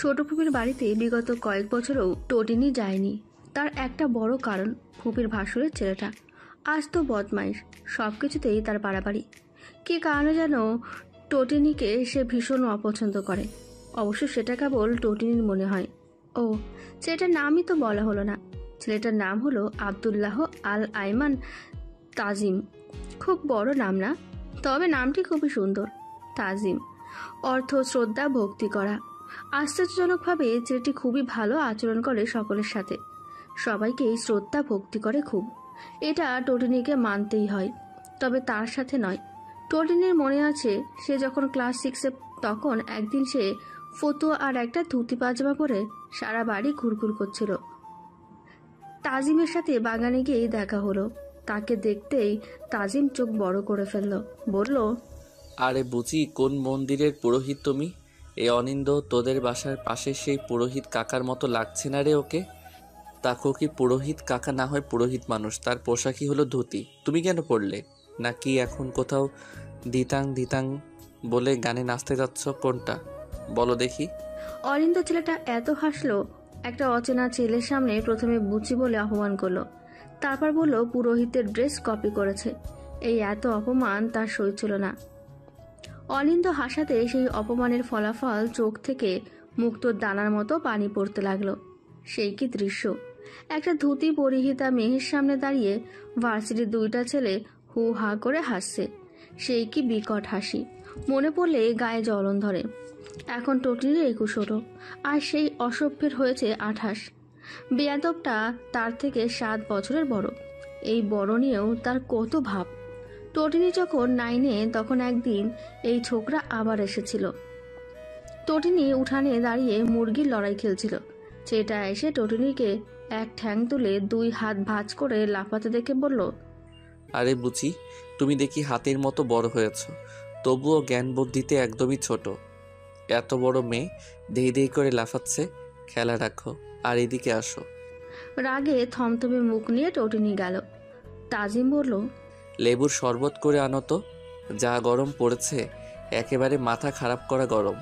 ছোট ফুপির বাড়িতে বিগত কয়েক বছরেও টটিনি যায়নি। তার একটা বড় কারণ, ফুপির ভাসুরের ছেলেটা আজ তো বদমাইশ, সব কিছুতেই তার বাড়াবাড়ি। কী কারণে যেন টটিনিকে সে ভীষণ অপছন্দ করে। অবশ্য সেটা কেবল টটিনির মনে হয়। ও, ছেলেটার নামই তো বলা হলো না। ছেলেটার নাম হলো আবদুল্লাহ আল আইমান তাজিম। খুব বড় নাম না, তবে নামটি খুবই সুন্দর। তাজিম অর্থ শ্রদ্ধা, ভক্তি করা। আশ্চর্যজনকভাবে ছেলেটি খুবই ভালো আচরণ করে সকলের সাথে, সবাইকেই শ্রদ্ধা ভক্তি করে খুব। এটা টটিনিকে মানতেই হয়, তবে তার সাথে নয়। টটিনির মনে আছে, সে যখন ক্লাস 6-এ, তখন একদিন সে ফতুয়া আর একটা ধুতি পাজামা পরে সারা বাড়ি ঘুরঘুর করছিল। তাজিমের সাথে বাগানে গিয়ে দেখা হলো। তাকে দেখতেই তাজিম চোখ বড় করে ফেলল, বলল, আরে বুঝি কোন মন্দিরের পুরোহিত তুমি? এই অনিন্দ তোদের বাসার পাশে সেই পুরোহিত কাকার মতো লাগছে না রে ওকে? তাকেও কি পুরোহিত কাকা না হয় পুরোহিত মানুষ, তার পোশাকই হলো ধুতি। তুমি কেন পড়লে? নাকি এখন কোথাও দিতাং দিতাং বলে গানে নাচতে যাচ্ছ? কোনটা বলো দেখি। অরিন্দ ছেলেটা এত হাসলো, একটা অচেনা ছেলের সামনে প্রথমে বুচি বলে অপমান করলো, তারপর বলল পুরোহিতের ড্রেস কপি করেছে। এই এত অপমান তার সইছিল না। অনিন্দ হাসাতে সেই অপমানের ফলাফল চোখ থেকে মুক্তোর দানার মতো পানি পড়তে লাগলো। সেই কি দৃশ্য! একটা ধুতি পরিহিতা মেয়ের সামনে দাঁড়িয়ে ভার্সিটির দুইটা ছেলে হু হা করে হাসছে। সেই কি বিকট হাসি! মনে পড়লে গায়ে জ্বলন ধরে। এখন টটিনির 21 হলো, আর সেই অসভ্যের হয়েছে 28। বেয়াদবটা তার থেকে 7 বছরের বড়। এই বড় নিয়েও তার কত ভাব। টটিনি যখন 9-এ, তখন একদিন এই ছোকরা আবার এসেছিল। টটিনি উঠানে দাঁড়িয়ে মুরগির লড়াই খেলছিল। সেটা এসে টটিনিকে এক ঠ্যাং তুলে 2 হাত ভাঁজ করে লাফাতে দেখে বলল, আরে বুঝি তুমি দেখি হাতির মতো বড় হয়েছ, তবুও জ্ঞান বুদ্ধিতে একদমই ছোট। এত বড় মেয়ে দেই দেই করে লাফাচ্ছে। খেলা রাখো আর এদিকে আসো। রাগে থমথমে মুখ নিয়ে টটিনি গেল। তাজিম বলল, লেবুর শরবত করে আনো তো, যা গরম পড়েছে, একেবারে মাথা খারাপ করা গরম।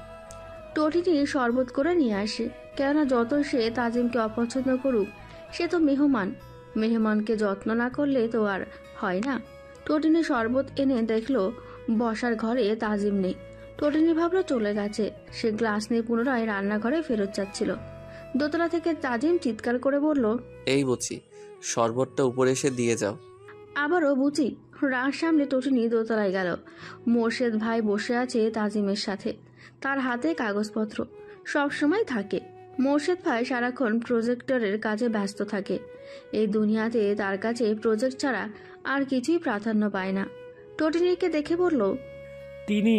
টটিনি শরবত করে নিয়ে আসে। কেননা যত সে তাজিমকে অপছন্দ করুক, সে তো মেহমান। মেহমানকে যত্ন না করলে তো আর হয় না। টটিনি শরবত এনে দেখলো বসার ঘরে তাজিম নেই। টটিনি ভাবলো চলে গেছে। সে গ্লাস নিয়ে পুনরায় রান্নাঘরে ফেরত যাচ্ছিল। দোতলা থেকে তাজিম চিৎকার করে বলল, এই বুঝি শরবতটা উপরে এসে দিয়ে যাও। আবারও বুঝি। রাগ সামলে টটিনি দোতলায় গেল। মোর্শেদ ভাই বসে আছে তাজিমের সাথে। তার হাতে কাগজপত্র সব সময় থাকে। মোর্শেদ ভাই সারাক্ষণ প্রজেক্টরের কাজে ব্যস্ত থাকে। এই দুনিয়াতে তার কাছে প্রজেক্ট ছাড়া আর কিছুই প্রাধান্য পায় না। টটিনিকে দেখে বলল, তিনি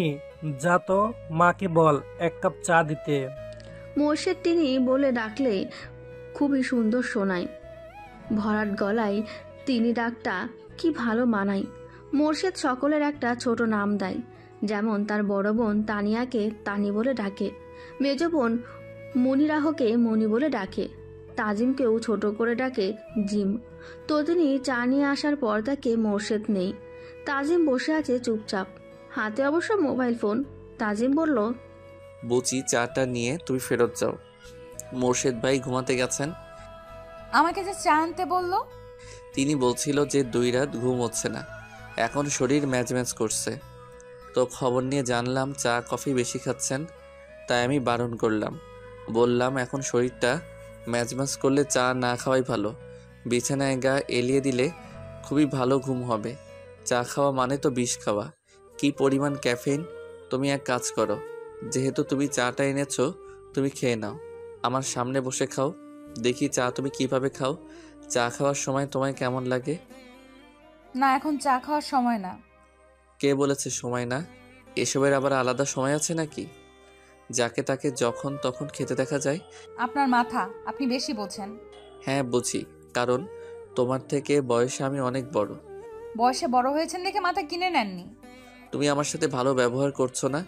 যা তো, মাকে বল 1 কাপ চা দিতে। মোর্শেদ তিনি বলে ডাকলে খুবই সুন্দর শোনায়। ভরাট গলায় তিনি ডাকটা কি ভালো মানায়। মোর্শেদ সকলের একটা ছোট নাম দেয়। যেমন তার বড় বোন তানিয়াকে তানি বলে ডাকে, মেজ বোন মনিরাহকে মনি বলে ডাকে, তাজিমকেও ছোট করে ডাকে জিম। তদিনী চা নিয়ে আসার পর তাকে মোর্শেদ নেই। তাজিম বসে আছে চুপচাপ, হাতে অবশ্য মোবাইল ফোন। তাজিম বলল, বুঝি চাটা নিয়ে তুমি ফেরত যাও। মোর্শেদ ভাই ঘুমাতে গেছেন। আমাকে যে চা আনতে বললো। তিনি বলছিল যে 2 রাত ঘুম হচ্ছে না, এখন শরীর ম্যাজম্যাজ করছে। তো খবর নিয়ে জানলাম চা কফি বেশি খাচ্ছেন, তাই আমি বারণ করলাম। বললাম এখন শরীরটা ম্যাজম্যাজ করলে চা না খাওয়াই ভালো। বিছানায় গা এলিয়ে দিলে খুবই ভালো ঘুম হবে। চা খাওয়া মানে তো বিষ খাওয়া। কি পরিমাণ ক্যাফেইন! তুমি এক কাজ করো, যেহেতু তুমি চাটা এনেছো, তুমি খেয়ে নাও। আমার সামনে বসে খাও, দেখি চা তুমি কিভাবে খাও। চা খাওয়ার সময় তোমায় কেমন লাগে? না, এখন চা খাওয়ার সময় না। কে বলেছে সময় না? এসবের আবার আলাদা সময় আছে নাকি? যাকে তাকে যখন তখন খেতে দেখা যায়। আপনার মাথা, আপনি বেশি বোঝেন। হ্যাঁ বুঝি, কারণ তোমার থেকে বয়সে আমি অনেক বড়। বয়সে বড় হয়েছেন দেখে মাথা কিনে নেননি। তুমি আমার সাথে ভালো ব্যবহার করছো না।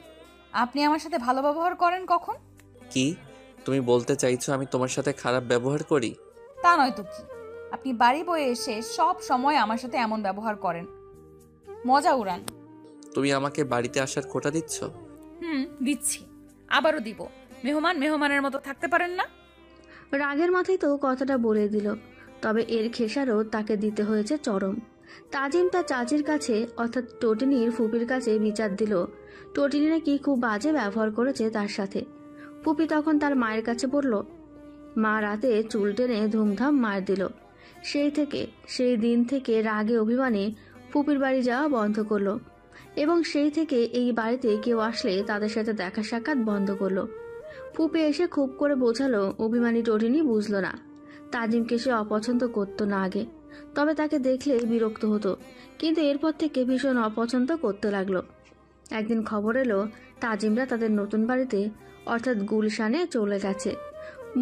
আপনি আমার সাথে ভালো ব্যবহার করেন কখন? কি তুমি বলতে চাইছো আমি তোমার সাথে খারাপ ব্যবহার করি? তা নয় তো কি, আপনি বাড়ি বয়ে এসে সব সময় আমার সাথে এমন ব্যবহার করেন, মজা উড়ান। তুমি আমাকে বাড়িতে আসার খোঁটা দিচ্ছ? দিচ্ছি, আবারও দিব। মেহমান মেহমানের মতো থাকতে পারেন না? রাগের মাথায় তো কথাটা বলে দিল, তবে এর খেসারও তাকে দিতে হয়েছে চরম। তাজিম তার চাচির কাছে অর্থাৎ টটিনির ফুপির কাছে বিচার দিল টটিনি নাকি খুব বাজে ব্যবহার করেছে তার সাথে। ফুপি তখন তার মায়ের কাছে বলল, মা রাতে চুল টেনে ধুমধাম মার দিল। সেই দিন থেকে রাগে অভিমানে ফুপির বাড়ি যাওয়া বন্ধ করলো এবং সেই থেকে এই বাড়িতে কেউ আসলে তাদের সাথে দেখা সাক্ষাৎ বন্ধ করলো। ফুপি এসে খুব করে বোঝালো, অভিমানী টটিনি বুঝলো না। তাজিমকে সে অপছন্দ করতো না আগে, তবে তাকে দেখলে বিরক্ত হতো, কিন্তু এরপর থেকে ভীষণ অপছন্দ করতে লাগলো। একদিন খবর এলো তাজিমরা তাদের নতুন বাড়িতে অর্থাৎ গুলশানে চলে গেছে।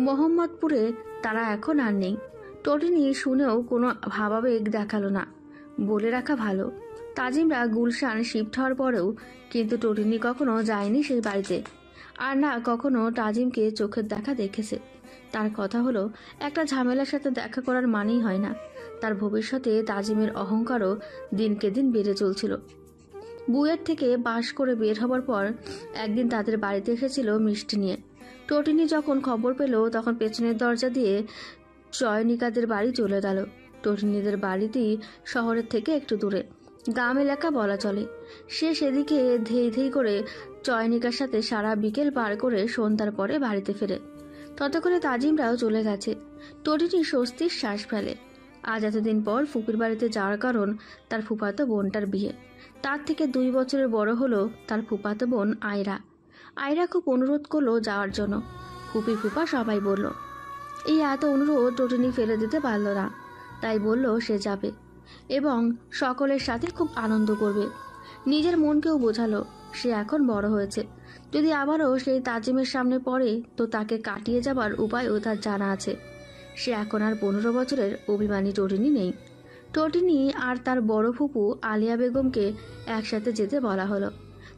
মোহাম্মদপুরে তারা এখন আর নেই। টটিনি শুনেও কোনো ভাবাবেগ দেখালো না। বলে রাখা ভালো, তাজিমরা গুলশান শিফট হওয়ার পরেও কিন্তু টটিনি কখনো যায়নি সেই বাড়িতে, আর না কখনো তাজিমকে চোখের দেখা দেখেছে। তার কথা হলো, একটা ঝামেলার সাথে দেখা করার মানেই হয় না। তার ভবিষ্যতে তাজিমের অহংকারও দিনকে দিন বেড়ে চলছিল। বুয়েট থেকে বাস করে বের হবার পর একদিন তাদের বাড়িতে এসেছিল মিষ্টি নিয়ে। টটিনি যখন খবর পেল তখন পেছনের দরজা দিয়ে চয়নিকাদের বাড়ি চলে গেল। টটিনিদের বাড়িটি শহরের থেকে একটু দূরে, গ্রাম এলাকা বলা চলে। সে সেদিকে ধেই ধেই করে চয়নিকার সাথে সারা বিকেল পার করে সন্ধ্যার পরে বাড়িতে ফেরে। ততক্ষণে তাজিমরাও চলে গেছে। টটিনি স্বস্তির শ্বাস ফেলে। আজ এতদিন পর ফুপির বাড়িতে যাওয়ার কারণ তার ফুফাতো বোনটার বিয়ে। তার থেকে 2 বছরের বড় হলো তার ফুফাতো বোন আয়রা। আয়রা খুব অনুরোধ করলো যাওয়ার জন্য। ফুপি ফুপা সবাই বলল। এই এত অনুরোধ টটিনি ফেলে দিতে পারল না, তাই বলল সে যাবে এবং সকলের সাথে খুব আনন্দ করবে। নিজের মনকেও বোঝালো সে এখন বড় হয়েছে, যদি আবারও সেই তাজিমের সামনে পড়ে তো তাকে কাটিয়ে যাবার উপায়ও তার জানা আছে। সে এখন আর 15 বছরের অভিমানী টটিনি নেই। টটিনি আর তার বড় ফুপু আলিয়া বেগমকে একসাথে যেতে বলা হলো।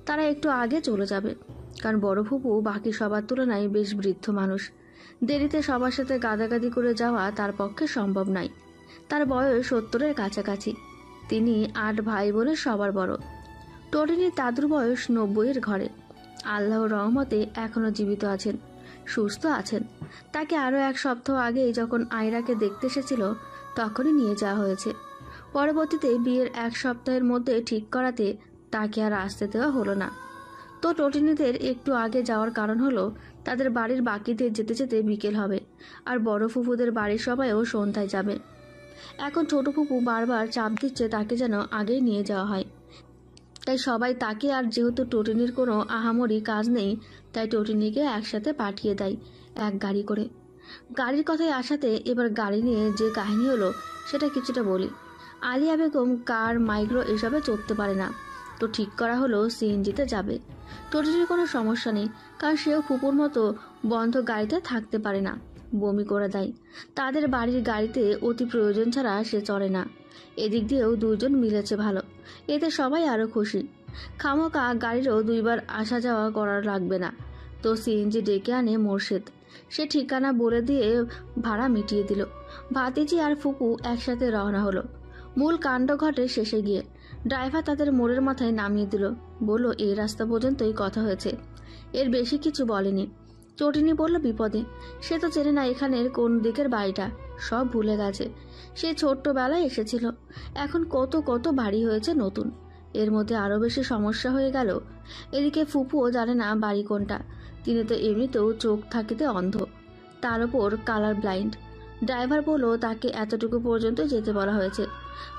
তারা একটু আগে চলে যাবে, কারণ বড় ফুপু বাকি সবার তুলনায় বেশ বৃদ্ধ মানুষ। দেরিতে সবার সাথে গাদাগাদি করে যাওয়া তার পক্ষে সম্ভব নয়। তার বয়স 70-এর কাছাকাছি। তিনি 8 ভাই বোনের সবার বড়। টটিনির দাদুর বয়স 90-এর ঘরে। আল্লাহর রহমতে এখনো জীবিত আছেন, সুস্থ আছেন। তাকে আরও 1 সপ্তাহ আগেই যখন আয়রাকে দেখতে এসেছিল তখনই নিয়ে যাওয়া হয়েছে। পরবর্তীতে বিয়ের 1 সপ্তাহের মধ্যে ঠিক করাতে তাকে আর আসতে দেওয়া হলো না। তো টটিনিদের একটু আগে যাওয়ার কারণ হলো তাদের বাড়ির বাকিদের যেতে যেতে বিকেল হবে, আর বড় ফুপুদের বাড়ির সবাইও সন্ধ্যায় যাবে। এখন ছোট ফুপু বারবার চাপ দিচ্ছে তাকে যেন আগেই নিয়ে যাওয়া হয়, তাই সবাই তাকে, আর যেহেতু টটিনির কোনো আহামরি কাজ নেই তাই টটিনিকে একসাথে পাঠিয়ে দেয় 1 গাড়ি করে। গাড়ির কথায় আসাতে এবার গাড়ি নিয়ে যে কাহিনী হলো সেটা কিছুটা বলি। আলিয়া বেগম কার মাইক্রো এসবে চড়তে পারে না, তো ঠিক করা হলো সিএনজিতে যাবে। টটিনির কোনো সমস্যা নেই, কারণ সেও ফুপুর মতো বন্ধ গাড়িতে থাকতে পারে না, বমি করে দেয়। তাদের বাড়ির গাড়িতে অতি প্রয়োজন ছাড়া সে চড়ে না। এদিক দিয়েও 2 জন মিলেছে ভালো, এতে সবাই আরও খুশি। খামোকা গাড়িরও 2 বার আসা যাওয়া করার লাগবে না। তো সিএনজি ডেকে আনে মোর্শেদ। সে ঠিকানা বলে দিয়ে ভাড়া মিটিয়ে দিল। ভাতিজি আর ফুপু একসাথে রওনা হলো। মূল কাণ্ড ঘটে শেষে গিয়ে। ড্রাইভার তাদের মোড়ের মাথায় নামিয়ে দিল, বলল এই রাস্তা পর্যন্তই কথা হয়েছে, এর বেশি কিছু বলেনি। টটিনি বলল বিপদে, সে তো চেনে না এখানের কোন দিকের বাড়িটা, সব ভুলে গেছে। সে ছোট্টবেলায় এসেছিল, এখন কত কত বাড়ি হয়েছে নতুন, এর মধ্যে আরও বেশি সমস্যা হয়ে গেল। এদিকে ফুপুও জানে না বাড়ি কোনটা, তিনি তো এমনিতেও চোখ থাকিতে অন্ধ, তার ওপর কালার ব্লাইন্ড। ড্রাইভার বলল তাকে এতটুকু পর্যন্ত যেতে বলা হয়েছে,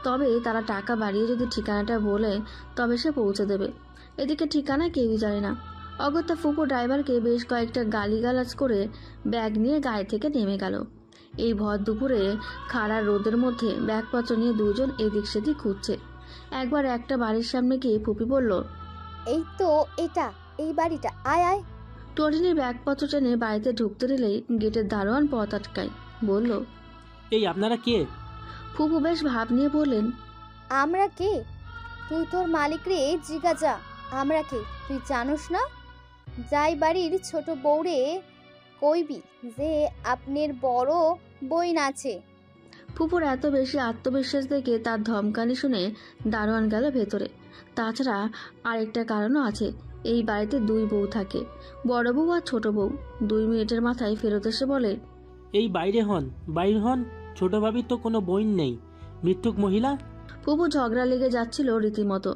তবে তারা টাকা বাড়িয়ে যদি ঠিকানাটা বলে তবে সে পৌঁছে দেবে। এদিকে ঠিকানা কেউই জানে না। অগত্যা ফুপু ড্রাইভারকে বেশ কয়েকটা গালিগালাজ করে ব্যাগ নিয়ে গাড়ি থেকে নেমে গেল। এই ভর দুপুরে খাড়া রোদের মধ্যে ব্যাগপত্র নিয়ে 2 জন এদিক সেদিক ঘুরছে। একবার একটা বাড়ির সামনে গিয়ে ফুপি বলল, এই তো এটা, এই বাড়িটা, আয় আয়। টটিনির ব্যাগপত্র টেনে বাড়িতে ঢুকতে দিলেই গেটের দারোয়ান পথ আটকায়, বলল, এই আপনারা কে? ফুপু বেশ ভাব নিয়ে বললেন, আমরা কে? তুই তোর মালিক রে জিগা যা, আমরা কে তুই জানোস না? যাই বাড়ির ছোট বউরে কইবি যে আপনার বড় বইন আছে। ফুপুর এত বেশি আত্মবিশ্বাস দেখে তার ধমকানি শুনে দারোয়ান গেল ভেতরে। তাছাড়া আরেকটা কারণও আছে, এই বাড়িতে দুই বউ থাকে, বড় বউ আর ছোট বউ। 2 মিনিটের মাথায় ফেরত এসে বলে, এই বাইরে হন, বাইর হন। ছোট ভাবির তো কোনো বইন নেই, মৃত্যুক মহিলা। ফুপু ঝগড়া লেগে যাচ্ছিল রীতিমতো।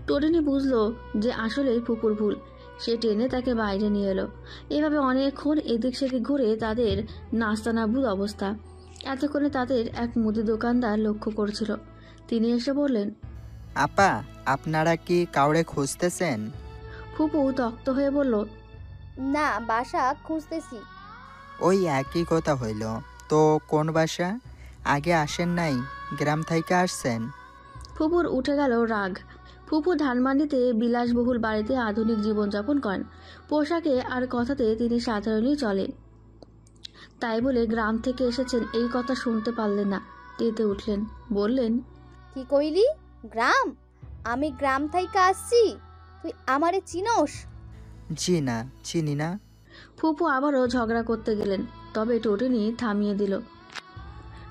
টোটিনি বুঝলো যে আসলেই ফুপুর ভুল। সে টেনে তাকে বাইরে নিয়ে এলো। এভাবে অনেকক্ষণ এদিক সেদিক ঘুরে তাদের নাস্তানাবুদ অবস্থা। এতক্ষণে তাদের এক মুদি দোকানদার লক্ষ্য করছিল। তিনি এসে বললেন, আপা, আপনারা কি কাউরে খুঁজতেছেন? ফুপু তক্ত হয়ে বলল, না, বাসা খুঁজতেছি। ওই একই কথা হইল। তো কোন বাসা? আগে আসেন নাই, গ্রাম থেকে আসছেন? ফুপুর উঠে গেল রাগ। ফুপু ধানমান্ডিতে বিলাসবহুল বাড়িতে আধুনিক জীবনযাপন করেন। পোশাকে আর কথাতে তিনি সাধারণই চলে। তাই বলে গ্রাম থেকে এসেছেন এই কথা শুনতে পারলেন না। তেতে উঠলেন, বললেন, কি কইলি? গ্রাম? আমি গ্রাম থেকে আসছি, তুই আমারে চিনোস? জি না, চিনি না। ফুপু আবারও ঝগড়া করতে গেলেন, তবে টোটিনি থামিয়ে দিল।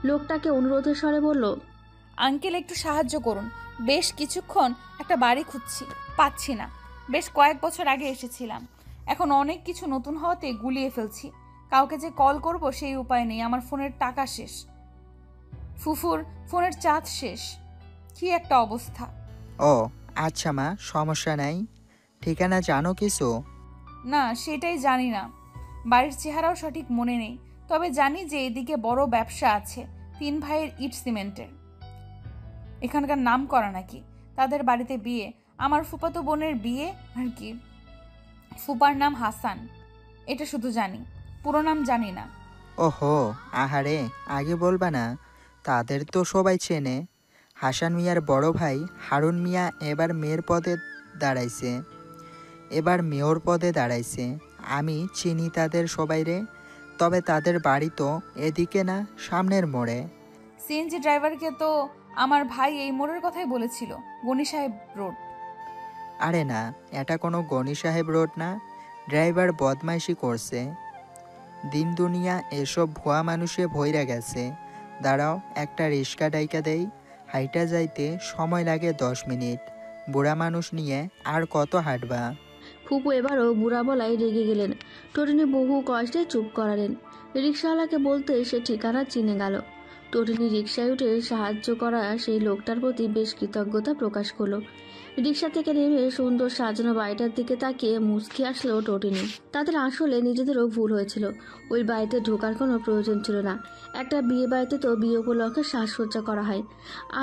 লোকটাকে অনুরোধের স্বরে বলল, আঙ্কেল একটু সাহায্য করুন, বেশ কিছুক্ষণ একটা বাড়ি খুঁজছি, পাচ্ছি না। বেশ কয়েক বছর আগে এসেছিলাম, এখন অনেক কিছু নতুন হওয়াতে গুলিয়ে ফেলছি। কাউকে যে কল করব সেই উপায় নেই, আমার ফোনের টাকা শেষ, ফুফুর ফোনের চার্জ শেষ, কি একটা অবস্থা। ও আচ্ছা মা, সমস্যা নাই। ঠিকানা জানো কিছু? না, সেটাই জানি না। বাড়ির চেহারাও সঠিক মনে নেই, তবে জানি যে এদিকে বড় ব্যবসা আছে 3 ভাইয়ের ইট সিমেন্টের। এখানকার নাম করা নাকি, তাদের বাড়িতে বিয়ে, আমার ফুফাতো বোনের বিয়ে আর কি। ফুপার নাম হাসান, এটা শুধু জানি, পুরো নাম জানি না। ওহো, আহারে, আগে বলবা না? তাদের তো সবাই চেনে। হাসান মিয়ার বড় ভাই হারুন মিয়া এবার মেয়র পদে দাঁড়াইছে। আমি চিনি তাদের সবাইরে। তবে তাদের বাড়ি তো এদিকে না, সামনের মোড়ে। সিএনজি ড্রাইভারকে তো আমার ভাই এই মোড়ের কথাই বলেছিল, গনি সাহেব রোড। আরে না, এটা কোনো গনি সাহেব রোড না। ড্রাইভার বদমাইশি করছে। দিন দুনিয়া এসব ভুয়া মানুষে ভইরা গেছে। দাঁড়াও, একটা রিক্সা ডাইকা দেই। হাইটা যাইতে সময় লাগে 10 মিনিট। বুড়া মানুষ নিয়ে আর কত হাঁটবা? ফুপু এবারও বুড়া বলায় রেগে গেলেন। টোটিনি বহু কষ্টে চুপ করালেন। রিক্সাওয়ালাকে বলতে সে ঠিকানা চিনে গেল। টোটিনি রিক্সায় উঠে সাহায্য করা সেই লোকটার প্রতি বেশ কৃতজ্ঞতা প্রকাশ করলো। রিক্সা থেকে নেমে সুন্দর সাজানো বাড়িটার দিকে তাকিয়ে মুচকি আসলো টোটিনি। তাদের আসলে নিজেদেরও ভুল হয়েছিল। ওই বাড়িতে ঢোকার কোনো প্রয়োজন ছিল না। একটা বিয়ে বাড়িতে তো বিয়ে উপলক্ষে সাজসজ্জা করা হয়,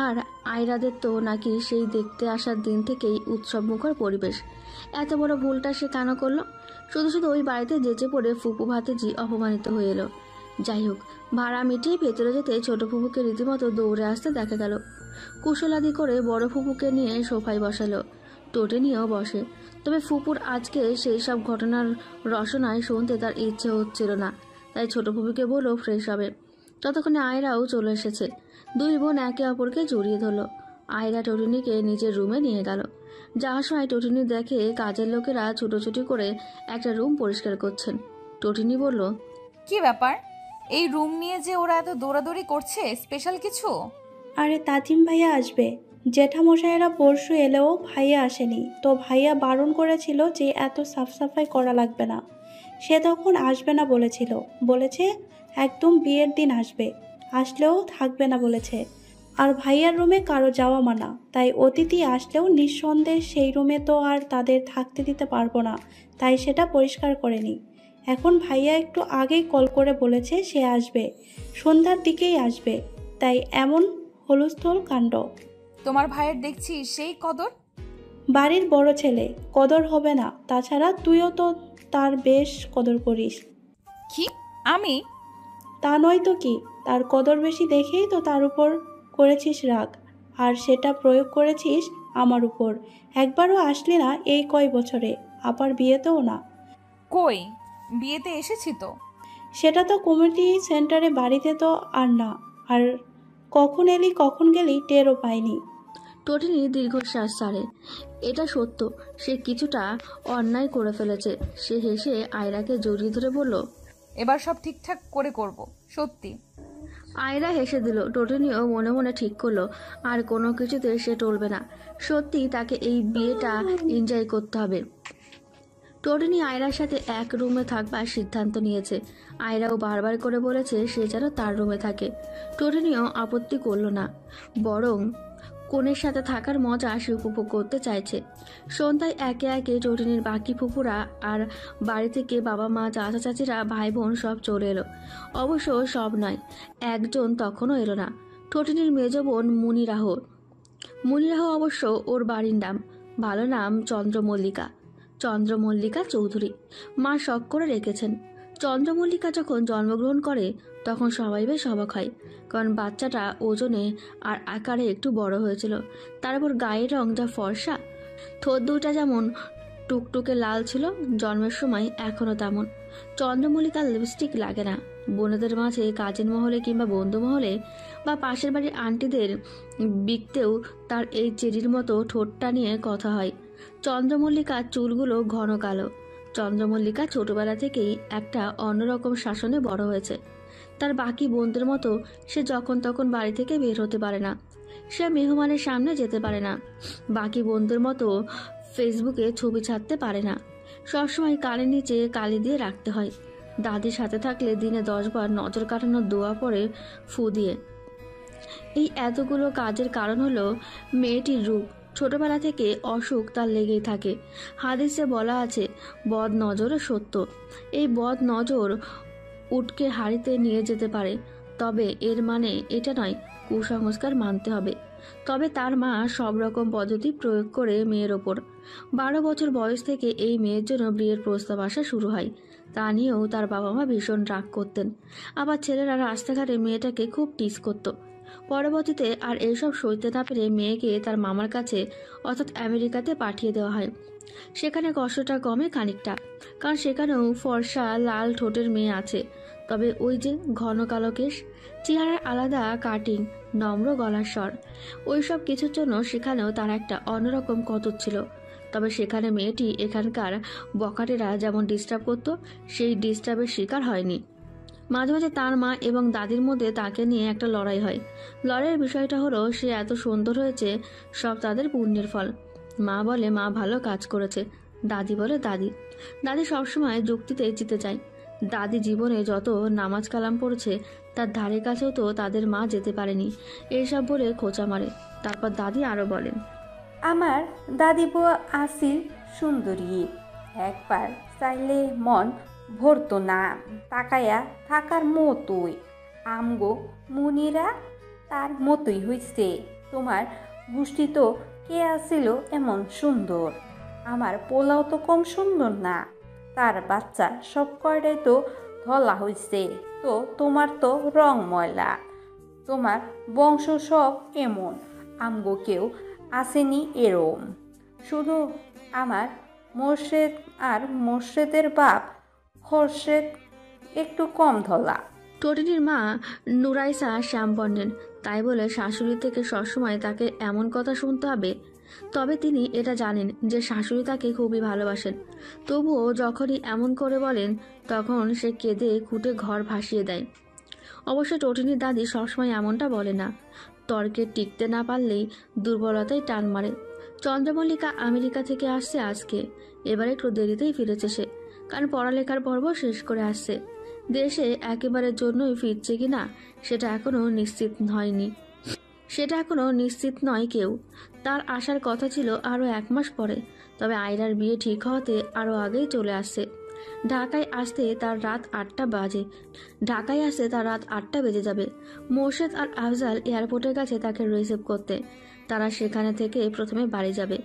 আর আয়রাদের তো নাকি সেই দেখতে আসার দিন থেকেই উৎসবমুখর পরিবেশ। এত বড় ভুলটা সে কেন করলো? শুধু শুধু ওই বাড়িতে যেচে পড়ে ফুপু ভাতিজি অপমানিত হয়ে এলো। যাই হোক, ভাড়া মিটিয়ে ভেতরে যেতে ছোট ফুপুকে রীতিমতো দৌড়ে আসতে দেখা গেল। কুশলাদি করে বড় ফুপুকে নিয়ে সোফায় বসালো। টোটিনিও বসে। তবে ফুপুর আজকে সেই সব ঘটনার রসনায় শুনতে তার ইচ্ছে হচ্ছিল না, তাই ছোট ফুপুকে বলল ফ্রেশ হবে। ততক্ষণে আয়রাও চলে এসেছে। 2 বোন একে অপরকে জড়িয়ে ধরলো। আয়রা টোটিনিকে নিজের রুমে নিয়ে গেল। যাওয়ার সময় টোটিনি দেখে কাজের লোকেরা ছুটোছুটি করে একটা রুম পরিষ্কার করছেন। টোটিনি বলল, কি ব্যাপার, এই রুম নিয়ে যে ওরা এত দৌড়াদৌড়ি করছে, স্পেশাল কিছু? আরে তাজিম ভাইয়া আসবে। জেঠামশাইয়েরা পরশু এলেও ভাইয়া আসেনি, তো ভাইয়া বারণ করেছিল যে এত সাফসাফাই করা লাগবে না। সে তখন আসবে না বলেছে একদম বিয়ের দিন আসবে, আসলেও থাকবে না বলেছে। আর ভাইয়ার রুমে কারো যাওয়া মানা, তাই অতিথি আসলেও নিঃসন্দেহে সেই রুমে তো আর তাদের থাকতে দিতে পারবো না, তাই সেটা পরিষ্কার করেনি। এখন ভাইয়া একটু আগেই কল করে বলেছে সে আসবে, সন্ধ্যার দিকেই আসবে, তাই এমন হলুস্থল কাণ্ড। তোমার ভাইয়ের দেখছি সেই কদর। বাড়ির বড় ছেলে, কদর হবে না? তাছাড়া তুইও তো তার বেশ কদর করিস। কি? আমি? তা নয় তো কি, তার কদর বেশি দেখেই তো তার উপর করেছিস রাগ, আর সেটা প্রয়োগ করেছিস আমার উপর। একবারও আসলি না এই কয় বছরে, আবার বিয়েতেও না। কই, বিয়েতে এসেছি তো। সেটা তো কমিউনিটি সেন্টারে, বাড়িতে তো আর না। আর কখন এলি কখন গেলি টেরও পাইনি। টোটিনি দীর্ঘশ্বাস ছাড়ে। এটা সত্য, সে কিছুটা অন্যায় করে ফেলেছে। সে হেসে আয়রাকে জড়িয়ে ধরে বলল, এবার সব ঠিকঠাক করে করব, সত্যি। আয়রা হেসে দিল। টোটিনিও মনে মনে ঠিক করলো আর কোনো কিছুতে সে টলবে না। সত্যি তাকে এই বিয়েটা এনজয় করতে হবে। টোটিনি আয়রার সাথে এক রুমে থাকবার সিদ্ধান্ত নিয়েছে। আয়রাও বারবার করে বলেছে সে যেন তার রুমে থাকে। টোটিনিও আপত্তি করল না, বরং কোণের সাথে থাকার মজা সে উপভোগ করতে চাইছে। সন্ধ্যায় একে একে টোটিনির বাকি ফুপুরা আর বাড়ি থেকে বাবা মা চাচা চাচিরা ভাই বোন সব চলে এলো। অবশ্য সব নয়, একজন তখনও এলো না, টোটিনির মেজ বোন মুনিরাহ। মুনিরাহ অবশ্য ওর বাড়ির নাম, ভালো নাম চন্দ্রমল্লিকা চৌধুরী। মা শখ করে রেখেছেন। চন্দ্রমল্লিকা যখন জন্মগ্রহণ করে তখন সবাই বেশ অবাক হয়, কারণ বাচ্চাটা ওজনে আর আকারে একটু বড় হয়েছিল। তারপর গায়ের রং যা ফর্সা, ঠোঁট দুটা যেমন টুকটুকে লাল ছিল জন্মের সময় এখনও তেমন। চন্দ্রমল্লিকার লিপস্টিক লাগে না। বোনেদের মাঝে, কাজিন মহলে কিংবা বন্ধু মহলে বা পাশের বাড়ির আন্টিদের বিকতেও তার এই চেরির মতো ঠোঁটটা নিয়ে কথা হয়। চন্দ্রমল্লিকার চুলগুলো ঘন কালো। চন্দ্রমল্লিকা ছোটবেলা থেকেই একটা অন্যরকম শাসনে বড় হয়েছে। তার বাকি বোনদের মতো সে যখন তখন বাড়ি থেকে বের হতে পারে না। সে মেহমানের সামনে যেতে পারে না। বাকি বোনদের মতো ফেসবুকে ছবি ছাড়তে পারে না। সবসময় কানের নিচে কালি দিয়ে রাখতে হয়। দাদির সাথে থাকলে দিনে 10 বার নজর কাটানোর দোয়া পড়ে ফু দিয়ে। এই এতগুলো কাজের কারণ হলো মেয়েটির রূপ। ছোটবেলা থেকে অসুখ তার লেগেই থাকে। হাদিসে বলা আছে বদ নজরও সত্য। এই বদ নজর উটকে হাড়িতে নিয়ে যেতে পারে, তবে এর মানে এটা নয় কুসংস্কার মানতে হবে। তবে তার মা সব রকম পদ্ধতি প্রয়োগ করে মেয়ের ওপর। 12 বছর বয়স থেকে এই মেয়ের জন্য বিয়ের প্রস্তাব আসা শুরু হয়। তা নিয়েও তার বাবা মা ভীষণ রাগ করতেন। আবার ছেলেরা রাস্তাঘাটে মেয়েটাকে খুব টিস করত। পরবর্তীতে আর এসব সইতে না পেরে মেয়েকে তার মামার কাছে অর্থাৎ আমেরিকাতে পাঠিয়ে দেওয়া হয়। সেখানে কষ্টটা কমে খানিকটা, কারণ সেখানেও ফর্সা লাল ঠোঁটের মেয়ে আছে, তবে ওই যে ঘন কালো কেশ, চেহারার আলাদা কাটিং, নম্র গলার স্বর, ওইসব কিছুর জন্য সেখানেও তার একটা অন্যরকম কদর ছিল। তবে সেখানে মেয়েটি এখানকার বখাটেরা যেমন ডিস্টার্ব করত, সেই ডিস্টার্বের শিকার হয়নি। মাঝে মাঝে তার মা এবং দাদির মধ্যে তাকে নিয়ে একটা লড়াই হয়। লড়াইয়ের বিষয়টা হলো সে এত সুন্দর হয়েছে, সব তাদের পুণ্যের ফল। মা বলে মা ভালো কাজ করেছে, দাদি বলে দাদি সবসময় যুক্তিতে জিতে যায়। দাদি জীবনে যত নামাজ কালাম পড়েছে তার ধারে কাছেও তো তাদের মা যেতে পারেনি, এইসব বলে খোঁচা মারে। তারপর দাদি আরও বলেন, আমার দাদি বুয়া আসিল সুন্দরী, একবার চাইলে মন ভরতো না, তাকায়া থাকার মতোই। আমগো মুনিরা তার মতোই হইছে। তোমার গোষ্ঠী তো কে আসিল এমন সুন্দর? আমার পোলাও তো কম সুন্দর না, তার বাচ্চা সব কয়টাই তো ধলা হইছে, তো তোমার তো রং ময়লা। তোমার বংশ সব এমন, আমগো কেউ আসেনি এরম। শুধু আমার মোর্শেদ আর মোর্শেদের বাপ খোরশেদ একটু কম ধলা। টোটিনির মা নুরাইসা শ্যামবর্ণের, তাই বলে শাশুড়ি থেকে সবসময় তাকে এমন কথা শুনতে হবে? তবে তিনি এটা জানেন যে শাশুড়ি তাকে খুবই ভালোবাসেন। তবুও যখনই এমন করে বলেন তখন সে কেঁদে খুঁটে ঘর ভাসিয়ে দেয়। অবশ্য টোটিনির দাদি সবসময় এমনটা বলে না। তর্কে টিকতে না পারলেই দুর্বলতায় টান মারে। চন্দ্রমল্লিকা আমেরিকা থেকে আসছে আজকে, এবার একটু দেরিতেই ফিরেছে সে, কারণ পড়ালেখার পর্ব শেষ করে আসছে। দেশে একেবারের জন্যই ফিরছে কিনা সেটা এখনো নিশ্চিত নয় কেউ। তার আসার কথা ছিল আরও 1 মাস পরে, তবে আয়রার বিয়ে ঠিক হওয়াতে আরও আগেই চলে আসছে। ঢাকায় আসতে তার রাত 8টা বেজে যাবে। মোর্শেদ আর আফজাল এয়ারপোর্টের কাছে তাকে রিসিভ করতে। তারা সেখানে থেকে প্রথমে বাড়ি যাবে।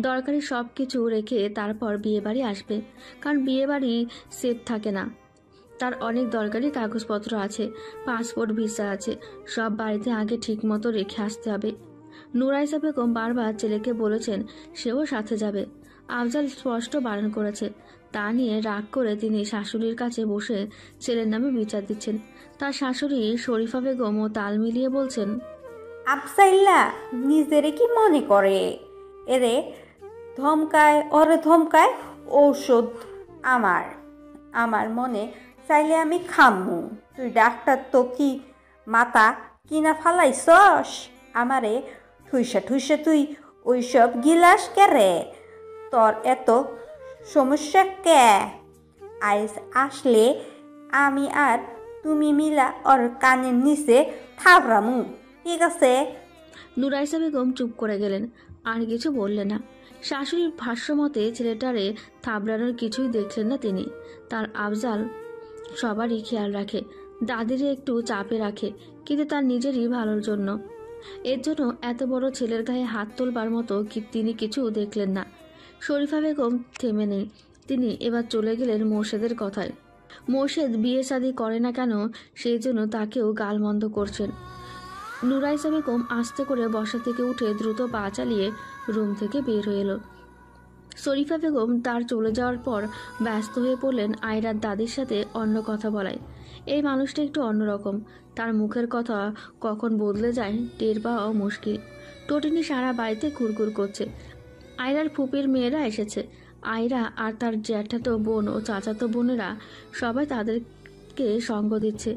দরকারি সব কিছু রেখে তারপর বিয়ে বাড়ি আসবে, কারণ বিয়ে বাড়ি সেফ থাকে না। তার অনেক দরকারি কাগজপত্র আছে, পাসপোর্ট ভিসা আছে, সব বাড়িতে আগে ঠিক মতো রেখে আসতে হবে। নুরাইসা বেগম বারবার ছেলেকে বলেছেন সেও সাথে যাবে। আফজাল স্পষ্ট বারণ করেছে। তা নিয়ে রাগ করে তিনি শাশুড়ির কাছে বসে ছেলের নামে বিচার দিচ্ছেন। তার শাশুড়ি শরীফা বেগম ও তাল মিলিয়ে বলছেন, আফসাইল্লা নিজেরে কি মনে করে? ওরে ধমকায় ঔষধ আমার মনে চাইলে আমি খামু। তুই ডাক্তার তো কি মাথা কিনা ফালাইছস? আমারে ঠুইসা তুই ওইসব গিলাস কেরে? তোর এত সমস্যা কে? আইস আসলে আমি আর তুমি মিলা ওর কানের নিচে থাবড়ামু, ঠিক আছে? নুরাইসা বেগম চুপ করে গেলেন, আর কিছু বললেন না। শাশুড়ির ভাষ্যমতে ছেলেটারে থাবড়ানোর কিছুই দেখলেন না তিনি। তার আফজাল সবারই খেয়াল রাখে, দাদিরে একটু চাপে রাখে, কিন্তু তার নিজেরই ভালোর জন্য। এর জন্য এত বড় ছেলের গায়ে হাত তোলবার মতো তিনি কিছু দেখলেন না। শরীফা বেগম থেমে নেই, তিনি এবার চলে গেলেন মোর্শেদের কথায়। মোর্শেদ বিয়ে শাদী করে না কেন সেই জন্য তাকেও গালমন্দ করছেন। নুরাইসা বেগম আস্তে করে বসা থেকে উঠে দ্রুত পা চালিয়ে রুম থেকে বের হয়ে এলো। শরীফা বেগম তার চলে যাওয়ার পর ব্যস্ত হয়ে পড়লেন আয়রার দাদির সাথে অন্য কথা বলায়। এই মানুষটা একটু অন্যরকম, তার মুখের কথা কখন বদলে যায় টের পাওয়াও মুশকিল। টোটিনি সারা বাড়িতে ঘুরঘুর করছে। আয়রার ফুপির মেয়েরা এসেছে। আয়রা আর তার জ্যাঠাতো বোন ও চাচাতো বোনেরা সবাই তাদেরকে সঙ্গ দিচ্ছে।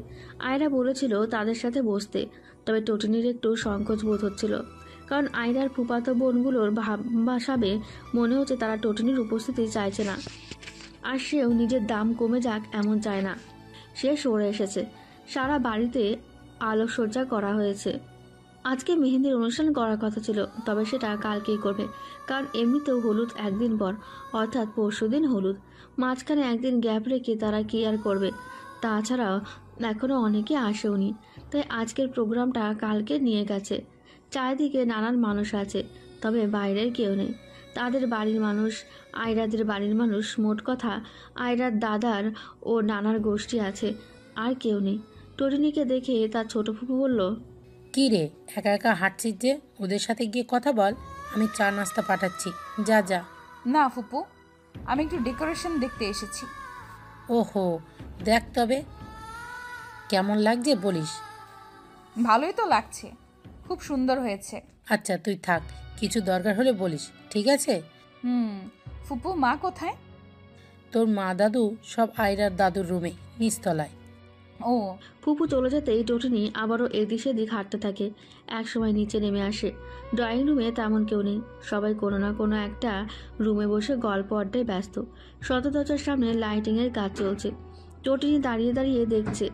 আয়রা বলেছিল তাদের সাথে বসতে, তবে টোটিনির একটু সংকোচ বোধ হচ্ছিল, কারণ আয়রার ফুপাতো বোনগুলোর ভাষাবে মনে হচ্ছে তারা টোটিনির উপস্থিতি চাইছে না, আর সেও নিজের দাম কমে যাক এমন চায় না। সে সরে এসেছে। সারা বাড়িতে আলোকসজ্জা করা হয়েছে। আজকে মেহেন্দির অনুষ্ঠান করার কথা ছিল, তবে সেটা কালকেই করবে, কারণ এমনিতেও হলুদ একদিন পর, অর্থাৎ পরশুদিন হলুদ। মাঝখানে একদিন গ্যাপ রেখে তারা কি আর করবে? তাছাড়াও এখনও অনেকে আসেওনি, তাই আজকের প্রোগ্রামটা কালকে নিয়ে গেছে। চারিদিকে নানান মানুষ আছে, তবে বাইরের কেউ নেই। তাদের বাড়ির মানুষ, আয়রাদের বাড়ির মানুষ, মোট কথা আয়রার দাদার ও নানার গোষ্ঠী আছে, আর কেউ নেই। টরিনিকে দেখে তার ছোট ফুপু বলল, কি রে, একা একা হাঁটছিস যে? ওদের সাথে গিয়ে কথা বল, আমি চা নাস্তা পাঠাচ্ছি। যা যা। না ফুপু, আমি একটু ডেকোরেশন দেখতে এসেছি। ওহো, দেখ তবে কেমন লাগছে বলিস। ভালোই তো লাগছে, খুব সুন্দর হয়েছে। আচ্ছা তুই থাক, কিছু দরকার হলে বলিস, ঠিক আছে? ফুপু, মা কোথায়? তোর মা দাদু সব আয়রার দাদুর রুমে নিচতলায়। ও। ফুপু চলে যেতেই টোটিনি আবারও এদিক সেদিক হাঁটতে থাকে। একসময় নিচে নেমে আসে। ড্রয়িং রুমে তেমন কেউ নেই, সবাই কোনো না কোনো একটা রুমে বসে গল্প আড্ডায় ব্যস্ত। শতদরজার সামনে লাইটিংয়ের কাজ চলছে। টোটিনি দাঁড়িয়ে দাঁড়িয়ে দেখছে।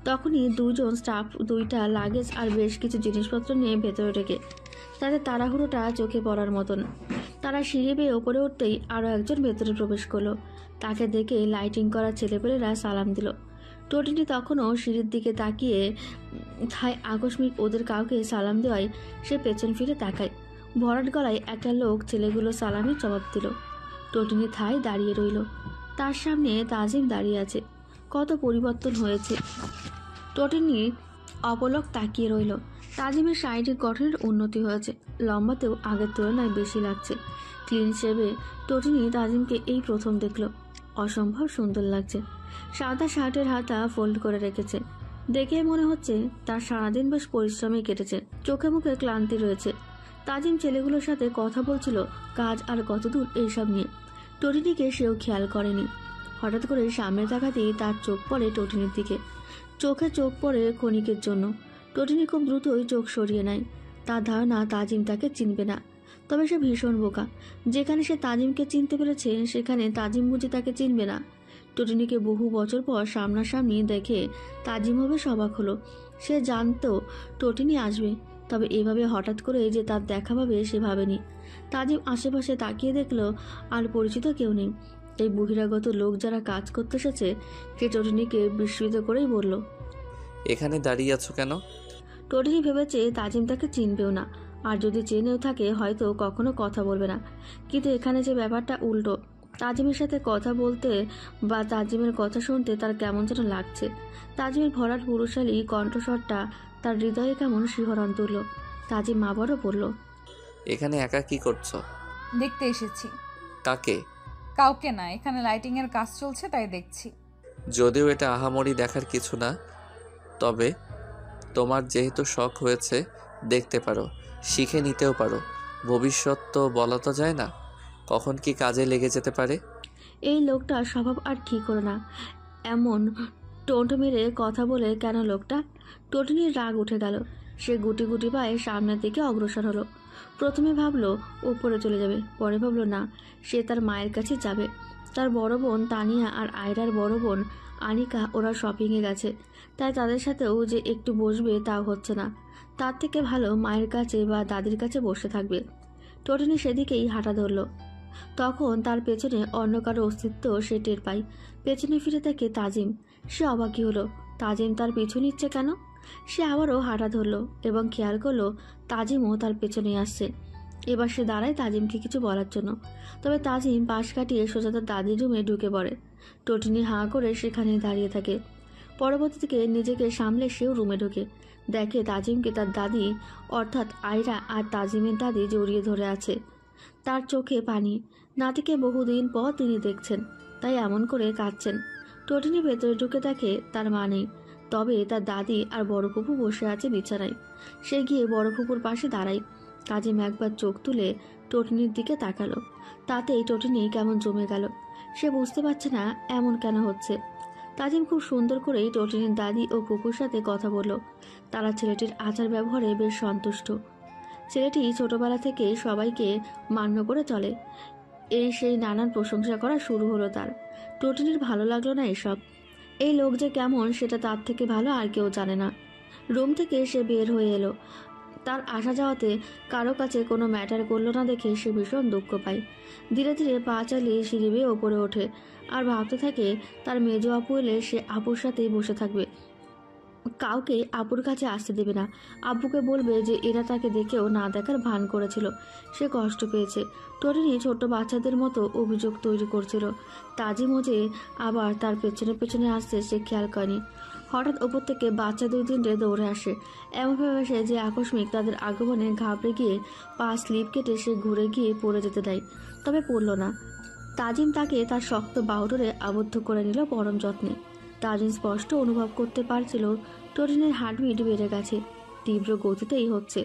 তখনই দুজন স্টাফ দুইটা লাগেজ আর বেশ কিছু জিনিসপত্র নিয়ে ভেতরে ঢেকে। তাদের তাড়াহুড়োটা চোখে পড়ার মতন। তারা সিঁড়ি বেয়ে ওপরে উঠতেই আরও একজন ভেতরে প্রবেশ করলো। তাকে দেখে লাইটিং করা ছেলেপেলেরা সালাম দিল। টোটিনি তখনও সিঁড়ির দিকে তাকিয়ে থায়। আকস্মিক ওদের কাউকে সালাম দেওয়ায় সে পেছন ফিরে তাকায়। ভরাট গলায় একটা লোক ছেলেগুলো সালামের জবাব দিল। টোটিনি থায় দাঁড়িয়ে রইল। তার সামনে তাজিম দাঁড়িয়ে আছে। কত পরিবর্তন হয়েছে। টোটিনি অপলক তাকিয়ে রইল। তাজিমের শারীরিক গঠনের উন্নতি হয়েছে, লম্বাতেও আগের তুলনায় বেশি লাগছে। ক্লিন শেভে টোটিনি তাজিমকে এই প্রথম দেখল। অসম্ভব সুন্দর লাগছে। সাদা শার্টের হাতা ফোল্ড করে রেখেছে, দেখে মনে হচ্ছে তার সারাদিন বেশ পরিশ্রমে কেটেছে। চোখে মুখে ক্লান্তি রয়েছে। তাজিম ছেলেগুলোর সাথে কথা বলছিল কাজ আর কতদূর এইসব নিয়ে। টোটিনিকে সেও খেয়াল করেনি। হঠাৎ করে সামনে তাকাতেই তার চোখ পড়ে টোটিনির দিকে। চোখে চোখ পড়ে ক্ষণিকের জন্য। টোটিনি খুব দ্রুতই চোখ সরিয়ে নেয়। তার ধারণা তাজিম তাকে চিনবে না, তবে সে ভীষণ বোকা। যেখানে সে তাজিমকে চিনতে পেরেছে সেখানে তাজিম বুঝি তাকে চিনবে না। টোটিনিকে বহু বছর পর সামনাসামনি দেখে তাজিম হবে সবাক হলো। সে জানতো টোটিনি আসবে, তবে এভাবে হঠাৎ করে যে তার দেখা পাবে সে ভাবেনি। তাজিম আশেপাশে তাকিয়ে দেখলো আর পরিচিত কেউ নেই। এই বহিরাগত লোক যারা কাজ করতে এসেছে সে টোটিনিকে বিস্মিত করেই বলল, এখানে দাঁড়িয়ে আছো কেন? টোটিনি ভেবেছে তাজিম তাকে চিনবেও না, আর যদি চেনেও থাকে হয়তো কখনো কথা বলবে না। কিন্তু এখানে যে ব্যাপারটা উল্টো। তাজিমের সাথে কথা বলতে বা তাজিমের কথা শুনতে তার কেমন যেন লাগছে। তাজিমের ভরাট পুরুষালী কণ্ঠস্বরটা তার হৃদয়ে কেমন শিহরণ তুলল। তাজিম আবারও বলল, এখানে একা কি করছো? দেখতে এসেছি। কাকে? কাউকে না, এখানে লাইটিং এর কাজ চলছে তাই দেখছি। যদিও এটা আহামরি দেখার কিছু না, তবে তোমার যেহেতু শখ হয়েছে দেখতে পারো, শিখে নিতেও পারো। ভবিষ্যৎ তো বলা তো যায় না, কখন কি কাজে লেগে যেতে পারে। এই লোকটা স্বভাব আর ঠিক হলো না। এমন টোন্ট মেরে কথা বলে কেন লোকটা? টোটিনির রাগ উঠে গেল। সে গুটি গুটি পায়ে সামনের দিকে অগ্রসর হলো। প্রথমে ভাবলো ওপরে চলে যাবে, পরে ভাবলো না, সে তার মায়ের কাছে যাবে। তার বড় বোন তানিয়া আর আয়রার বড় বোন আনিকা ওরা শপিংয়ে গেছে, তাই তাদের সাথেও যে একটু বসবে তাও হচ্ছে না। তার থেকে ভালো মায়ের কাছে বা দাদির কাছে বসে থাকবে। টোটিনি সেদিকেই হাঁটা ধরল। তখন তার পেছনে অন্য কারো অস্তিত্ব সে টের পায়। পেছনে ফিরে দেখে তাজিম। সে অবাকই হলো, তাজিম তার পিছু নিচ্ছে কেন? সে আবারও হাঁটা ধরল এবং খেয়াল করলো তাজিমও তার পেছনে আসছে। এবার সে দাঁড়ায় তাজিমকে কিছু বলার জন্য, তবে তাজিম পাশ কাটিয়ে সোজা তার দাদির রুমে ঢুকে পড়ে। টোটিনি হাঁ করে সেখানে দাঁড়িয়ে থাকে। পরবর্তীতে নিজেকে সামলে সেও রুমে ঢোকে, দেখে তাজিমকে তার দাদি অর্থাৎ আয়রা আর তাজিমের দাদি জড়িয়ে ধরে আছে। তার চোখে পানি। নাতিকে বহুদিন পর তিনি দেখছেন, তাই এমন করে কাঁদছেন। টোটিনি ভেতরে ঢুকে দেখে তার মা নেই, তবে তার দাদি আর বড় ফুপু বসে আছে বিছানায়। সে গিয়ে বড় ফুপুর পাশে দাঁড়ায়। তাজিম একবার চোখ তুলে টোটিনির দিকে তাকালো, তাতেই টোটিনি কেমন জমে গেল। সে বুঝতে পারছে না এমন কেন হচ্ছে। তাজিম খুব সুন্দর করেই টোটিনির দাদি ও ফুপুর সাথে কথা বলল। তারা ছেলেটির আচার ব্যবহারে বেশ সন্তুষ্ট। ছেলেটি ছোটবেলা থেকে সবাইকে মান্য করে চলে, এই সেই নানান প্রশংসা করা শুরু হলো তার। টোটিনির ভালো লাগলো না এসব। এই লোক যে কেমন সেটা তার থেকে ভালো আর কেউ জানে না। রুম থেকে সে বের হয়ে এলো। তার আসা যাওয়াতে কারো কাছে কোনো ম্যাটার করলো না দেখে সে ভীষণ দুঃখ পায়। ধীরে ধীরে পা চালিয়ে সিঁড়ি বেয়ে ওপরে ওঠে আর ভাবতে থাকে তার মেজো আপু এলে সে আপুর সাথেই বসে থাকবে, কাউকে আপুর কাছে আসতে দেবে না। আব্বুকে বলবে যে এরা তাকে দেখেও না দেখার ভান করেছিল, সে কষ্ট পেয়েছে। টোটিনি ছোট্ট বাচ্চাদের মতো অভিযোগ তৈরি করছিল। তাজিমও যে আবার তার পেছনে পেছনে আসছে সে খেয়াল করেনি। হঠাৎ ওপর থেকে বাচ্চা 2-3টে দৌড়ে আসে, এমনভাবে আসে যে আকস্মিক তাদের আগমনে ঘাবড়ে গিয়ে পা স্লিপ কেটে সে ঘুরে গিয়ে পড়ে যেতে দেয়, তবে পড়ল না। তাজিম তাকে তার শক্ত বাহুডোরে আবদ্ধ করে নিল পরম যত্নে। তাজিম স্পষ্ট অনুভব করতে পারছিল টোটিনের হার্টবিট বেড়ে গেছে, তীব্র গতিতেই হচ্ছে।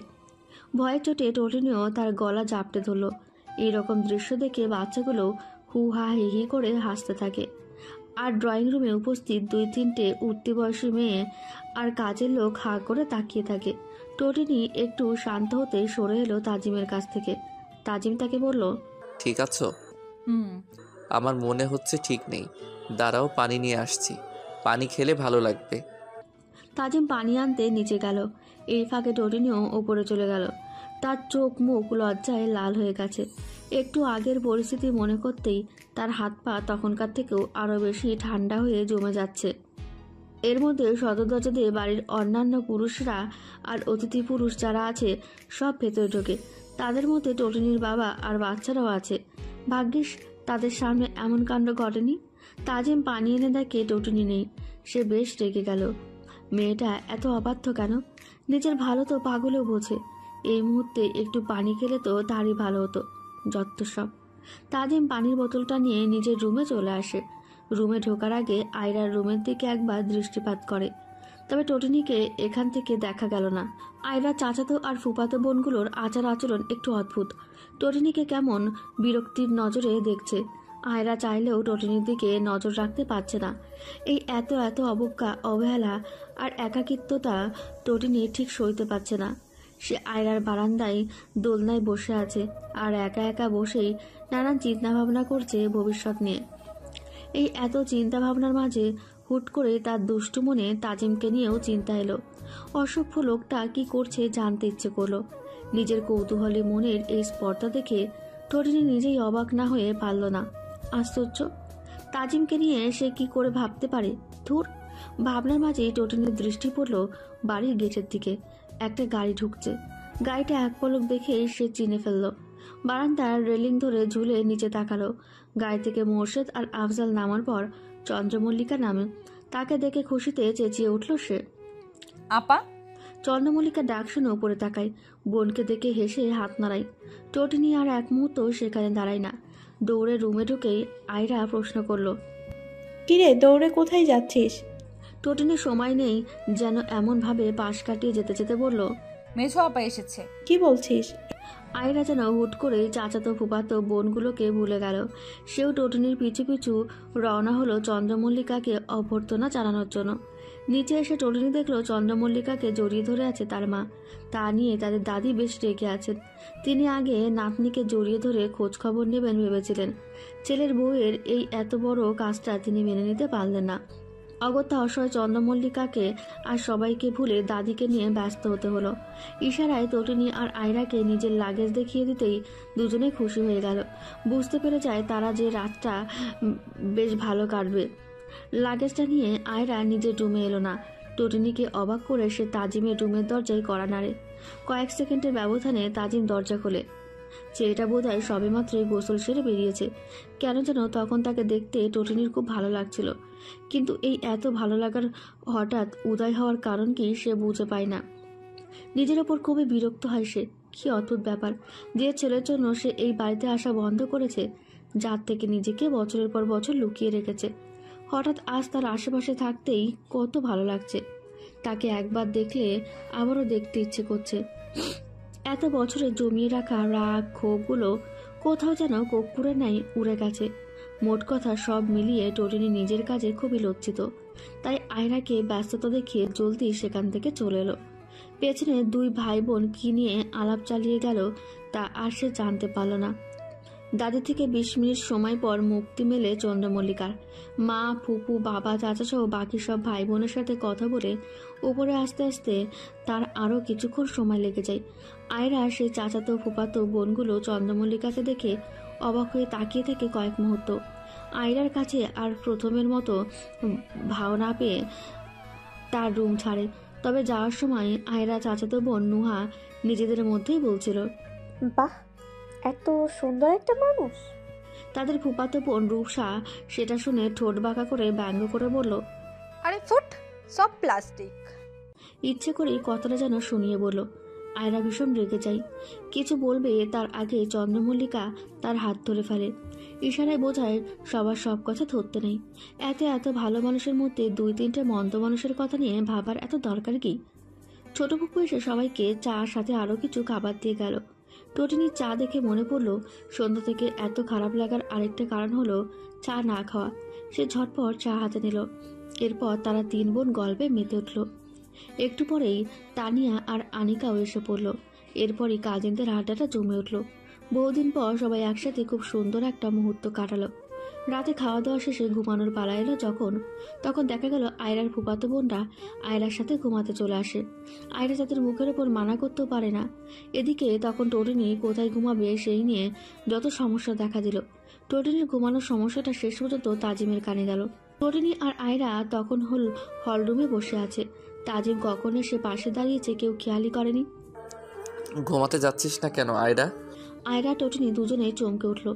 ভয়ের চোটে টোটিনিও তার গলা জাপটে ধরল। এইরকম দৃশ্য দেখে বাচ্চাগুলো হু হা হি হি করে হাসতে থাকে। আর ড্রয়িং রুমে উপস্থিত 2-3টে উঠতি বয়সী মেয়ে আর কাজের লোক হাঁ করে তাকিয়ে থাকে। টোটিনি একটু শান্ত হতে সরে এলো তাজিমের কাছ থেকে। তাজিম তাকে বলল, ঠিক আছো? আমার মনে হচ্ছে ঠিক নেই, দাঁড়াও পানি নিয়ে আসছি, পানি খেলে ভালো লাগবে। তাজিম পানি আনতে নিচে গেল। এই ফাঁকে টোটিনিও ওপরে চলে গেল। তার চোখ মুখ লজ্জায় লাল হয়ে গেছে। একটু আগের পরিস্থিতি মনে করতেই তার হাত পা তখনকার থেকেও আরও বেশি ঠান্ডা হয়ে জমে যাচ্ছে। এর মধ্যে সদর দরজা দিয়ে বাড়ির অন্যান্য পুরুষরা আর অতিথি পুরুষ যারা আছে সব ভেতরে ঢোকে। তাদের মধ্যে টোটিনির বাবা আর বাচ্চারাও আছে। ভাগ্যিস তাদের সামনে এমন কাণ্ড ঘটেনি। তাজিম পানি এনে দেখে টোটিনি নেই। সে বেশ রেগে গেল। মেয়েটা এত অবাধ্য কেন? নিজের ভালো তো পাগলেও বোঝে। এই মুহূর্তে একটু পানি খেলে তো তারই ভালো হতো। যত সব। তাজিম পানির বোতলটা নিয়ে নিজের রুমে চলে আসে। রুমে ঢোকার আগে আয়রার রুমের দিকে একবার দৃষ্টিপাত করে, তবে টোটিনিকে এখান থেকে দেখা গেল না। আয়রা চাচাতো আর ফুপাতো বোনগুলোর আচার আচরণ একটু অদ্ভুত। টোটিনিকে কেমন বিরক্তির নজরে দেখছে। আয়রা চাইলেও টোটিনির দিকে নজর রাখতে পারছে না। এই এত এত অবজ্ঞা, অবহেলা আর একাকিত্বতা টোটিনি ঠিক সইতে পারছে না। সে আয়রার বারান্দায় দোলনায় বসে আছে আর একা একা বসেই নানান চিন্তাভাবনা করছে ভবিষ্যৎ নিয়ে। এই এত চিন্তাভাবনার মাঝে হুট করে তার দুষ্টু মনে তাজিমকে নিয়েও চিন্তা এলো। অসভ্য লোকটা কি করছে জানতে ইচ্ছে করলো। নিজের কৌতূহলী মনের এই স্পর্ধা দেখে টোটিনি নিজেই অবাক না হয়ে পারল না। আশ্চর্য, তাজিমকে নিয়ে সে কি করে ভাবতে পারে? ধুর। ভাবনার মাঝে টোটিনির দৃষ্টি পড়ল বাড়ির গেটের দিকে। একটা গাড়ি ঢুকছে। গাড়িটা এক পলক দেখে সে চিনে ফেলল। বারান্দার রেলিং ধরে ঝুলে নিচে তাকালো। গাড়ি থেকে মোর্শেদ আর আফজাল নামার পর চন্দ্রমল্লিকা নামে। তাকে দেখে খুশিতে চেঁচিয়ে উঠল সে, আপা। চন্দ্রমল্লিকা ডাক শুনে উপরে তাকায়। বোনকে দেখে হেসে হাত নাড়ায়। টোটিনি আর এক মুহূর্ত সেখানে দাঁড়ায় না। দৌড়ে রুমে ঢুকেই আয়রা প্রশ্ন করলো, কিরে দৌড়ে কোথায় যাচ্ছিস? টোটিনির সময় নেই যেন এমনভাবে পাশ কাটিয়ে যেতে যেতে বলল, মেঝো আপা এসেছে। কি বলছিস? আয়রা যেন হুট করে চাচাতো ফুপাতো বোনগুলোকে ভুলে গেল। সেও টোটিনির পিছু পিছু রওনা হলো চন্দ্রমল্লিকাকে অভ্যর্থনা জানানোর জন্য। নিচে এসে টোটিনি দেখলো চন্দ্রমল্লিকাকে জড়িয়ে ধরে আছে তার মা। তা নিয়ে তাদের দাদি বেশ রেগে আছেন। তিনি আগে নাতনিকে জড়িয়ে ধরে খোঁজ খবর নেবেন ভেবেছিলেন। ছেলের বউয়ের এই এত বড় কাজটা তিনি মেনে নিতে পারলেন না। অগত্যা অসহায় চন্দ্রমল্লিকাকে আর সবাইকে ভুলে দাদিকে নিয়ে ব্যস্ত হতে হলো। ইশারায় টোটিনি আর আয়রাকে নিজের লাগেজ দেখিয়ে দিতেই দুজনে খুশি হয়ে গেল। বুঝতে পেরে যায় তারা যে রাতটা বেশ ভালো কাটবে। লাগেজটা নিয়ে আয়রা নিজের রুমে এলো না। টোটিনিকে অবাক করে সে তাজিমের রুমের দরজায় কড়া নাড়ে। কয়েক সেকেন্ডের ব্যবধানে তাজিম দরজা খোলে। ছেলেটা বোধহয় সবেমাত্রই গোসল সেরে বেরিয়েছে। কেন যেন তখন তাকে দেখতে টোটিনির খুব ভালো লাগছিল, কিন্তু এই এত ভালো লাগার হঠাৎ উদয় হওয়ার কারণ কি সে বুঝে পায় না। নিজের ওপর খুবই বিরক্ত হয় সে। কি অদ্ভুত ব্যাপার, যে ছেলের জন্য সে এই বাড়িতে আসা বন্ধ করেছে, যার থেকে নিজেকে বছরের পর বছর লুকিয়ে রেখেছে, হঠাৎ আজ তার আশেপাশে থাকতেই কত ভালো লাগছে। তাকে একবার দেখলে আবারও দেখতে ইচ্ছে করছে। এত বছরে জমিয়ে রাখা রাগ ক্ষোভগুলো কোথাও যেন কর্পূরের ন্যায় উড়ে গেছে। মোট কথা সব মিলিয়ে টোটিনি নিজের কাজে খুবই লজ্জিত। তাই আয়রাকে ব্যস্ততা দেখিয়ে জলদি সেখান থেকে চলে এলো। পেছনে দুই ভাই বোন কি নিয়ে আলাপ চালিয়ে গেল তা আর সে জানতে পারল না। দাদি থেকে 20 মিনিট সময় পর মুক্তি মেলে চন্দ্রমল্লিকার। মা, ফুপু, বাবা, চাচা সহ বাকি সব ভাই বোনের সাথে কথা বলে উপরে আসতে আসতে তার আরও কিছুক্ষণ সময় লেগে যায়। আয়রা সেই চাচাতো ফুপাতো বোনগুলো চন্দ্রমল্লিকাকে দেখে অবাক হয়ে তাকিয়ে থাকে কয়েক মুহূর্ত। আয়রার কাছে আর প্রথমের মতো ভাও না পেয়ে তার রুম ছাড়ে। তবে যাওয়ার সময় আয়রা চাচাতো বোন নুহা নিজেদের মধ্যেই বলছিল, বাহ, এত সুন্দর একটা মানুষ। তাদের ফুপাতো বোন রূপসা সেটা শুনে ঠোঁট বাঁকা করে ব্যঙ্গ করে বলল, আরে ফুট, সব প্লাস্টিক। ইচ্ছে করেই কথাটা যেন শুনিয়ে বলল। আয়রা ভীষণ রেগে যায়। কিছু বলবে তার আগে চন্দ্রমল্লিকা তার হাত ধরে ফেলে। ইশারায় বোঝায় সবার সব কথা ধরতে নেই। এত ভালো মানুষের মধ্যে 2-3টে মন্দ মানুষের কথা নিয়ে ভাবার এত দরকার কি? ছোট ফুপু এসে সবাইকে চা সাথে আরও কিছু খাবার দিয়ে গেল। টোটিনির চা দেখে মনে পড়ল সন্ধ্যা থেকে এত খারাপ লাগার আরেকটা কারণ হলো চা না খাওয়া। সে ঝটপট চা হাতে নিল। এরপর তারা 3 বোন গল্পে মেতে উঠল। একটু পরেই তানিয়া আর আনিকাও এসে পড়ল। এরপরই কাজিনদের আড্ডাটা জমে উঠল। বহুদিন পর সবাই একসাথে খুব সুন্দর একটা মুহূর্ত কাটালো। রাতে খাওয়া দাওয়া শেষে ঘুমানোর পালা এলো তখন দেখা গেল আয়রার ফুপাতো বোনরা আয়রার সাথে ঘুমাতে চলে আসে। আয়রা তাদের মুখের ওপর মানা করতেও পারে না। এদিকে তখন টোটিনি কোথায় ঘুমাবে সেই নিয়ে যত সমস্যা দেখা দিল। টোটিনির ঘুমানোর সমস্যাটা শেষ পর্যন্ত তাজিমের কানে গেল। টোটিনি আর আয়রা তখন হলরুমে বসে আছে। তাজিম কখন এসে পাশে দাঁড়িয়েছে কেউ খেয়ালই করেনি। ঘুমাতে যাচ্ছিস না কেন আয়রা? আয়রা টোটিনি দুজনেই চমকে উঠল।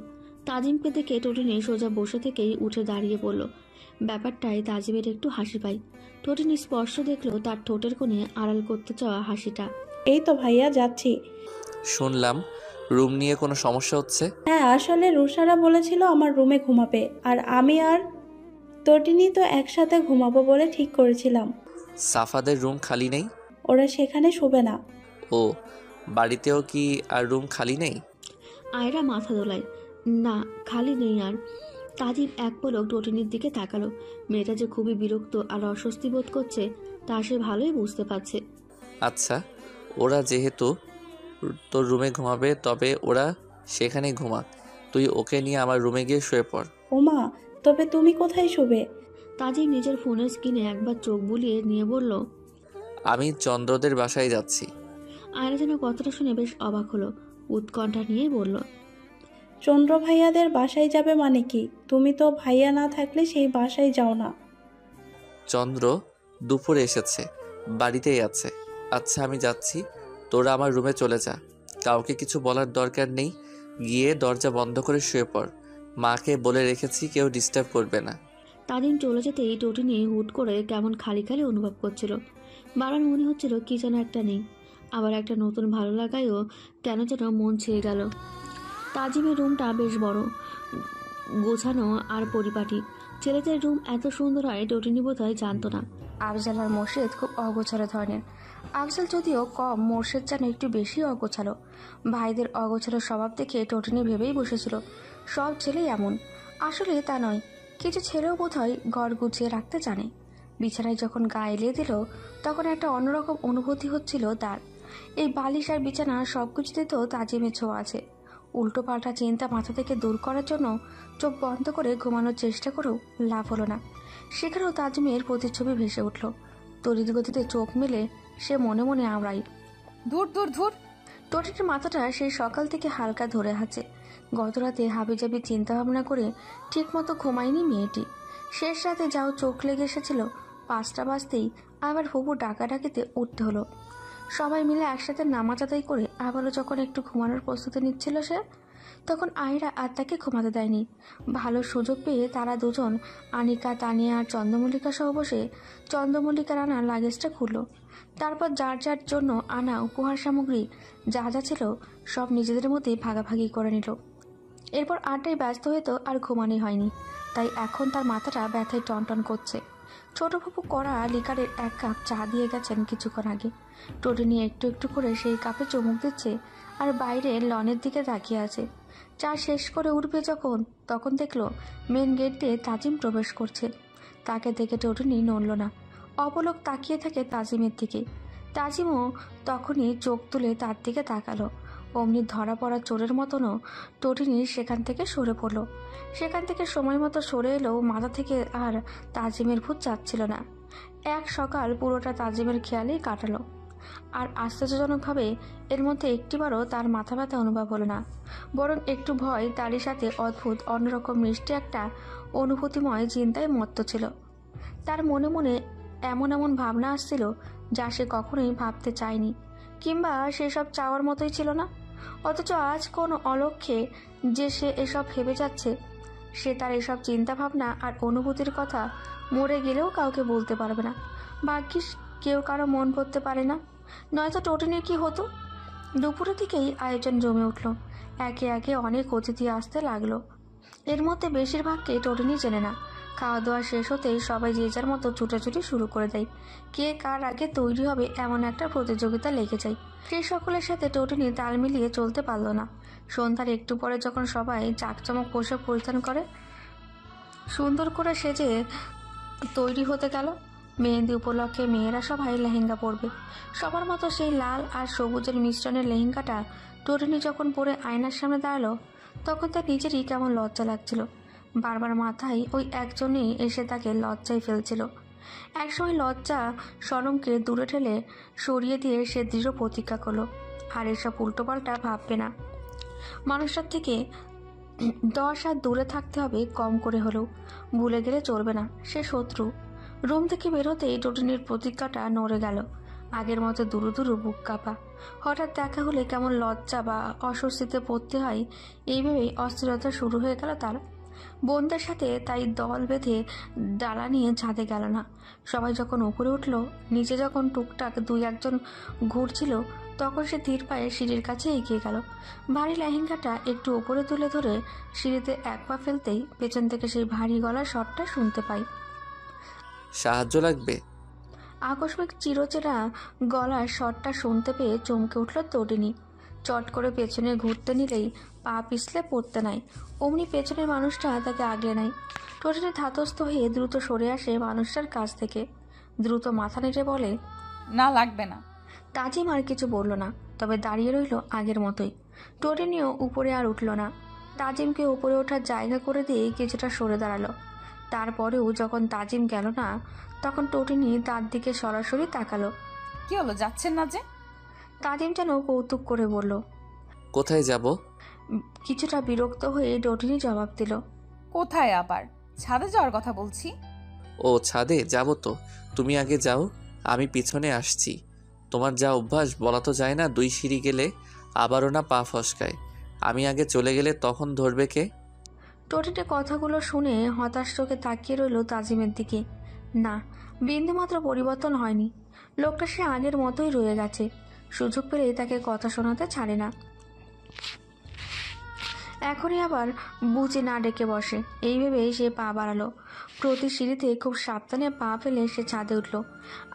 তাজিমকে দেখে টোটিনি সোজা বসে থেকেই উঠে দাঁড়িয়ে পড়ল। ব্যাপারটাই তাজিমের একটু হাসি পায়। টোটিনি স্পর্শ দেখলো তার ঠোঁটের কোণে আড়াল করতে চাওয়া হাসিটা। এই তো ভাইয়া, যাচ্ছি। শুনলাম রুম নিয়ে কোনো সমস্যা হচ্ছে। হ্যাঁ, আসলে রুষারা বলেছিল আমার রুমে ঘুমাবে, আর আমি আর তটিনি তো একসাথে ঘুমাবো বলে ঠিক করেছিলাম। সাফাদের রুম খালি নেই? ওরা সেখানে শোবে না। ও, বাড়িতেও কি আর রুম খালি নেই? আয়রা মাথা দোলায়, না খালি নেই আর। তাজিম এক পলক টোটিনির দিকে তাকালো। মেয়েটা যে খুবই বিরক্ত আর অস্বস্তি বোধ করছে তা সে ভালোই বুঝতে পারছে। আচ্ছা, ওরা যেহেতু তোর রুমে ঘুমাবে তবে ওরা সেখানে ঘুমাক। তুই ওকে নিয়ে আমার রুমে গিয়ে শুয়ে পড়। ওমা, তবে তুমি কোথায় শোবে? তাজিম নিজের ফোনের স্ক্রিনে একবার চোখ বুলিয়ে নিয়ে বলল, আমি চন্দ্রদের বাসায় যাচ্ছি। আয়রা যেন কথাটা শুনে বেশ অবাক হলো। উৎকণ্ঠা নিয়ে বলল, চন্দ্র ভাইয়াদের বাসায় যাবে মানে কি? তুমি তো ভাইয়া না থাকলে সেই বাসায় যাও না। চন্দ্র দুপুরে এসেছে, বাড়িতেই আছে। আচ্ছা আমি যাচ্ছি, তোরা আমার রুমে চলে যা। কাউকে কিছু বলার দরকার নেই। গিয়ে দরজা বন্ধ করে শুয়ে পড়। মাকে বলে রেখেছি কেউ ডিস্টার্ব করবে না। তাজিম চলে যেতেই টোটিনি হুট করে কেমন খালি খালি অনুভব করছিল। বাবার মনে হচ্ছিল কি যেন একটা নেই। আবার একটা নতুন ভালো লাগায়ও কেন যেন মন ছেয়ে গেল। তাজিমের রুমটা বেশ বড়, গোছানো আর পরিপাটি। ছেলেদের রুম এত সুন্দর হয় টোটিনি বোধহয় জানতো না। আফজাল আর মোর্শেদ খুব অগোছালো ধরনের। আফজাল যদিও কম, মোর্শেদ যেন একটু বেশি অগোছালো। ভাইদের অগোছালো স্বভাব দেখে টোটিনি ভেবেই বসেছিল সব ছেলেই এমন। আসলে তা নয়, কিছু ছেলেও বোধহয় ঘর গুছিয়ে রাখতে জানে। বিছানায় যখন গা এলিয়ে দিল তখন একটা অন্যরকম অনুভূতি হচ্ছিল তার। এই বালিশ আর বিছানা সবকিছুতে তো তাজিমের ছোঁয়া আছে। উল্টো পাল্টা চিন্তা মাথা থেকে দূর করার জন্য চোখ বন্ধ করে ঘুমানোর চেষ্টা করেও লাভ হলো না। সেখানেও তাজিমের প্রতিচ্ছবি ভেসে উঠল। তড়িৎ গতিতে চোখ মেলে সে মনে মনে আমরাই, ধুর ধুর ধুর। টটির মাথাটা সেই সকাল থেকে হালকা ধরে আছে। গতরাতে হাবিজাবি চিন্তা ভাবনা করে ঠিক মতো ঘুমায়নি মেয়েটি। শেষ রাতে যাও চোখ লেগে এসেছিল 5টা বাজতেই আবার ফুপু ডাকাডাকিতে উঠতে হলো। সবাই মিলে একসাথে নামাজ আদায় করে আবারও যখন একটু ঘুমানোর প্রস্তুতি নিচ্ছিল সে, তখন আয়রা আর তাকে ঘুমাতে দেয়নি। ভালো সুযোগ পেয়ে তারা দুজন, আনিকা, তানিয়া আর চন্দ্রমল্লিকা সহ বসে চন্দ্রমল্লিকার আনা লাগেজটা খুলল। তারপর যার যার জন্য আনা উপহার সামগ্রী যা যা ছিল সব নিজেদের মধ্যে ভাগাভাগি করে নিল। এরপর আড্ডায় ব্যস্ত হয়ে তো আর ঘুমানোই হয়নি, তাই এখন তার মাথাটা ব্যথায় টনটন করছে। ছোট ফুপু করা লিকারের 1 কাপ চা দিয়ে গেছেন কিছুক্ষণ আগে। টোটিনি একটু একটু করে সেই কাপে চুমুক দিচ্ছে আর বাইরে লনের দিকে তাকিয়ে আছে। চা শেষ করে উঠবে যখন, তখন দেখলো মেন গেট দিয়ে তাজিম প্রবেশ করছে। তাকে দেখে টোটিনি নড়ল না, অপলক তাকিয়ে থাকে তাজিমের দিকে। তাজিমও তখনই চোখ তুলে তার দিকে তাকালো। অমনি ধরা পড়া চোরের মতনও টোটিনি সেখান থেকে সরে পড়ল। সেখান থেকে সময় মতো সরে এলেও মাথা থেকে আর তাজিমের ভূত যাচ্ছিল না। এক সকাল পুরোটা তাজিমের খেয়ালেই কাটালো। আর আশ্চর্যজনকভাবে এর মধ্যে একটিবারও তার মাথা ব্যথা অনুভব হলো না, বরং একটু ভয়, তারই সাথে অদ্ভুত অন্যরকম মিষ্টি একটা অনুভূতিময় চিন্তায় মত্ত ছিল। তার মনে মনে এমন এমন ভাবনা আসছিল যা সে কখনোই ভাবতে চায়নি, কিংবা সেসব চাওয়ার মতোই ছিল না। অথচ আজ কোন অলক্ষ্যে যে সে এসব ভেবে যাচ্ছে, সে তার এসব চিন্তা ভাবনা আর অনুভূতির কথা মরে গেলেও কাউকে বলতে পারবে না। ভাগ্যিস কেউ কারো মন পড়তে পারে না, নয়তো টোটিনের কি হতো। দুপুরের দিকেই আয়োজন জমে উঠল। একে একে অনেক অতিথি আসতে লাগলো। এর মধ্যে বেশিরভাগকে টোটিনি চেনে না। খাওয়া দাওয়া শেষ হতেই সবাই যে যার মতো ছুটাছুটি শুরু করে দেয়। কে কার আগে তৈরি হবে এমন একটা প্রতিযোগিতা লেগে যায়। সেই সকলের সাথে টোটিনি তাল মিলিয়ে চলতে পারল না। সন্ধ্যার একটু পরে যখন সবাই চাকচমক পোশাক পরিধান করে সুন্দর করে সেজে তৈরি হতে গেল, মেহেন্দি উপলক্ষে মেয়েরা সবাই লেহেঙ্গা পরবে। সবার মতো সেই লাল আর সবুজের মিশ্রণের লেহেঙ্গাটা টোটিনি যখন পরে আয়নার সামনে দাঁড়ালো, তখন তার নিজেরই কেমন লজ্জা লাগছিল। বারবার মাথায় ওই একজনই এসে তাকে লজ্জায় ফেলছিল। একসময় লজ্জা শরমকে দূরে ঠেলে সরিয়ে দিয়ে সে দৃঢ় প্রতিজ্ঞা করলো, আর এসব উল্টোপাল্টা ভাববে না। মানুষটার থেকে 10 হাত দূরে থাকতে হবে কম করে হলেও। ভুলে গেলে চলবে না সে শত্রু। রুম থেকে বেরোতেই টোটিনির প্রতিজ্ঞাটা নড়ে গেল। আগের মতো দুরু দুরু বুক কাঁপা। হঠাৎ দেখা হলে কেমন লজ্জা বা অস্বস্তিতে পড়তে হয়, এইভাবেই অস্থিরতা শুরু হয়ে গেল তার। বোনদের সাথে তাই দল বেঁধে ডালা নিয়ে ছাদে গেল না। সবাই যখন উপরে উঠল, নিচে যখন টুকটাক 2-1 ঘুরছিল, তখন সে ধীর পায়ে সিঁড়ির কাছে এগিয়ে গেল। ভারী লেহেঙ্গাটা একটু উপরে তুলে ধরে সিঁড়িতে 1 পা ফেলতেই পেছন থেকে সেই ভারী গলার শটটা শুনতে পাই। সাহায্য লাগবে? আকস্মিক চিরচেরা গলার শটটা শুনতে পেয়ে চমকে উঠল টোটিনি। চট করে পেছনে ঘুরতে নিলেই পা পিছলে পড়তে নাই, অমনি পেছনের মানুষটা তাকে আগলে নেয়। টোটিনি ধাতস্থ হয়ে দ্রুত সরে আসে মানুষটার কাছ থেকে। দ্রুত মাথা নেড়ে বলে, না, লাগবে না। তাজিম আর কিছু বলল না, তবে দাঁড়িয়ে রইল আগের মতোই। টোটিনিও উপরে আর উঠল না। তাজিমকে উপরে ওঠার জায়গা করে দিয়ে কিছুটা সরে দাঁড়ালো। তারপরেও যখন তাজিম গেল না, তখন টোটিনি তার দিকে সরাসরি তাকালো। কি হলো, যাচ্ছেন না যে? তাজিম যেন কৌতুক করে বলল, কোথায় যাব? কিছুটা বিরক্ত হয়ে টোটিনি জবাব দিল, কোথায় আবার? ছাদে যাওয়ার কথা বলছি। ও ছাদে যাব তো, তুমি আগে যাও, আমি পিছনে আসছি। তোমার যা অভ্যাস বলা তো যায় না, 2 সিঁড়ি গেলে আবারও না পা ফসকায়। আমি আগে চলে গেলে তখন ধরবে কে? টোটিনি কথাগুলো শুনে হতাশ চোখে তাকিয়ে রইল তাজিমের দিকে। না, বিন্দুমাত্র পরিবর্তন হয়নি। লোকটা সে আগের মতোই রয়ে গেছে। সুযোগ পেলেই তাকে কথা শোনাতে ছাড়ে না। এখনই আবার বুঝে না ডেকে বসে, এই ভেবে সে পা বাড়ালো। প্রতি সিঁড়িতে খুব সাবধানে পা ফেলে সে ছাদে উঠল।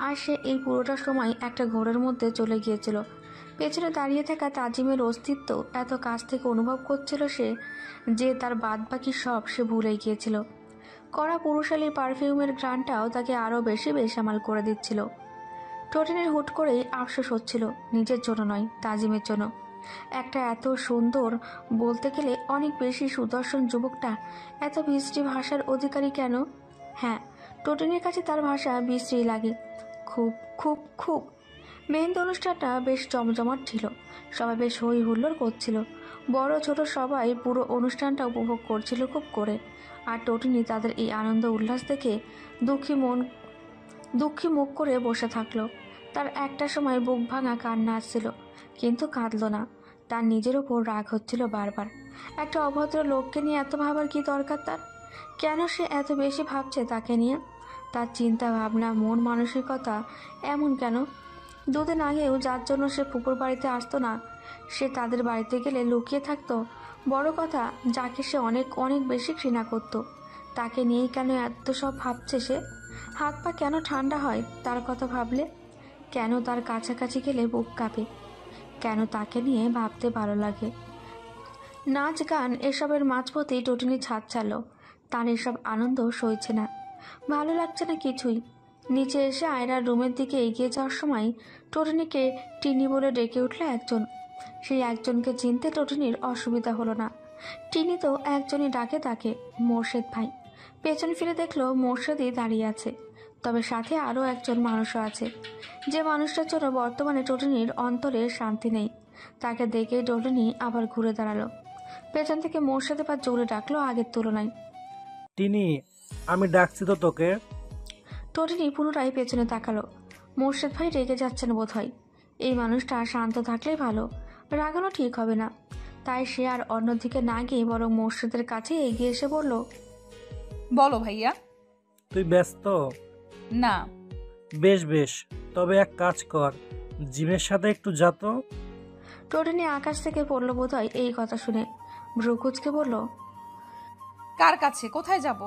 আর সে এই পুরোটা সময় একটা ঘোরের মধ্যে চলে গিয়েছিল। পেছনে দাঁড়িয়ে থাকা তাজিমের অস্তিত্ব এত কাছ থেকে অনুভব করছিল সে, যে তার বাদ বাকি সব সে ভুলে গিয়েছিল। কড়া পুরুষালী পারফিউমের ঘ্রাণটাও তাকে আরও বেশি বেসামাল করে দিচ্ছিল। টোটিনের হুট করেই আফসোস হচ্ছিল, নিজের জন্য নয়, তাজিমের জন্য। একটা এত সুন্দর, বলতে গেলে অনেক বেশি সুদর্শন যুবকটা এত বিশ্রী ভাষার অধিকারী কেন? হ্যাঁ, টোটিনের কাছে তার ভাষা বিশ্রী লাগে, খুব খুব খুব। মেহেন্দি অনুষ্ঠানটা বেশ জমজমাট ছিল, সবাই বেশ হই হুল্লোড় করছিল, বড় ছোট সবাই পুরো অনুষ্ঠানটা উপভোগ করছিল খুব করে। আর টোটিনি তাদের এই আনন্দ উল্লাস দেখে দুঃখী মুখ করে বসে থাকলো। তার একটা সময় বুক ভাঙা কান্না আসছিল, কিন্তু কাঁদল না। তার নিজের ওপর রাগ হচ্ছিল বারবার। একটা অভদ্র লোককে নিয়ে এত ভাবার কি দরকার তার? কেন সে এত বেশি ভাবছে তাকে নিয়ে? তার চিন্তা ভাবনা, মন মানসিকতা এমন কেন? দুদিন আগেও যার জন্য সে ফুপুর বাড়িতে আসতো না, সে তাদের বাড়িতে গেলে লুকিয়ে থাকতো। বড় কথা, যাকে সে অনেক অনেক বেশি ঘৃণা করত, তাকে নিয়েই কেন এত সব ভাবছে সে? হাত পা কেন ঠান্ডা হয় তার কথা ভাবলে? কেন তার কাছাকাছি গেলে বুক কাঁপে? কেন তাকে নিয়ে ভাবতে ভালো লাগে? নাচ গান এসবের মাঝপথেই টোটিনি ছাদ ছাড়ল। তার এসব আনন্দ সইছে না, ভালো লাগছে না কিছুই। নিচে এসে আয়রার রুমের দিকে এগিয়ে যাওয়ার সময় টোটিনিকে টিনি বলে ডেকে উঠল একজন। সেই একজনকে চিনতে টোটিনির অসুবিধা হলো না। টিনি তো একজনই ডাকে তাকে, মোর্শেদ ভাই। পেছন ফিরে দেখলো মোর্শেদই দাঁড়িয়ে আছে, তবে সাথে আরও একজন মানুষও আছে, যে মানুষটার জন্য বর্তমানে টোটিনির অন্তরে শান্তি নেই। তাকে দেখে টোটিনি আবার ঘুরে দাঁড়ালো। পেছন থেকে মোর্শেদ এবার জোরে ডাকলো আগের তুলনায়, টিনি, আমি ডাকছি তো তোকে। টোটিনি পুনরায় পেছনে তাকালো। মোর্শেদ ভাই রেগে যাচ্ছেন বোধ হয়। এই মানুষটা শান্ত থাকলেই ভালো, রাগানো ঠিক হবে না। তাই সে আর অন্যদিকে না গিয়ে বরং মোর্শেদের কাছে এগিয়ে এসে বলল, বলো ভাইয়া। তুই ব্যস্ত? না। বেশ বেশ, তবে এক কাজ কর, জিমের সাথে একটু যা তো। টোটিনি আকাশ থেকে পড়লো বোধ হয় এই কথা শুনে, ভ্রুকুচকে বলল, কার কাছে? কোথায় যাব?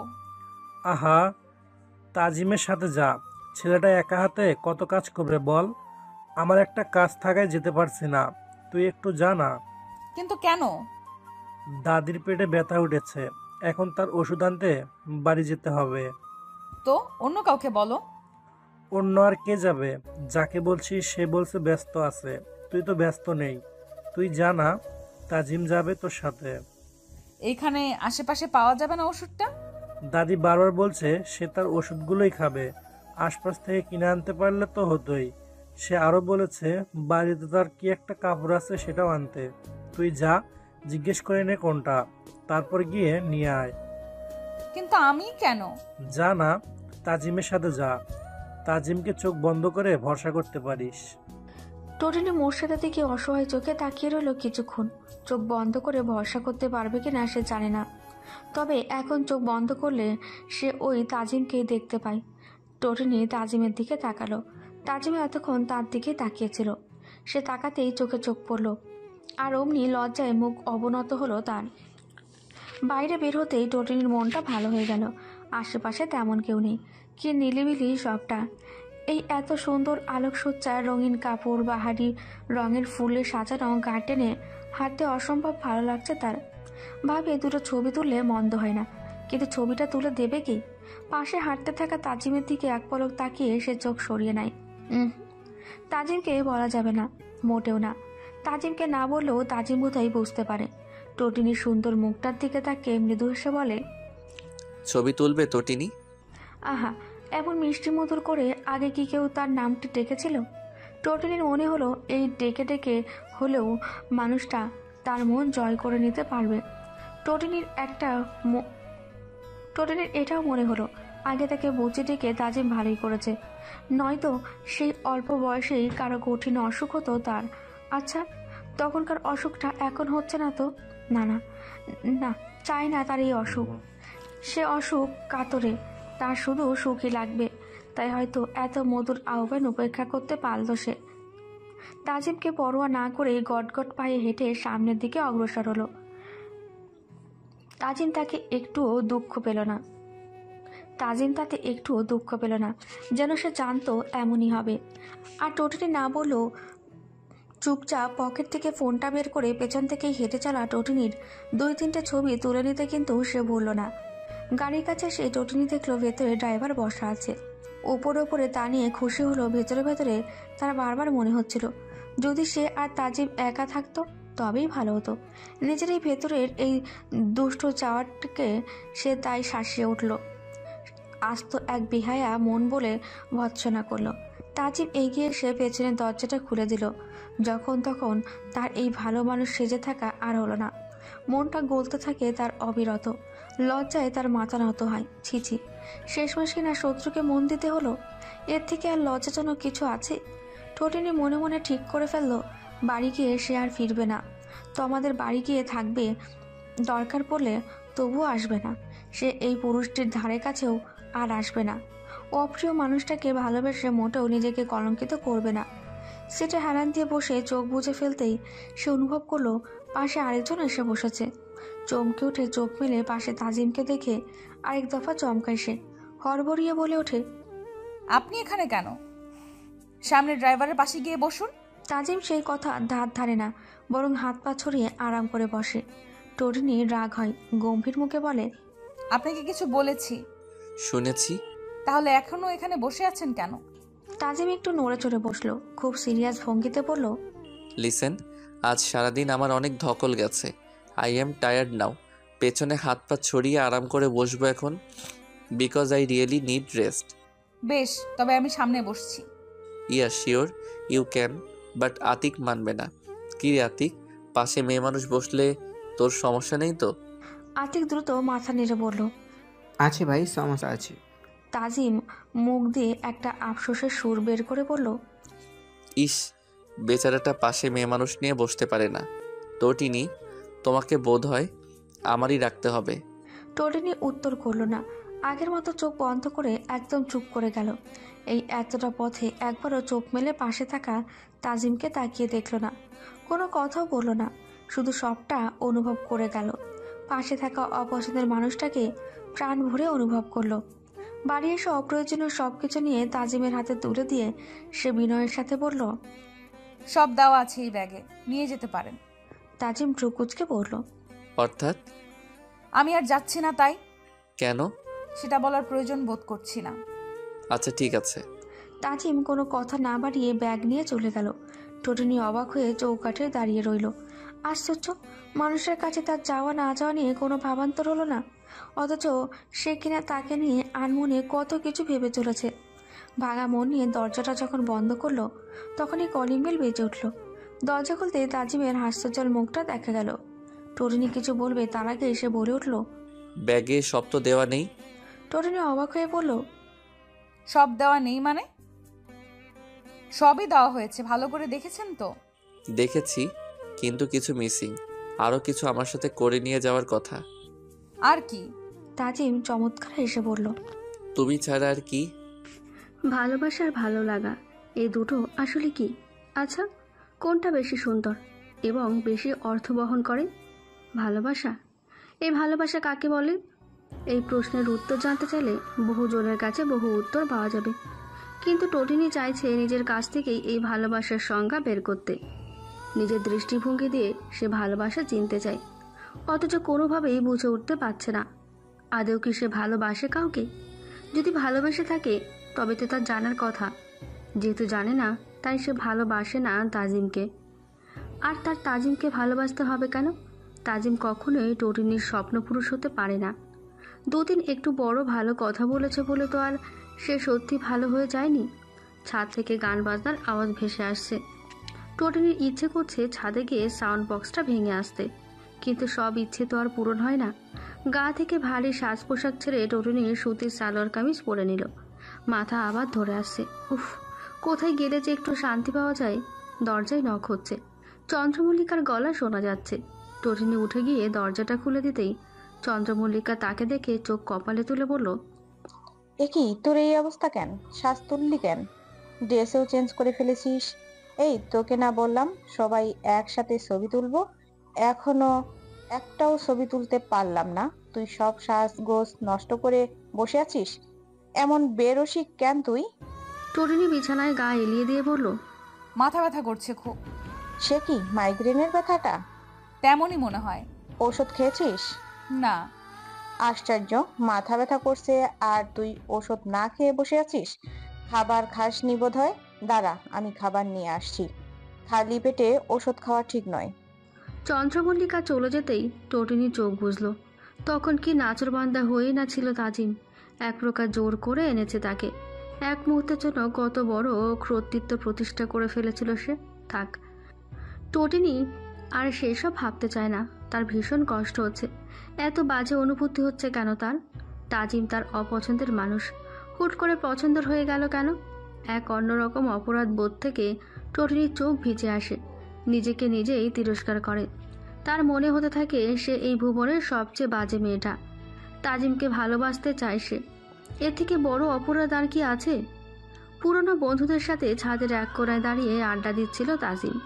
আহা, তাজিমের সাথে যা। ছেলেটা একা হাতে কত কাজ করবে বল। আমার একটা কাজ থাকায় যেতে পারছি না, তুই একটু যা না। কিন্তু কেন? দাদির পেটে ব্যথা উঠেছে, এখন তার ওষুধ আনতে বাড়ি যেতে হবে। তো অন্য কাউকে বলো। অন্য আর কে যাবে? যাকে বলছি সে বলছে ব্যস্ত আছে। তুই তো ব্যস্ত নেই, তুই যা না, তাজিম যাবে তোর সাথে। এইখানে আশেপাশে পাওয়া যাবে না ওষুধটা? দাদি বারবার বলছে সে তার ওষুধগুলোই খাবে, আশপাশ থেকে কিনে আনতে পারলে তো হতোই। সে আরো বলেছে বাড়িতে তার কি একটা কাপড় আছে সেটাও আনতে। তুই যা, জিজ্ঞেস করে নে কোনটা, তারপর গিয়ে নিয়ে আয়। কিন্তু আমি কেন? যা না, তাজিমের সাথে যা। তাজিমকে চোখ বন্ধ করে ভরসা করতে পারিস। টোটিনি মোর্শেদের দিকে অসহায় চোখে তাকিয়ে রইল কিছুক্ষণ। চোখ বন্ধ করে ভরসা করতে পারবে কিনা সে জানে না, তবে এখন চোখ বন্ধ করলে সে ওই তাজিমকেই দেখতে পায়। টোটিনি তাজিমের দিকে তাকালো। তাজিম এতক্ষণ তার দিকে তাকিয়েছিল। সে তাকাতেই চোখে চোখ পড়ল, আর অমনি লজ্জায় মুখ অবনত হলো তার। বাইরে বের হতেই টোটিনির মনটা ভালো হয়ে গেল। আশেপাশে তেমন কেউ নেই, কি নিলিবিলি সবটা। এই এত সুন্দর আলোকসজ্জা, রঙিন কাপড়, বাহারি রঙের ফুলে সাজানো গার্ডেনে হাঁটতে অসম্ভব ভালো লাগছে তার। ভাবে দুটো ছবি তুললে মন্দ হয় না, কিন্তু ছবিটা তুলে দেবে কি? পাশে হাঁটতে থাকা তাজিমের দিকে এক পলক তাকিয়ে সে চোখ সরিয়ে নেয়। তাজিমকে বলা যাবে না, মোটেও না। তাজিমকে না বললেও তাজিম বোধহয় বুঝতে পারে। টোটিনির সুন্দর মুখটার দিকে তাকিয়ে মৃদু হেসে বলে, ছবি তুলবে টোটিনি? আহা, এমন মিষ্টি মধুর করে আগে কি কেউ তার নামটি ডেকেছিল? টোটিনির মনে হলো এই ডেকে ডেকে হলেও মানুষটা তার মন জয় করে নিতে পারবে। টোটিনির এটাও মনে হলো আগে তাকে বুঝে ডেকে তাজিম ভালোই করেছে, নয়তো সেই অল্প বয়সেই কারো কঠিন অসুখ হতো তার। আচ্ছা, তখনকার অসুখটা এখন হচ্ছে না তো? না না না, চাই না তার এই অসুখ। সে অসুখ কাতরে, তার শুধু সুখী লাগবে। তাই হয়তো এত মধুর আহ্বান উপেক্ষা করতে পারল সে। তাজিমকে পরোয়া না করে গটগট পায়ে হেঁটে সামনের দিকে অগ্রসর হলো। তাজিম তাকে একটুও দুঃখ পেল না। যেন সে জানতো এমনই হবে। আর টোটিনি না বললেও চুপচাপ পকেট থেকে ফোনটা বের করে পেছন থেকেই হেঁটে চলা টোটিনির 2-3টে ছবি তুলে নিতে কিন্তু সে ভুলল না। গাড়ির কাছে সে টটিনি দেখলো ভেতরে ড্রাইভার বসা আছে। ওপরে ওপরে তা নিয়ে খুশি হলো, ভেতরে ভেতরে তার বারবার মনে হচ্ছিল যদি সে আর তাজিম একা থাকতো তবেই ভালো হতো। নিজের এই ভেতরের এই দুষ্ট চাওয়াটাকে সে তাই শাসিয়ে উঠল। আস্ত এক বেহায়া মন বলে ভৎসনা করলো। তাজিম এগিয়ে এসে পেছনের দরজাটা খুলে দিল। যখন তখন তার এই ভালো মানুষ সেজে থাকা আর হলো না। মনটা গলতে থাকে তার অবিরত। লজ্জায় তার মাথা নত হয়। ছিছি, শেষমেশ কিনা শত্রুকে মন দিতে হলো। এর থেকে আর লজ্জাজনক কিছু আছে? ঠোঁটিনি মনে মনে ঠিক করে ফেললো বাড়ি গিয়ে সে আর ফিরবে না। তো আমাদের বাড়ি গিয়ে থাকবে, দরকার পড়লে তবুও আসবে না। সে এই পুরুষটির ধারে কাছেও আর আসবে না। অপ্রিয় মানুষটাকে ভালোবেসে মোটেও নিজেকে কলঙ্কিত করবে না। সিটে হেলান দিয়ে বসে চোখ বুজে ফেলতেই সে অনুভব করলো পাশে আরেকজন এসে বসেছে। চমকে উঠে চোখ মেলে পাশে তাজিমকে দেখে আরেক দফা চমকায় সে। হড়বড়িয়ে বলে ওঠে, আপনি এখানে কেন? সামনে ড্রাইভারের পাশে গিয়ে বসুন। তাজিম সেই কথা ধার ধারে না, বরং হাত পা ছড়িয়ে আরাম করে বসে। টরিনি রাগ হয়, গম্ভীর মুখে বলে, আপনাকে কিছু বলেছি? শুনেছি। তাহলে এখনো এখানে বসে আছেন কেন? তাজিম একটু নড়ে চড়ে বসলো, খুব সিরিয়াস ভঙ্গিতে বলল, লিসেন, আজ সারাদিন আমার অনেক ধকল গেছে। I am tired now. পেছনে হাত পা ছড়িয়ে আরাম করে বসবো এখন, because I really need rest. বেশ, তবে আমি সামনে বসছি। Yeah sure you can, but Atiq মানবে না। কি রে আতিক, পাশে মেয়ে মানুষ বসলে তোর সমস্যা নেই তো? আতিক দ্রুত মাথা নেড়ে বলল, আছে ভাই, সমস্যা আছে। তাজিম মুখ দিয়ে একটা আফসোসের সুর বের করে বলল, ইস, বেচারাটা পাশে মেয়ে মানুষ নিয়ে বসতে পারে না। টোটিনি, তোমাকে বোধ হয় আমারই রাখতে হবে। টোটিনি উত্তর করলো না। আগের মতো চোখ বন্ধ করে একদম চুপ করে গেল। এই এতটা পথে একবারও চোখ মেলে পাশে থাকা তাজিমকে তাকিয়ে দেখল না, কোনো কথাও বলল না, শুধু সবটা অনুভব করে গেল। পাশে থাকা অপছন্দের মানুষটাকে প্রাণ ভরে অনুভব করলো। বাড়ি এসে অপ্রয়োজনীয় সব কিছু নিয়ে তাজিমের হাতে তুলে দিয়ে সে বিনয়ের সাথে বলল, সব দেওয়া আছে এই ব্যাগে, নিয়ে যেতে পারেন। তাজিম ভ্রুকুচকে বলল, অর্থাৎ? আমি আর যাচ্ছি না। তাই? কেন? সেটা বলার প্রয়োজন বোধ করছি না। আচ্ছা ঠিক আছে। তাজিম কোনো কথা না বাড়িয়ে ব্যাগ নিয়ে চলে গেল। টোটনি অবাক হয়ে চৌকাঠে দাঁড়িয়ে রইল। আশ্চর্য, মানুষের কাছে তার যাওয়া না যাওয়া নিয়ে কোনো ভাবান্তর হলো না, অথচ সে কিনা তাকে নিয়ে আনমনে কত কিছু ভেবে চলেছে। ভাঙা মন নিয়ে দরজাটা যখন বন্ধ করলো তখনই কলিং বেল বেজে উঠল। দরজা খুলতে তাজিমের হাস্যজ্জ্বল মুখটা দেখা গেল। টোটনি কিছু বলবে তার আগে এসে বলে উঠল, ব্যাগে সব তো দেওয়া নেই। টোটনি অবাক হয়ে বলল, সব দেওয়া নেই মানে? সবই দেওয়া হয়েছে, ভালো করে দেখেছেন তো? দেখেছি, কিন্তু কিছু মিসিং। আরও কিছু আমার সাথে করে নিয়ে যাওয়ার কথা। আর কি? তাজিম চমৎকার এসে বলল, তুমি ছাড়া আর কি? ভালোবাসা আর ভালো লাগা, এই দুটো আসলে কি? আচ্ছা, কোনটা বেশি সুন্দর এবং বেশি অর্থ বহন করে? ভালোবাসা। এই ভালোবাসা কাকে বলে? এই প্রশ্নের উত্তর জানতে চাইলে বহু জনের কাছে বহু উত্তর পাওয়া যাবে, কিন্তু টোটিনি চাইছে নিজের কাছ থেকেই এই ভালোবাসার সংজ্ঞা বের করতে। নিজের দৃষ্টিভঙ্গি দিয়ে সে ভালোবাসা চিনতে চায়, অথচ কোনোভাবেই বুঝে উঠতে পারছে না আদৌ কি সে ভালোবাসে কাউকে। যদি ভালোবেসে থাকে তবে তো তার জানার কথা, যেহেতু জানে না তাই সে ভালোবাসে না তাজিমকে। আর তার তাজিমকে ভালোবাসতে হবে কেন? তাজিম কখনোই টোটিনির স্বপ্নপুরুষ হতে পারে না। দুদিন একটু বড় ভালো কথা বলেছে বলে তো আর সে সত্যি ভালো হয়ে যায়নি। ছাদ থেকে গান বাজনার আওয়াজ ভেসে আসছে। টোটিনির ইচ্ছে করছে ছাদে গিয়ে সাউন্ড বক্সটা ভেঙে আসতে, কিন্তু সব ইচ্ছে তো আর পূরণ হয় না। গা থেকে ভারী সাজ পোশাক ছেড়ে টোটিনি সুতির সালোয়ার কামিজ পরে নিল। মাথা আবার ধরে আসছে। উফ, কোথায় গেলে যে একটু শান্তি পাওয়া যায়। দরজায় নখ হচ্ছে, চন্দ্রমল্লিকার গলা শোনা যাচ্ছে। টোটিনি উঠে গিয়ে দরজাটা খুলে দিতেই চন্দ্রমল্লিকা তাকে দেখে চোখ কপালে তুলে বলল, কি তোর এই অবস্থা কেন? শ্বাস তুললি কেন? ড্রেসেও চেঞ্জ করে ফেলেছিস। এই তোকে না বললাম সবাই একসাথে ছবি তুলবো? এখনো একটাও ছবি তুলতে পারলাম না, তুই সব সাজগোজ নষ্ট করে বসে আছিস। এমন বেরসিক কেন তুই? টোটিনি বিছানায় গা এলিয়ে দিয়ে বলল, মাথা ব্যথা করছে খুব। সে কি মাইগ্রেনের ব্যথাটা? তেমনই মনে হয়। ঔষধ খেয়েছিস? না। আশ্চর্য, মাথা ব্যথা করছে আর তুই ওষুধ না খেয়ে বসে আছিস? খাবার খাসনি বোধহয়। দাঁড়া, আমি খাবার নিয়ে আসছি। খালি পেটে ওষুধ খাওয়া ঠিক নয়। চন্দ্রমল্লিকা চলে যেতেই টটিনি চোখ বুঝল। তখন কি নাচরবান্দা হয়েই না ছিল তাজিম। এক প্রকার জোর করে এনেছে তাকে। এক মুহূর্তের জন্য কত বড় কর্তৃত্ব প্রতিষ্ঠা করে ফেলেছিল সে। থাক, টটিনি আর সেসব ভাবতে চায় না। তার ভীষণ কষ্ট হচ্ছে। এত বাজে অনুভূতি হচ্ছে কেন তার? তাজিম তার অপছন্দের মানুষ, হুট করে পছন্দের হয়ে গেল কেন? এক অন্যরকম অপরাধ বোধ থেকে টটিনির চোখ ভিজে আসে। নিজেকে নিজেই তিরস্কার করে। তার মনে হতে থাকে সে এই ভুবনের সবচেয়ে বাজে মেয়েটা। তাজিমকে ভালোবাসতে চায় সে। এর থেকে বড় অপরাধ আর কি আছে? পুরনো বন্ধুদের সাথে ছাদের এক কোণায় দাঁড়িয়ে আড্ডা দিচ্ছিল তাজিম।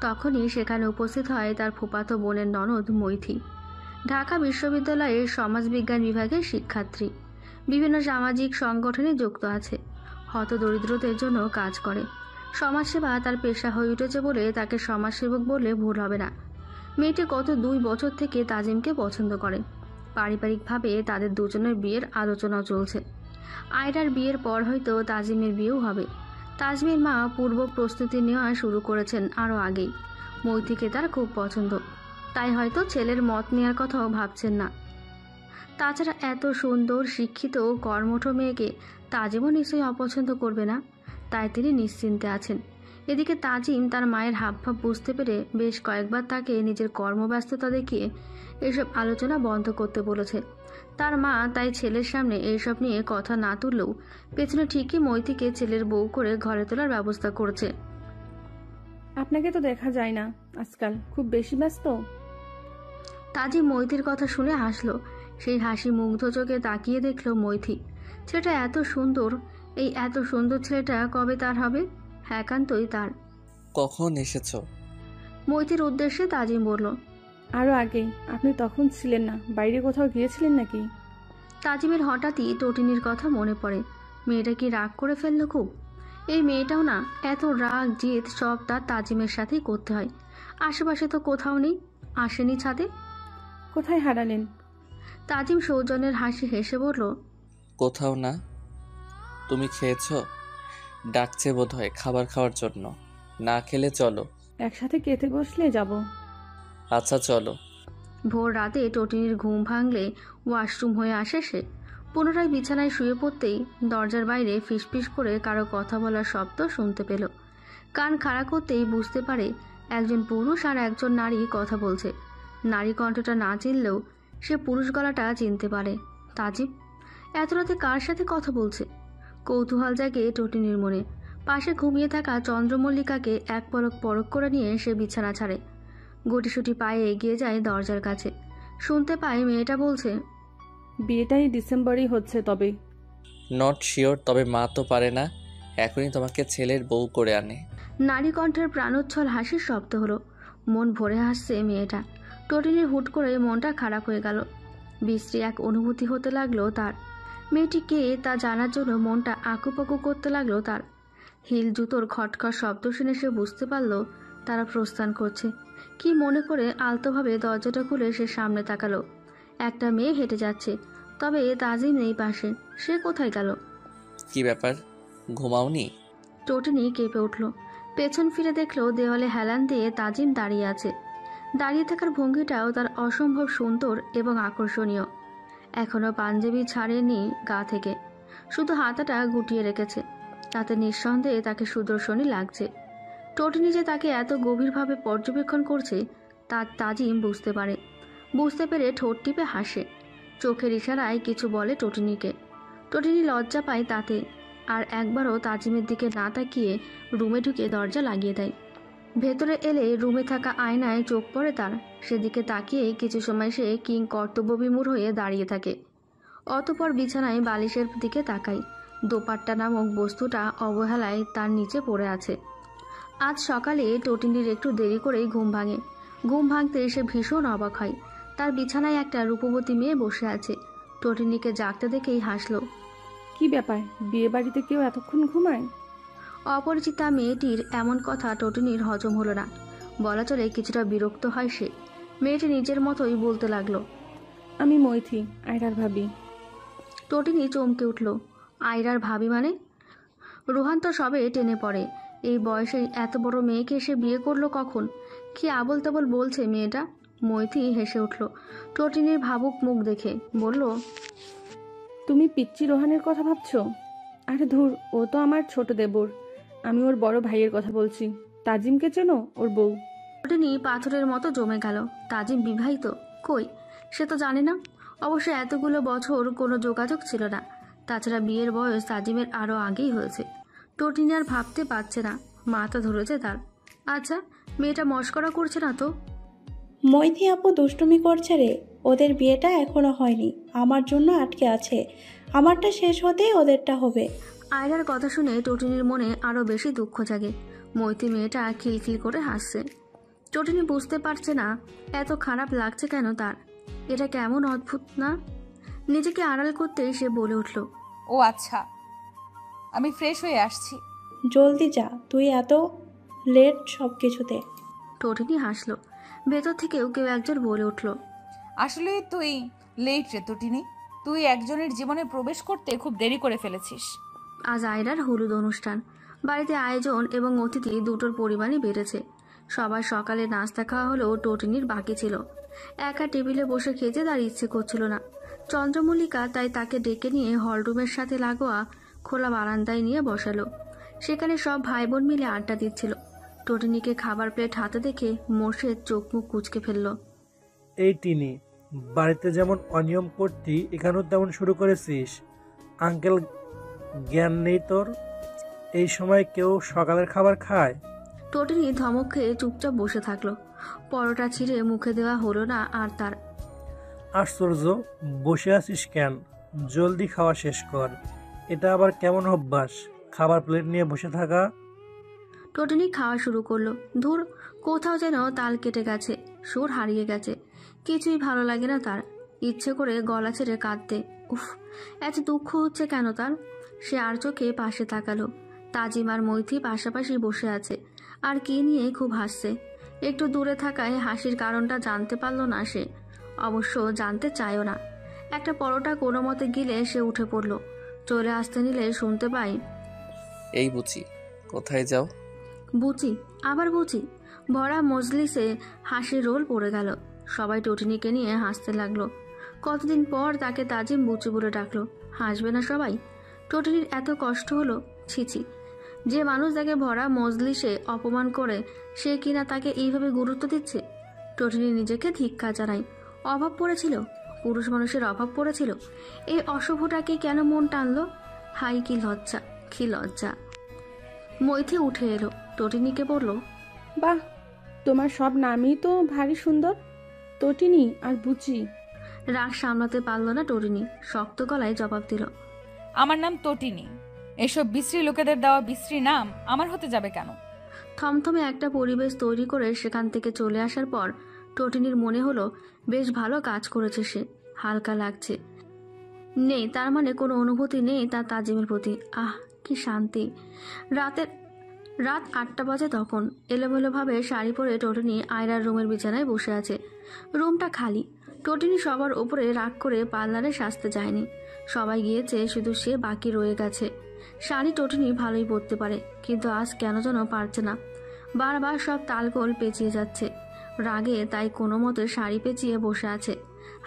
তখনই সেখানে উপস্থিত হয় তার ফুফাতো বোনের ননদ মৈথি। ঢাকা বিশ্ববিদ্যালয়ের সমাজবিজ্ঞান বিভাগের শিক্ষার্থী। বিভিন্ন সামাজিক সংগঠনে যুক্ত আছে। হতদরিদ্রদের জন্য কাজ করে। সমাজসেবা তার পেশা হয়ে উঠেছে বলে তাকে সমাজসেবক বললে ভুল হবে না। মেয়েটি গত 2 বছর থেকে তাজিমকে পছন্দ করে। পারিবারিকভাবে তাদের দুজনের বিয়ের আলোচনা চলছে। আয়রার বিয়ের পর হয়তো তাজিমের বিয়েও হবে। তাজিমের মা পূর্ব প্রস্তুতি নেওয়া শুরু করেছেন আরও আগেই। মৈথিকে তার খুব পছন্দ, তাই হয়তো ছেলের মত নেওয়ার কথাও ভাবছেন না। তাছাড়া এত সুন্দর, শিক্ষিত, কর্মঠ মেয়েকে তাজিমও নিশ্চয়ই অপছন্দ করবে না, তাই তিনি নিশ্চিন্তে আছেন। এদিকে তাজিম তার মায়ের হাবভাব বুঝতে পেরে বেশ কয়েকবার তাকে নিজের কর্মব্যস্ততা দেখিয়ে এসব আলোচনা বন্ধ করতে বলেছে। তার মা তাই ছেলের সামনে এইসব নিয়ে কথা না তুললেও পেছনে ঠিকই মৈথিকে ছেলের বউ করে ঘরে তোলার ব্যবস্থা করছে। আপনাকে তো দেখা যায় না আজকাল, খুব বেশি ব্যস্ত? তাজিম মৈথির কথা শুনে হাসলো। সেই হাসি মুগ্ধ চোখে তাকিয়ে দেখল মৈথি। ছেলেটা এত সুন্দর, এই এত সুন্দর ছেলেটা কবে তার হবে? একান্তই তার। কখন এসেছো? মৈথির উদ্দেশ্যে তাজিম বলল, আরও আগে। আপনি তখন ছিলেন না, বাইরে কোথাও গিয়েছিলেন নাকি? তাজিমের হঠাৎই টটিনির কথা মনে পড়ে। মেয়েটা কি রাগ করে ফেললো খুব? এই মেয়েটাও না, এত রাগ জেদ সব তার তাজিমের সাথেই করতে হয়। আশেপাশে তো কোথাও নেই, আসেনি ছাদে। কোথায় হারালেন? তাজিম সৌজন্যের হাসি হেসে বলল, কোথাও না। তুমি খেয়েছো? ডাকছে বোধহয় খাবার খাওয়ার জন্য। না খেলে চলো। একসাথে খেতে বসলে যাব। আচ্ছা চলো। ভোর রাতে টটিনির ঘুম ভাঙলে ওয়াশরুম হয়ে আসে সে। পুনরায় বিছানায় শুয়ে পড়তেই দরজার বাইরে ফিসফিস করে কারো কথা বলার শব্দ শুনতে পেল। কান খাড়া করতেই বুঝতে পারে একজন পুরুষ আর একজন নারী কথা বলছে। নারী কণ্ঠটা না চিনলেও সে পুরুষ গলাটা চিনতে পারে। তাজিম এত রাতে কার সাথে কথা বলছে? কৌতূহল জাগে টটিনির মনে। পাশে ঘুমিয়ে থাকা চন্দ্রমল্লিকাকে এক পলক পরক করে নিয়ে সে বিছানা ছাড়ে। গুটিসুটি পায়ে এগিয়ে যায় দরজার কাছে। শুনতে পায় মেয়েটা বলছে, বিয়েটাই ডিসেম্বরেই হচ্ছে তবে। নট শিওর, তবে মা তো পারে না এখনই তোমাকে ছেলের বউ করে আনে। নারী কণ্ঠের প্রাণোচ্ছল হাসির শব্দ হলো। মন ভরে হাসছে মেয়েটা। টটিনির হুট করে মনটা খারাপ হয়ে গেল। বিশ্রী এক অনুভূতি হতে লাগলো তার। মেয়েটি কে তা জানার জন্য মনটা আকুপাকু করতে লাগলো তার। হিল জুতোর খটখট শব্দ শুনে সে বুঝতে পারল তারা প্রস্থান করছে। কি মনে করে আলতোভাবে দরজাটা খুলে সে সামনে তাকালো। একটা মেয়ে হেঁটে যাচ্ছে, তবে তাজিম নেই পাশে। সে কোথায় গেল? কি ব্যাপার, ঘুমাওনি? টটিনি কেঁপে উঠল। পেছন ফিরে দেখলো দেওয়ালে হেলান দিয়ে তাজিম দাঁড়িয়ে আছে। দাঁড়িয়ে থাকার ভঙ্গিটাও তার অসম্ভব সুন্দর এবং আকর্ষণীয়। এখনো পাঞ্জাবি ছাড়েনি গা থেকে, শুধু হাতাটা গুটিয়ে রেখেছে। তাতে নিঃসন্দেহে তাকে সুদর্শনী লাগছে। টটিনি যে তাকে এত গভীরভাবে পর্যবেক্ষণ করছে তা তাজিম বুঝতে পারে। বুঝতে পেরে ঠোঁট টিপে হাসে। চোখের ইশারায় কিছু বলে টটিনিকে। টটিনি লজ্জা পায় তাতে, আর একবারও তাজিমের দিকে না তাকিয়ে রুমে ঢুকে দরজা লাগিয়ে দেয়। ভেতরে এলে রুমে থাকা আয়নায় চোখ পড়ে তার। সেদিকে তাকিয়ে কিছু সময় সে কিং কর্তব্যবিমূঢ় হয়ে দাঁড়িয়ে থাকে। অতঃপর বিছানায় বালিশের দিকে তাকায়। দোপাট্টা নামক বস্তুটা অবহেলায় তার নিচে পড়ে আছে। আজ সকালে টটিনির একটু দেরি করেই ঘুম ভাঙে। ঘুম ভাঙতে সে ভীষণ অবাক হয়। তার বিছানায় একটা রূপবতী মেয়ে বসে আছে। টটিনিকে জাগতে দেখেই হাসল। কি ব্যাপার, বিয়ে বাড়িতে কেউ এতক্ষণ ঘুমায়? অপরিচিতা মেয়েটির এমন কথা টটিনির হজম হলো না। বলা চলে কিছুটা বিরক্ত হয় সে। মেয়েটি নিজের মতোই বলতে লাগলো, আমি মৈথি, আয়রার ভাবি। টটিনি চমকে উঠল। আয়রার ভাবি মানে? রোহান তো সবে টেনে পড়ে। এই বয়সে এত বড় মেয়েকে সে বিয়ে করলো কখন? কি আবল তাবল বলছে মেয়েটা। মৈথি হেসে উঠল টটিনির ভাবুক মুখ দেখে, বলল, তুমি পিচ্চি রোহানের কথা ভাবছো? আরে ধুর, ও তো আমার ছোট দেবর। আমি ওর বড় ভাইয়ের কথা বলছি। তাজিমকে চেনো? ওর বউ। টটিনি পাথরের মতো জমে গেল। তাজিম বিবাহিত? কই, সে তো জানে না। অবশ্য এতগুলো বছর কোনো যোগাযোগ ছিল না। তাছাড়া বিয়ের বয়স তাজিমের আরও আগেই হয়েছে। টটিনি আর ভাবতে পারছে না, মাথা ধরেছে তার। আচ্ছা, মেয়েটা মস্করা করছে না তো? মৈথি আপু দুষ্টুমি করছে রে। ওদের বিয়েটা এখনো হয়নি, আমার জন্য আটকে আছে। আমারটা শেষ হতেই ওদেরটা হবে। আয়রার কথা শুনে টটিনির মনে আরও বেশি দুঃখ জাগে। মৈথি মেয়েটা খিলখিল করে হাসছে। টটিনি বুঝতে পারছে না এত খারাপ লাগছে কেন তার। এটা কেমন অদ্ভুত না? নিজেকে আড়াল করতেই সে বলে উঠল, ও আচ্ছা, আমি ফ্রেশ হয়ে আসছি। জলদি যা, তুই এত লেট সব কিছুতে। টটিনি হাসলো। ভেতর থেকেও কেউ একজন বলে উঠল, আসলে তুই লেট রে টটিনি, তুই একজনের জীবনে প্রবেশ করতে খুব দেরি করে ফেলেছিস। আজ আয়রার হলুদ অনুষ্ঠান। বাড়িতে আয়োজন এবং অতিথি দুটোর পরিমাণই বেড়েছে। সবার সকালে নাস্তা খাওয়া হলেও টটিনির বাকি ছিল। একা টেবিলে বসে খেতে তার ইচ্ছে করছিল না। চন্দ্রমল্লিকা তাই তাকে ডেকে নিয়ে হলরুমের সাথে লাগোয়া খোলা বারান্দায় নিয়ে বসালো। সেখানে সব ভাই বোন মিলে আড্ডা দিচ্ছিল। টটিনিকে খাবার প্লেট হাতে দেখে মোর্শেদ চোখ মুখ কুঁচকে ফেলল। এই টিনি, বাড়িতে যেমন অনিয়ম করতি এখানেও তেমন শুরু করেছিস? আঙ্কেল জ্ঞান নেই তোর? এই সময় কেউ সকালের খাবার খায়? টটিনি ধমক খেয়ে চুপচাপ বসে থাকলো। পরোটা ছিঁড়ে মুখে দেওয়া হলো না আর তার। আশ্চর্য, বসে আছিস কেন? জলদি খাওয়া শেষ কর। এটা আবার কেমন অভ্যাস, খাবার প্লেট নিয়ে বসে থাকা? টটিনি খাওয়া শুরু করলো। ধুর, কোথাও যেন তাল কেটে গেছে, সুর হারিয়ে গেছে। কিছুই ভালো লাগে না তার। ইচ্ছে করে গলা ছেড়ে কাঁদতে। উফ, এত দুঃখ হচ্ছে কেন তার? সে আর চোখে পাশে তাকালো। তাজিম আর মৈথি পাশাপাশি বসে আছে, আর কি নিয়ে খুব হাসছে। একটু দূরে থাকায় হাসির কারণটা জানতে পারলো না সে। অবশ্য জানতে চায়ও না। একটা পরোটা কোনো মতে গিলে সে উঠে পড়ল। চলে আসতে নিলে শুনতে পাই, এই বুচি, কোথায় যাও? বুচি? আবার বুচি? ভরা মজলিসে হাসির রোল পড়ে গেল। সবাই টটিনিকে নিয়ে হাসতে লাগলো। কতদিন পর তাকে তাজিম বুচি বলে ডাকলো। হাসবে না সবাই? টটিনির এত কষ্ট হলো। ছিছি, যে মানুষ তাকে ভরা মজলিসে অপমান করে সে কিনা তাকে এইভাবে গুরুত্ব দিচ্ছে। টটিনি নিজেকে ধিক্কার জানায়। অভাব পড়েছিল, পুরুষ মানুষের অভাব পড়েছিল। এই অশুভটাকে কেন মন টানলো? হাই, কি লজ্জা, কি লজ্জা। মৈথি উঠে এলো, টটিনিকে বলল, বাহ, তোমার সব নামই তো ভারী সুন্দর, টটিনি আর বুচি। রাগ সামলাতে পারল না টটিনি, শক্ত গলায় জবাব দিল, আমার নাম টটিনি। এসব বিশ্রী লোকেদের দেওয়া বিশ্রী নাম আমার হতে যাবে কেন? থমথমে একটা পরিবেশ তৈরি করে সেখান থেকে চলে আসার পর টটিনির মনে হলো বেশ ভালো কাজ করেছে সে। হালকা লাগছে। নেই তার মানে কোনো অনুভূতি নেই তার তাজিমের প্রতি। আহ, কি শান্তি। রাত 8টা বাজে তখন। এলোমেলোভাবে শাড়ি পরে টটিনি আয়রার রুমের বিছানায় বসে আছে। রুমটা খালি। টটিনি সবার উপরে রাগ করে পার্লারে সাজতে যায়নি। সবাই গিয়েছে, শুধু সে বাকি রয়ে গেছে। শাড়ি টটিনি ভালোই পরতে পারে, কিন্তু আজ কেন যেন পারছে না। বারবার সব তালগোল পেঁচিয়ে যাচ্ছে। রাগে তাই কোনো মতে শাড়ি পেঁচিয়ে বসে আছে।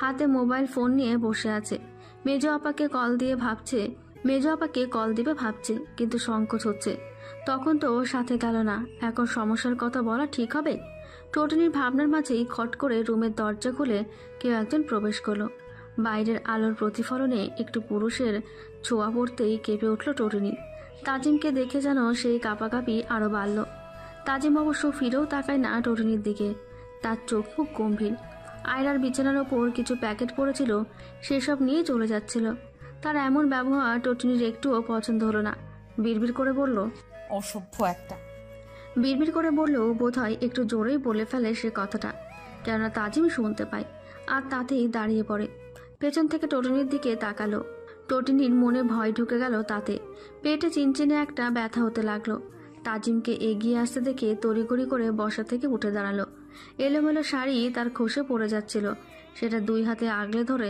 হাতে মোবাইল ফোন নিয়ে বসে আছে। মেজো আপাকে কল দিবে ভাবছে, কিন্তু সংকোচ হচ্ছে। তখন তো ওর সাথে গেল না, এখন সমস্যার কথা বলা ঠিক হবে? টটিনির ভাবনার মাঝেই খট করে রুমের দরজা খুলে কেউ একজন প্রবেশ করলো। বাইরের আলোর প্রতিফলনে একটু পুরুষের ছোঁয়া পড়তেই কেঁপে উঠল টটিনি। তাজিমকে দেখে যেন সেই কাঁপাকাঁপি আরও বাড়ল। তাজিম অবশ্য ফিরেও তাকায় না টটিনির দিকে। তার চোখ মুখ গম্ভীর। আয়রার বিছানার ওপর কিছু প্যাকেট পড়েছিল, সেসব নিয়ে চলে যাচ্ছিল। তার এমন ব্যবহার টটিনির একটুও পছন্দ হলো না। বিড়বিড় করে বলল, অসভ্য একটা। বিড়বিড় করে বললেও বোধহয় একটু জোরেই বলে ফেলে সে কথাটা, কেননা তাজিম শুনতে পায়। আর তাতেই দাঁড়িয়ে পড়ে। পেছন থেকে টটিনির দিকে তাকালো। টটিনির মনে ভয় ঢুকে গেল তাতে। পেটে চিনচিনে একটা ব্যথা হতে লাগলো। তাজিমকে এগিয়ে আসতে দেখে তড়িঘড়ি করে বসা থেকে উঠে দাঁড়ালো। এলোমেলো শাড়ি তার খসে পড়ে যাচ্ছিল। সেটা 2 হাতে আগলে ধরে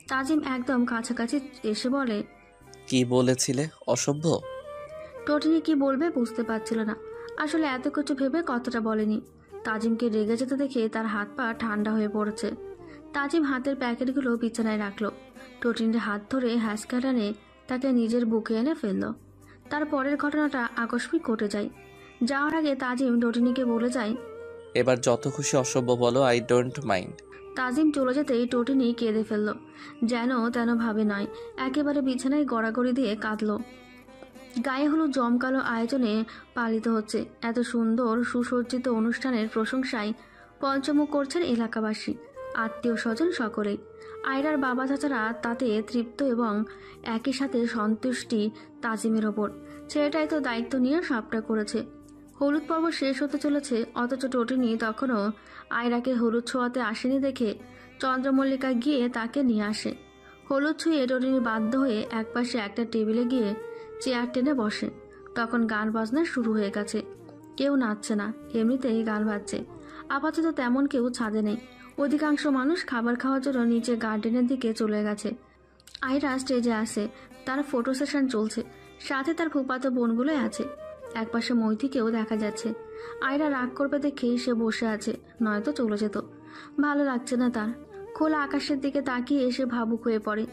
তাজিম একদম কাছাকাছি এসে বলে, কি বলেছিলে? অসভ্য। টটিনি কি বলবে বুঝতে পারছিল না। আসলে এত কিছু ভেবে কথাটা বলেনি। তাজিমকে রেগে যেতে দেখে তার হাত পা ঠান্ডা হয়ে পড়েছে। তাজিম হাতের প্যাকেটগুলো বিছানায় রাখলো। টটিনির হাত ধরে হ্যাঁচকা টানে তাকে নিজের বুকে এনে ফেলল। তার পরের ঘটনাটা আকস্মিক ঘটে যায়। যাওয়ার আগে তাজিম টটিনিকে বলে যায়, এবার যত খুশি অসভ্য বলো, আই ডোন্ট মাইন্ড। তাজিম চলে যেতেই টটিনি কেঁদে ফেলল। যেন তেন ভাবে নয়, একেবারে বিছানায় গড়াগড়ি দিয়ে কাঁদল। গায়ে হলুদ জমকালো আয়োজনে পালিত হচ্ছে। এত সুন্দর সুসজ্জিত অনুষ্ঠানের প্রশংসায় পঞ্চমুখ করছেন এলাকাবাসী, আত্মীয় স্বজন সকলেই। আয়রার বাবা চাচারা তাতে তৃপ্ত এবং একই সাথে সন্তুষ্টি তাজিমের ওপর। ছেলেটাই তো দায়িত্ব নিয়ে সবটা করেছে। হলুদ পর্ব শেষ হতে চলেছে, অথচ টটিনি তখনও আয়রাকে হলুদ ছোঁয়াতে আসেনি দেখে চন্দ্রমল্লিকা গিয়ে তাকে নিয়ে আসে। হলুদ ছুঁয়ে টটিনি বাধ্য হয়ে একপাশে একটা টেবিলে গিয়ে চেয়ার টেনে বসে। তখন গান বাজনা শুরু হয়ে গেছে। কেউ নাচছে না, এমনিতেই গান বাজছে। আপাতত তেমন কেউ ছাদে নেই। অধিকাংশ মানুষ খাবার খাওয়ার জন্য নিচে গার্ডেনের দিকে চলে গেছে। আয়রা স্টেজে আসে, তার ফটো সেশন চলছে। সাথে তার ফুফাতো বোনগুলোই আছে। একপাশে মৈথিকেও দেখা যাচ্ছে। আয়রা রাগ করবে দেখে সে বসে আছে, নয়তো চলে যেত। ভালো লাগছে না তার। খোলা আকাশের দিকে তাকিয়ে এসে ভাবুক হয়ে পড়ে।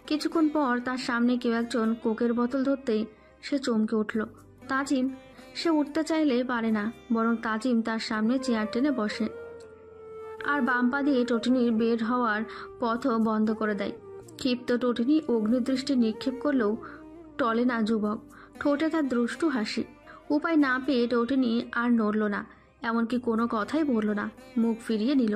কিছুক্ষণ পর তার সামনে কেউ একজন কোকের বোতল ধরতেই সে চমকে উঠল। তাজিম। সে উঠতে চাইলে পারে না, বরং তাজিম তার সামনে চেয়ার টেনে বসে আর বাম পা দিয়ে টটিনির বের হওয়ার পথও বন্ধ করে দেয়। ক্ষিপ্ত টটিনি অগ্নিদৃষ্টি নিক্ষেপ করলেও টলে না যুবক। ঠোঁটে তার দুষ্টু হাসি। উপায় না পেয়ে টটিনি আর নড়ল না, এমনকি কোনো কথাই বলল না, মুখ ফিরিয়ে নিল।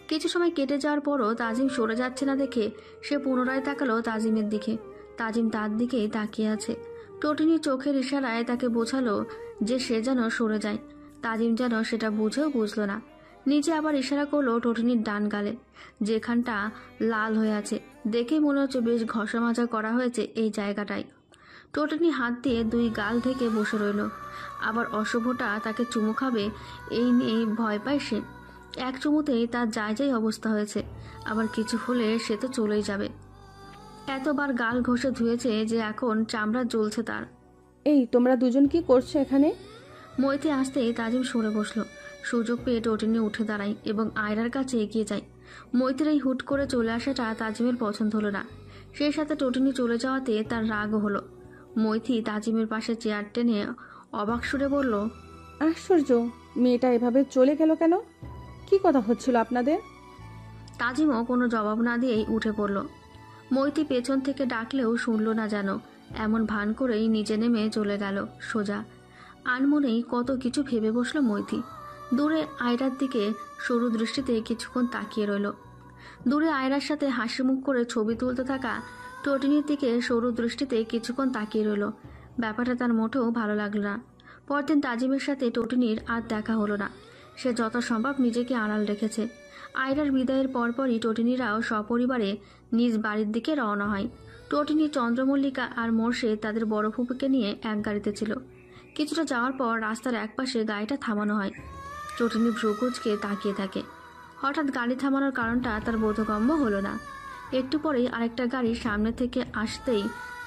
কিছু সময় কেটে যাওয়ার পরও তাজিম সরে যাচ্ছে না দেখে সে পুনরায় তাকালো তাজিমের দিকে। তাজিম তার দিকেই তাকিয়ে আছে। টটিনি চোখের ইশারায় তাকে বোঝালো যে সে যেন সরে যায়। তাজিম যেন সেটা বুঝেও বুঝল না। নিচে আবার ইশারা করলো টটিনির ডান গালে, যেখানটা লাল হয়ে আছে। দেখে মনে হচ্ছে বেশ ঘষা মাজা করা হয়েছে এই জায়গাটায়। টটিনি হাত দিয়ে 2 গাল ঢেকে বসে রইল। আবার অশুভটা তাকে চুমু খাবে এই নিয়ে ভয় পায় সে। এক চুমুতেই তার যায় অবস্থা হয়েছে। আবার কিছু হলে সে তো চলেই যাবে। এতবার গাল ঘষে ধুয়েছে যে এখন চামড়া জ্বলছে তার। এই তোমরা দুজন কি করছো এখানে? মৈথি আসতেই তাজিম সরে বসলো। সুযোগ পেয়ে টটিনি উঠে দাঁড়ায় এবং আয়রার কাছে এগিয়ে যায়। মৈথির এই হুট করে চলে আসাটা তাজিমের পছন্দ হলো না। সেই সাথে টটিনি চলে যাওয়াতে তার রাগও হলো। মৈথি তাজিমের পাশে চেয়ার টেনে অবাক সুরে বলল, আশ্চর্য, মেয়েটা এভাবে চলে গেল কেন? কি কথা হচ্ছিল আপনাদের? তাজিমও কোনো জবাব না দিয়েই উঠে পড়ল। মৈথি পেছন থেকে ডাকলেও শুনল না যেন। এমন ভান করেই নিচে নেমে চলে গেল সোজা। আনমনেই কত কিছু ভেবে বসল মৈথি। দূরে আয়রার দিকে সরু দৃষ্টিতে কিছুক্ষণ তাকিয়ে রইল। দূরে আয়রার সাথে হাসি মুখ করে ছবি তুলতে থাকা টটিনির দিকে সরু দৃষ্টিতে কিছুক্ষণ তাকিয়ে রইল। ব্যাপারটা তার মোটেও ভালো লাগলো না। পরদিন তাজিমের সাথে টটিনির আর দেখা হলো না। সে যত সম্ভব নিজেকে আড়াল রেখেছে। আয়রার বিদায়ের পরপরই টটিনিরাও সপরিবারে নিজ বাড়ির দিকে রওনা হয়। টটিনি, চন্দ্রমল্লিকা আর মোর্শেদ তাদের বড় ফুপুকে নিয়ে এক গাড়িতে ছিল। কিছুটা যাওয়ার পর রাস্তার একপাশে গাড়িটা থামানো হয়। টটিনি ভ্রুকুচকে তাকিয়ে থাকে। হঠাৎ গাড়ি থামানোর কারণটা তার বোধগম্য হলো না। একটু পরেই আরেকটা গাড়ি সামনে থেকে আসতেই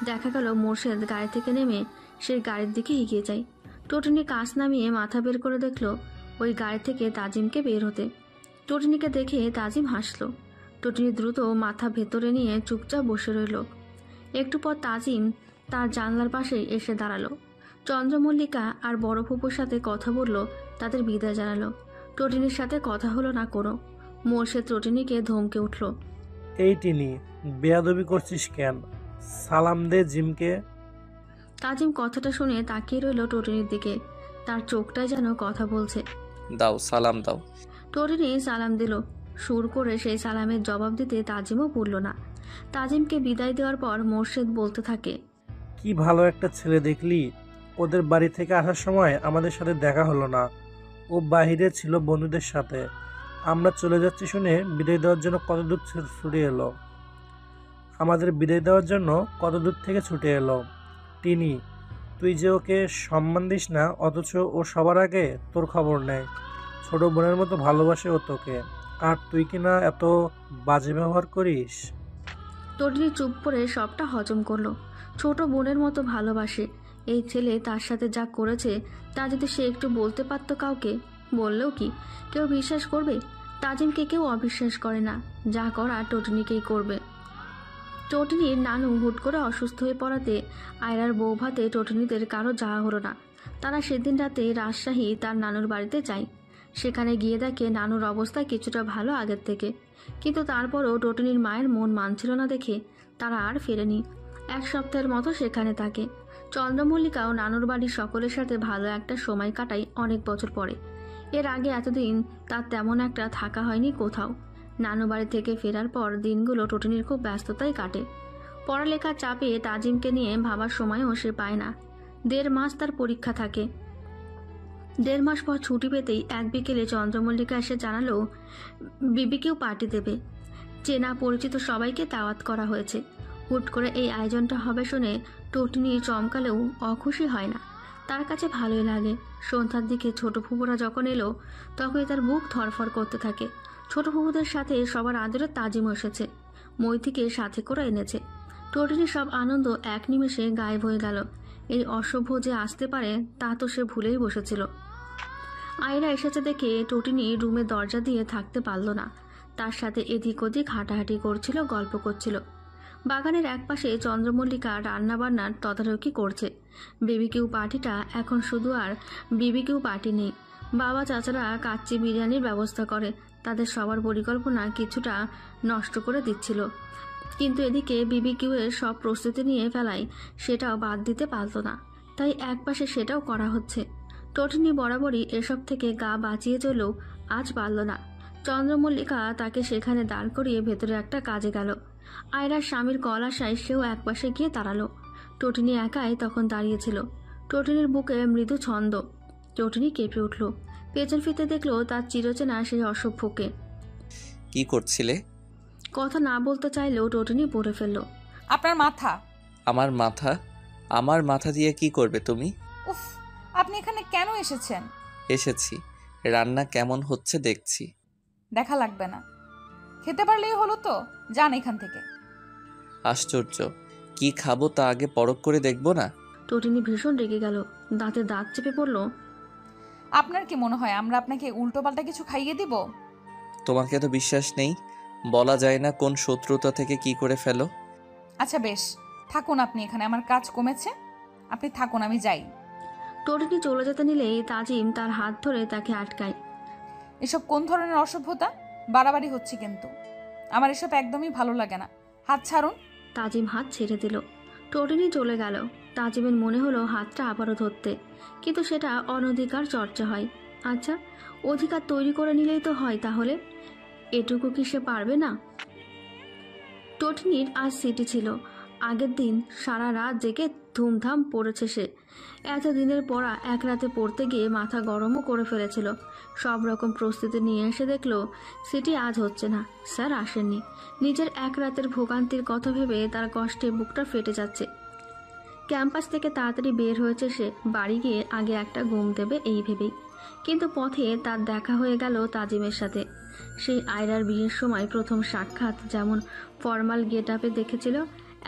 দেখা গেল মোর্শেদ গাড়ি থেকে নেমে সেই গাড়ির দিকে এগিয়ে যায়। টটিনি কাঁচ নামিয়ে মাথা বের করে দেখল ওই গাড়ি থেকে তাজিমকে বের হতে। টটিনিকে দেখে তাজিম হাসল। টটিনি দ্রুত মাথা ভেতরে নিয়ে চুপচাপ বসে রইল। একটু পর তাজিম তার জানলার পাশেই এসে দাঁড়ালো। চন্দ্রমল্লিকা আর বড় ফুপুর সাথে কথা বলল, তাদের বিদায় জানালো। টটিনির সাথে কথা হলো না কোনো। মোর্শেদ টটিনিকে ধমকে উঠল, এই টিনি, বেয়াদবি করছিস কেন? সালাম দে জিমকে। তাজিম কথাটা শুনে তাকিয়ে রইল টটিনির দিকে। তার চোখটায় যেন কথা বলছে। দাও, সালাম দাও। টটিনি সালাম দিল। সুর করে সেই সালামের জবাব দিতে তাজিমও পড়ল না। তাজিমকে বিদায় দেওয়ার পর মোর্শেদ বলতে থাকে, কি ভালো একটা ছেলে দেখলি। ওদের বাড়ি থেকে আসার সময় আমাদের সাথে দেখা হলো না। ও বাহিরে ছিল বন্ধুদের সাথে। আমরা চলে যাচ্ছি শুনে বিদায় দেওয়ার জন্য কত দূর ছুটে এলো। আমাদের বিদায় দেওয়ার জন্য কত দূর থেকে ছুটে এলো। টিনি, তুই যে ওকে সম্মান দিস না, অথচ ও সবার আগে তোর খবর নেয়। ছোট বোনের মতো ভালোবাসে ও তোকে। আর তুই কিনা এত বাজে ব্যবহার করিস। তটিনী চুপ করে সবটা হজম করলো। ছোট বোনের মতো ভালোবাসে এই ছেলে, তার সাথে যা করেছে তা যদি সে একটু বলতে পারতো কাউকে, বললেও কি কেউ বিশ্বাস করবে? তাজিমকে কেউ অবিশ্বাস করে না, যা করা টটিনীকেই করবে। টটিনীর নানু হুট করে অসুস্থ হয়ে পড়াতে আয়রার বউ ভাতে টটিনীদের কারো যাওয়া হলো না। তারা সেদিন রাতে রাজশাহী তার নানুর বাড়িতে যায়। সেখানে গিয়ে দেখে নানুর অবস্থা কিছুটা ভালো আগের থেকে, কিন্তু তারপরও টটিনীর মায়ের মন মানছিল না দেখে তারা আর ফেরেনি। এক সপ্তাহের মতো সেখানে থাকে। চন্দ্রমল্লিকাও নানুর বাড়ির সকলের সাথে ভালো একটা সময় কাটায় অনেক বছর পরে। এর আগে এতদিন তার তেমন একটা থাকা হয়নি কোথাও। নানু বাড়ি থেকে ফেরার পর দিনগুলো টটিনীর খুব ব্যস্ততায় কাটে। পড়ালেখার চাপে তাজিমকে নিয়ে ভাবার সময়ও সে পায় না। 1.5 মাস তার পরীক্ষা থাকে। 1.5 মাস পর ছুটি পেতেই এক বিকেলে চন্দ্রমল্লিকা এসে জানালো বিবিকেও পার্টি দেবে। চেনা পরিচিত সবাইকে দাওয়াত করা হয়েছে। হুট করে এই আয়োজনটা হবে শুনে টটিনী চমকালেও অখুশি হয় না, তার কাছে ভালোই লাগে। সন্ধ্যার দিকে ছোট ফুপুরা যখন এলো তখনই তার বুক ধরফর করতে থাকে। ছোট ফুপুদের সাথে সবার আদরে তাজিমও এসেছে, মৈথিকে সাথে করে এনেছে। টটিনীর সব আনন্দ এক নিমেষে গায়েব হয়ে গেল। এই অসভ্য যে আসতে পারে তা তো সে ভুলেই বসেছিল। আয়রা এসেছে দেখে টটিনী রুমে দরজা দিয়ে থাকতে পারল না। তার সাথে এদিক ওদিক হাঁটাহাঁটি করছিল, গল্প করছিল। বাগানের একপাশে চন্দ্রমল্লিকা রান্নাবান্নার তদারকি করছে। বিবিকিউ পার্টিটা এখন শুধু আর বিবিকিউ পার্টি নেই, বাবা চাচারা কাচ্চি বিরিয়ানির ব্যবস্থা করে। তাদের সবার পরিকল্পনা কিছুটা নষ্ট করে দিচ্ছিল, কিন্তু এদিকে বিবিকিউ এর সব প্রস্তুতি নিয়ে ফেলায় সেটাও বাদ দিতে পারত না, তাই একপাশে সেটাও করা হচ্ছে। টটিনী বরাবরই এসব থেকে গা বাঁচিয়ে চলেও আজ পারল না। চন্দ্রমল্লিকা তাকে সেখানে দাঁড় করিয়ে ভেতরে একটা কাজে গেল। আয়রার স্বামীর কল আসায় সেও একপাশে গিয়ে দাঁড়ালো। টটিনী একাই তখন দাঁড়িয়েছিল। টটিনীর বুকে মৃদু ছন্দ। টটিনী কেঁপে উঠল, পেছন ফিরতে দেখলো তার চিরচেনা সেই অসভ্যকে। কি করছিলে? কথা না বলতে চাইলেও টটিনী বলে ফেলল, আপনার মাথা। আমার মাথা? আমার মাথা দিয়ে কি করবে তুমি? উফ, আপনি এখানে কেন এসেছেন? এসেছি, রান্না কেমন হচ্ছে দেখছি। দেখা লাগবে না, খেতে পারলেই হলো তো, যান এখান থেকে। আশ্চর্য, কি খাবো তা আগে পরখ করে দেখবো না? টটিনী ভীষণ রেগে গেল, দাঁতে দাঁত চেপে পড়ল। আপনার কি মনে হয় আমরা আপনাকে উল্টোপাল্টা কিছু খাইয়ে দিব? তোমাকে তো বিশ্বাস নেই, বলা যায় না কোন শত্রুতা থেকে কি করে ফেলো। আচ্ছা বেশ, থাকুন আপনি এখানে, আমার কাজ কমেছে, আপনি থাকুন, আমি যাই। টটিনী চলে যেতে নিলেই তাজিম তার হাত ধরে তাকে আটকায়। এসব কোন ধরনের অসভ্যতা? বাড়াবাড়ি হচ্ছে কিন্তু, আমার এসব একদমই ভালো লাগে না, হাত ছাড়ুন। তাজিম হাত ছেড়ে দিল। টটিনী চলে গেল। তাজিমের মনে হলো হাতটা আবারও ধরতে, কিন্তু সেটা অনধিকার চর্চা হয়। আচ্ছা, অধিকার তৈরি করে নিলেই তো হয়, তাহলে এটুকু কি সে পারবে না? টটিনীর আজ সিটি ছিল। আগের দিন সারা রাত জেগে ধুমধাম পড়েছে সে। এতদিনের পড়া এক রাতে পড়তে গিয়ে মাথা গরমও করে ফেলেছিল। সব রকম প্রস্তুতি নিয়ে এসে দেখলো সিটি আজ হচ্ছে না, স্যার আসেননি। নিজের এক রাতের ভোগান্তির কথা ভেবে তার কষ্টে বুকটা ফেটে যাচ্ছে। ক্যাম্পাস থেকে তাড়াতাড়ি বের হয়েছে সে, বাড়ি গিয়ে আগে একটা ঘুম দেবে এই ভেবেই। কিন্তু পথে তার দেখা হয়ে গেল তাজিমের সাথে। সেই আয়রার বিয়ের সময় প্রথম সাক্ষাৎ যেমন ফর্মাল গেট আপে দেখেছিল,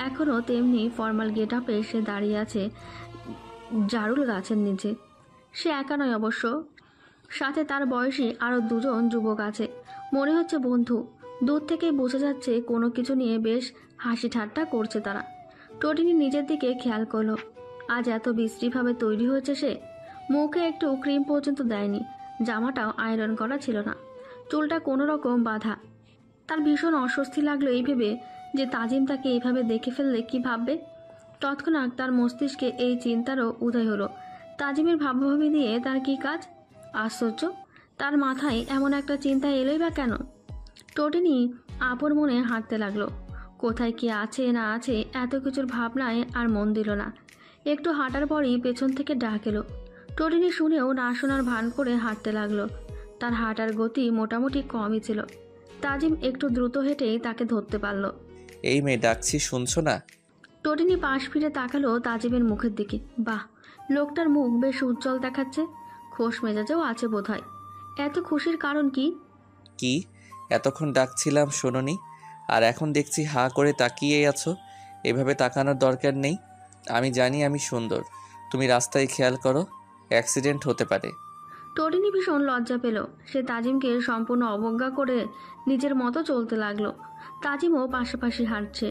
এখনও তেমনি ফর্মাল গেট আপে সে দাঁড়িয়ে আছে জারুল গাছের নিচে। সে একা নয় অবশ্য, সাথে তার বয়সী আরও 2 জন যুবক আছে। মনে হচ্ছে বন্ধু। দূর থেকেই বোঝা যাচ্ছে কোনো কিছু নিয়ে বেশ হাসি ঠাট্টা করছে তারা। টটিনী নিজের দিকে খেয়াল করলো, আজ এত বিশ্রীভাবে তৈরি হয়েছে সে। মুখে একটু ক্রিম পর্যন্ত দেয়নি, জামাটাও আয়রন করা ছিল না, চুলটা কোনো রকম বাঁধা। তার ভীষণ অস্বস্তি লাগলো এই ভেবে যে তাজিম তাকে এইভাবে দেখে ফেললে কি ভাববে। তৎক্ষণাৎ তার মস্তিষ্কে এই চিন্তারও উদয় হলো, তাজিমের ভাবাভাবি দিয়ে তার কি কাজ? আশ্চর্য, তার মাথায় এমন একটা চিন্তা এলোই বা কেন? টটিনী আপন মনে হাঁটতে লাগলো। কোথায় কি আছে না আছে এত কিছুর ভাবনায় আর মন দিল না। একটু হাঁটার পরই পেছন থেকে ডাক এলো। টটিনী শুনেও না শোনার ভান করে হাঁটতে লাগলো। তার হাঁটার গতি মোটামুটি কমই ছিল। তাজিম একটু দ্রুত হেঁটেই তাকে ধরতে পারল। এই মেয়ে, ডাকছি শুনছো না? টটিনী পাশ ফিরে তাকালো তাজিমের মুখের দিকে। বাহ, লোকটার মুখ বেশ উজ্জ্বল দেখাচ্ছে, খোশ মেজাজেও আছে বোধহয়। এত খুশির কারণ কি? কি এতক্ষণ ডাকছিলাম শোনোনি, আর এখন দেখছি হাঁ করে তাকিয়েই আছো। এভাবে তাকানোর দরকার নেই। আমি জানি আমি সুন্দর। তুমি রাস্তায় খেয়াল করো, অ্যাক্সিডেন্ট হতে পারে। টোটিনি ভীষণ লজ্জা পেল। সে তাজিমকে সম্পূর্ণ অবজ্ঞা করে নিজের মতো চলতে লাগলো। তাজিমও পাশাপাশি হাঁটছে।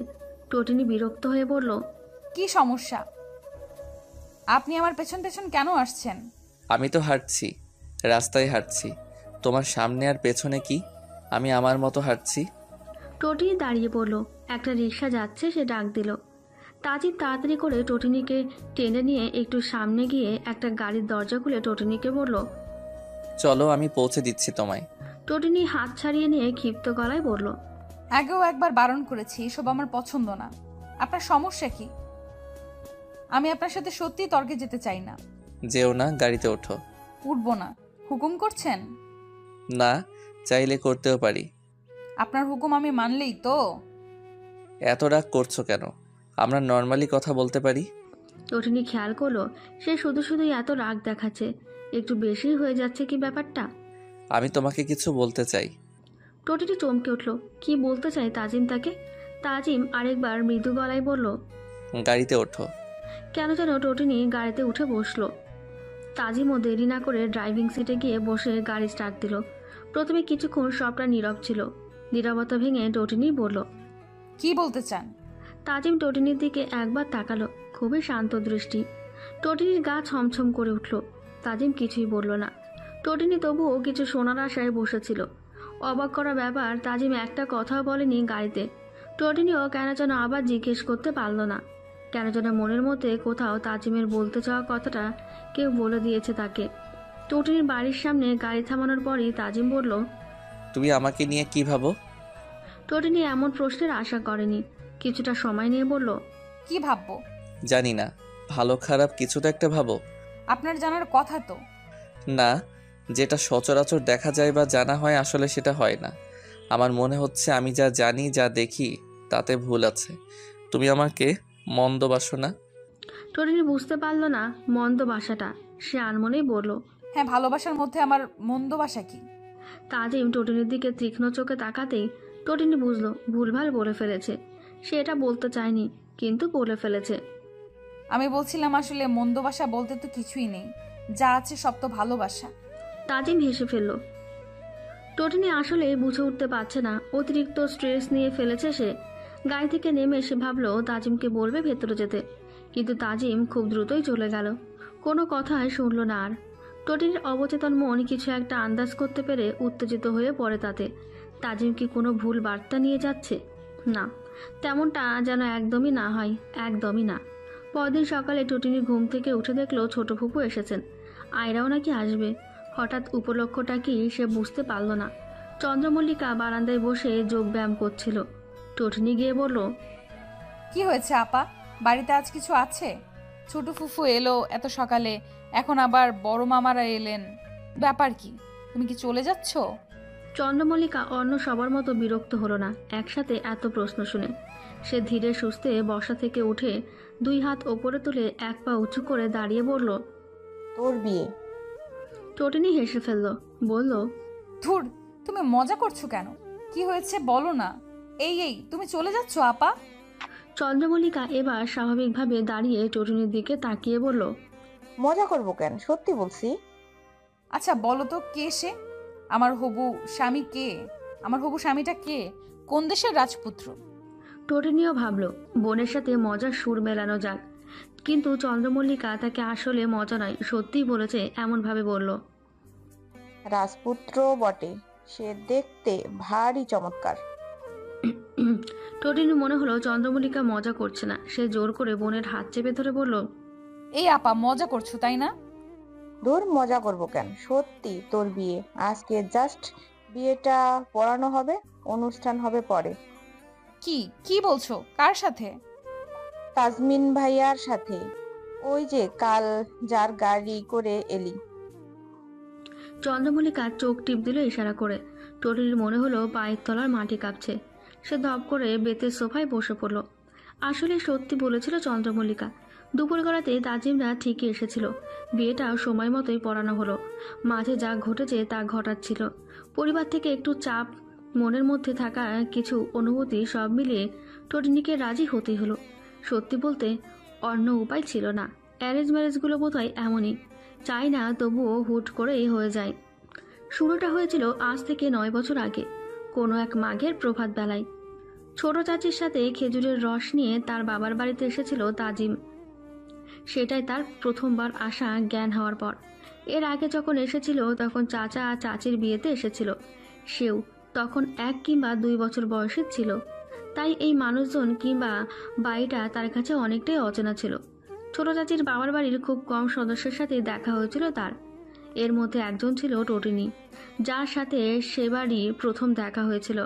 টোটিনি বিরক্ত হয়ে বলল, কি সমস্যা? আপনি আমার পেছন পেছন কেন আসছেন? আমি তো হাঁটছি, রাস্তায় হাঁটছি। তোমার সামনে আর পেছনে কি? আমি আমার মতো হাঁটছি। টোটিনি দাঁড়িয়ে পড়ল। একটা রিক্সা যাচ্ছে, সে ডাক দিল। তাজিম তাড়াতাড়ি করে টোটিনিকে টেনে নিয়ে একটু সামনে গিয়ে একটা গাড়ির দরজা খুলে টোটিনিকে বলল, চলো, আমি পৌঁছে দিচ্ছি তোমায়। টোটিনি হাত ছাড়িয়ে নিয়ে ক্ষিপ্ত গলায় বলল, আগেও একবার বারণ করেছি, এসব আমার পছন্দ না। আপনার সমস্যা কি? আমি আপনার সাথে সত্যি তর্কে যেতে চাই না। যেও না, গাড়িতে ওঠো। উঠবো না। হুকুম করছেন? না, চাইলে করতেও পারি। আপনার হুকুম আমি মানলেই তো। এত রাগ করছো কেন? আমরা নর্মালি কথা বলতে পারি। টোটিনি খেয়াল করলো সে শুধু শুধুই এত রাগ দেখাচ্ছে। একটু বেশি হয়ে যাচ্ছে কি ব্যাপারটা? আমি তোমাকে কিছু বলতে চাই। টোটিনি চমকে উঠল। কি বলতে চায় তাজিম তাকে? তাজিম আরেকবার মৃদু গলায় বলল, গাড়িতে ওঠো। কেন যেন টোটিনি গাড়িতে উঠে বসলো। তাজিমও দেরি না করে ড্রাইভিং সিটে গিয়ে বসে গাড়ি স্টার্ট দিল। প্রথমে কিছুক্ষণ সবটা নীরব ছিল। নীরবতা ভেঙে টোটিনি বলল, কি বলতে চান? তাজিম টোটিনির দিকে একবার তাকালো, খুবই শান্ত দৃষ্টি। টোটিনির গা ছমছম করে উঠল। তাজিম কিছুই বলল না। টোটিনি তবুও কিছু শোনার আশায় বসেছিল। অবাক করা ব্যাপার, তাজিম একটা কথাও বলেনি গাড়িতে। টোটিনিও কেন যেন আবার জিজ্ঞেস করতে পারল না। কেন যেন মনের মধ্যে কোথাও তাজিমের বলতে চাওয়া কথাটা কেউ বলে দিয়েছে তাকে। টোটিনির বাড়ির সামনে গাড়ি থামানোর পরই তাজিম বলল, তুমি আমাকে নিয়ে কি ভাবো? টোটিনি এমন প্রশ্নের আশা করেনি। কিছুটা সময় নিয়ে বলল, কি ভাববো? জানি না, ভালো খারাপ কিছু তো একটা ভাবো। আপনার জানার কথা তো। না, যেটা সচরাচর দেখা যায় বা জানা হয় আসলে সেটা হয় না। আমার মনে হচ্ছে আমি যা জানি, যা দেখি তাতে ভুল আছে। তুমি আমাকে মন্দবাসো না। টোটিনি বুঝতে পারল না মন্দ বাসাটা। সে আনমনেই বলল, হ্যাঁ, ভালোবাসার মধ্যে আমার মন্দ বাসা কি? তাজিম টোটিনির দিকে তীক্ষ্ণ চোখে তাকাতেই টোটিনি বুঝলো ভুলভাল বলে ফেলেছে। সে এটা বলতে চায়নি, কিন্তু বলে ফেলেছে। আমি বলছিলাম আসলে মন্দ বাসা বলতে তো কিছুই নেই, যা আছে সব তো ভালোবাসা। তাজিম হেসে ফেলল। টোটিনি আসলে বুঝে উঠতে পারছে না অতিরিক্ত স্ট্রেস নিয়ে ফেলেছে সে। গাড়ি থেকে নেমে এসে ভাবলো তাজিমকে বলবে ভেতরে যেতে, কিন্তু তাজিম খুব দ্রুতই চলে গেল। কোনো কথাই শুনল না আর। টোটিনির অবচেতন মন কিছু একটা আন্দাজ করতে পেরে উত্তেজিত হয়ে পড়ে তাতে। তাজিম কি কোনো ভুল বার্তা নিয়ে যাচ্ছে? না, তেমনটা যেন একদমই না হয়, একদমই না। পরদিন সকালে টোটিনি ঘুম থেকে উঠে দেখলো ছোট ফুপু এসেছেন। আয়রাও নাকি আসবে। হঠাৎ উপলক্ষটা কি সে বুঝতে পারল না। চন্দ্রমল্লিকা বারান্দায় বসে যোগ ব্যায়াম করছিল। টোটিনি গিয়ে বলল, কি হয়েছে আপা? বাড়িতে আজ কিছু আছে? ছোট ফুফু এলো এত সকালে, এখন আবার বড় মামারা এলেন, ব্যাপার কি? তুমি কি চলে যাচ্ছ? চন্দ্রমল্লিকা অন্য সবার মতো বিরক্ত হলো না একসাথে এত প্রশ্ন শুনে। সে ধীরে সুস্থে বসা থেকে উঠে 2 হাত ওপরে তুলে 1 পা উঁচু করে দাঁড়িয়ে বলল, তোর বিয়ে। টোটিনি হেসে ফেলল, বলল, ধুর, তুমি মজা করছো কেন? কি হয়েছে বলো না। এই তুমি চলে যাচ্ছ আপা? চন্দ্রমল্লিকা এবার স্বাভাবিকভাবে দাঁড়িয়ে টোটিনির দিকে তাকিয়ে বলল, মজা করবো কেন, সত্যি বলছি। আচ্ছা বলো তো, কে সে? আমার হবু স্বামী কে? আমার হবু স্বামীটা কে? কোন দেশের রাজপুত্র? টোটিনিও ভাবল বোনের সাথে মজার সুর মেলানো যাক, কিন্তু চন্দ্রমল্লিকা তাকে আসলে মজা নয় সত্যিই বলেছে এমনভাবে বলল, রাজপুত্র বটে, সে দেখতে ভারী চমৎকার। টোটিনি মনে হলো চন্দ্রমল্লিকা মজা করছে না। সে জোর করে বোনের হাত চেপে ধরে বলল, এই আপা মজা করছো তাই না? দূর, মজা করবো কেন, সত্যি তোর বিয়ে। আজকে জাস্ট বিয়েটা পড়ানো হবে, অনুষ্ঠান হবে পরে। কি বলছো? কার সাথে? তাজমিন ভাইয়ার সাথে, ওই যে কাল যার গাড়ি করে এলি। চন্দ্রমল্লিকা চোখ টিপ দিল ইশারা করে। টোটিনির মনে হলো পায়ের তলার মাটি কাঁপছে। সে ধপ করে বেতের সোফায় বসে পড়ল। আসলে সত্যি বলেছিল চন্দ্রমল্লিকা। দুপুর গড়াতে তাজিমরা ঠিকই এসেছিল। বিয়েটাও সময় মতোই পড়ানো হলো। মাঝে যা ঘটেছে তা ঘটাচ্ছিল। পরিবার থেকে একটু চাপ মনের মধ্যে থাকা কিছু অনুভূতি সব মিলিয়ে টটিনিকে রাজি হতেই হলো। সত্যি বলতে অন্য উপায় ছিল না। অ্যারেঞ্জ ম্যারেজগুলো বোধহয় এমনই, চাই না তবুও হুট করেই হয়ে যায়। শুরুটা হয়েছিল আজ থেকে 9 বছর আগে, কোনো এক মাঘের প্রভাত বেলায়। ছোট চাচির সাথে খেজুরের রস নিয়ে তার বাবার বাড়িতে এসেছিল তাজিম। সেটাই তার প্রথমবার আসা জ্ঞান হওয়ার পর। এর আগে যখন এসেছিল তখন চাচা আর চাচির বিয়েতে এসেছিল। সেও তখন 1 কিংবা 2 বছর বয়সের ছিল। তাই এই মানুষজন কিংবা বাড়িটা তার কাছে অনেকটাই অচেনা ছিল। ছোট চাচির বাবার বাড়ির খুব কম সদস্যের সাথে দেখা হয়েছিল তার। এর মধ্যে একজন ছিল টটিনি, যার সাথে সেবারই প্রথম দেখা হয়েছিল।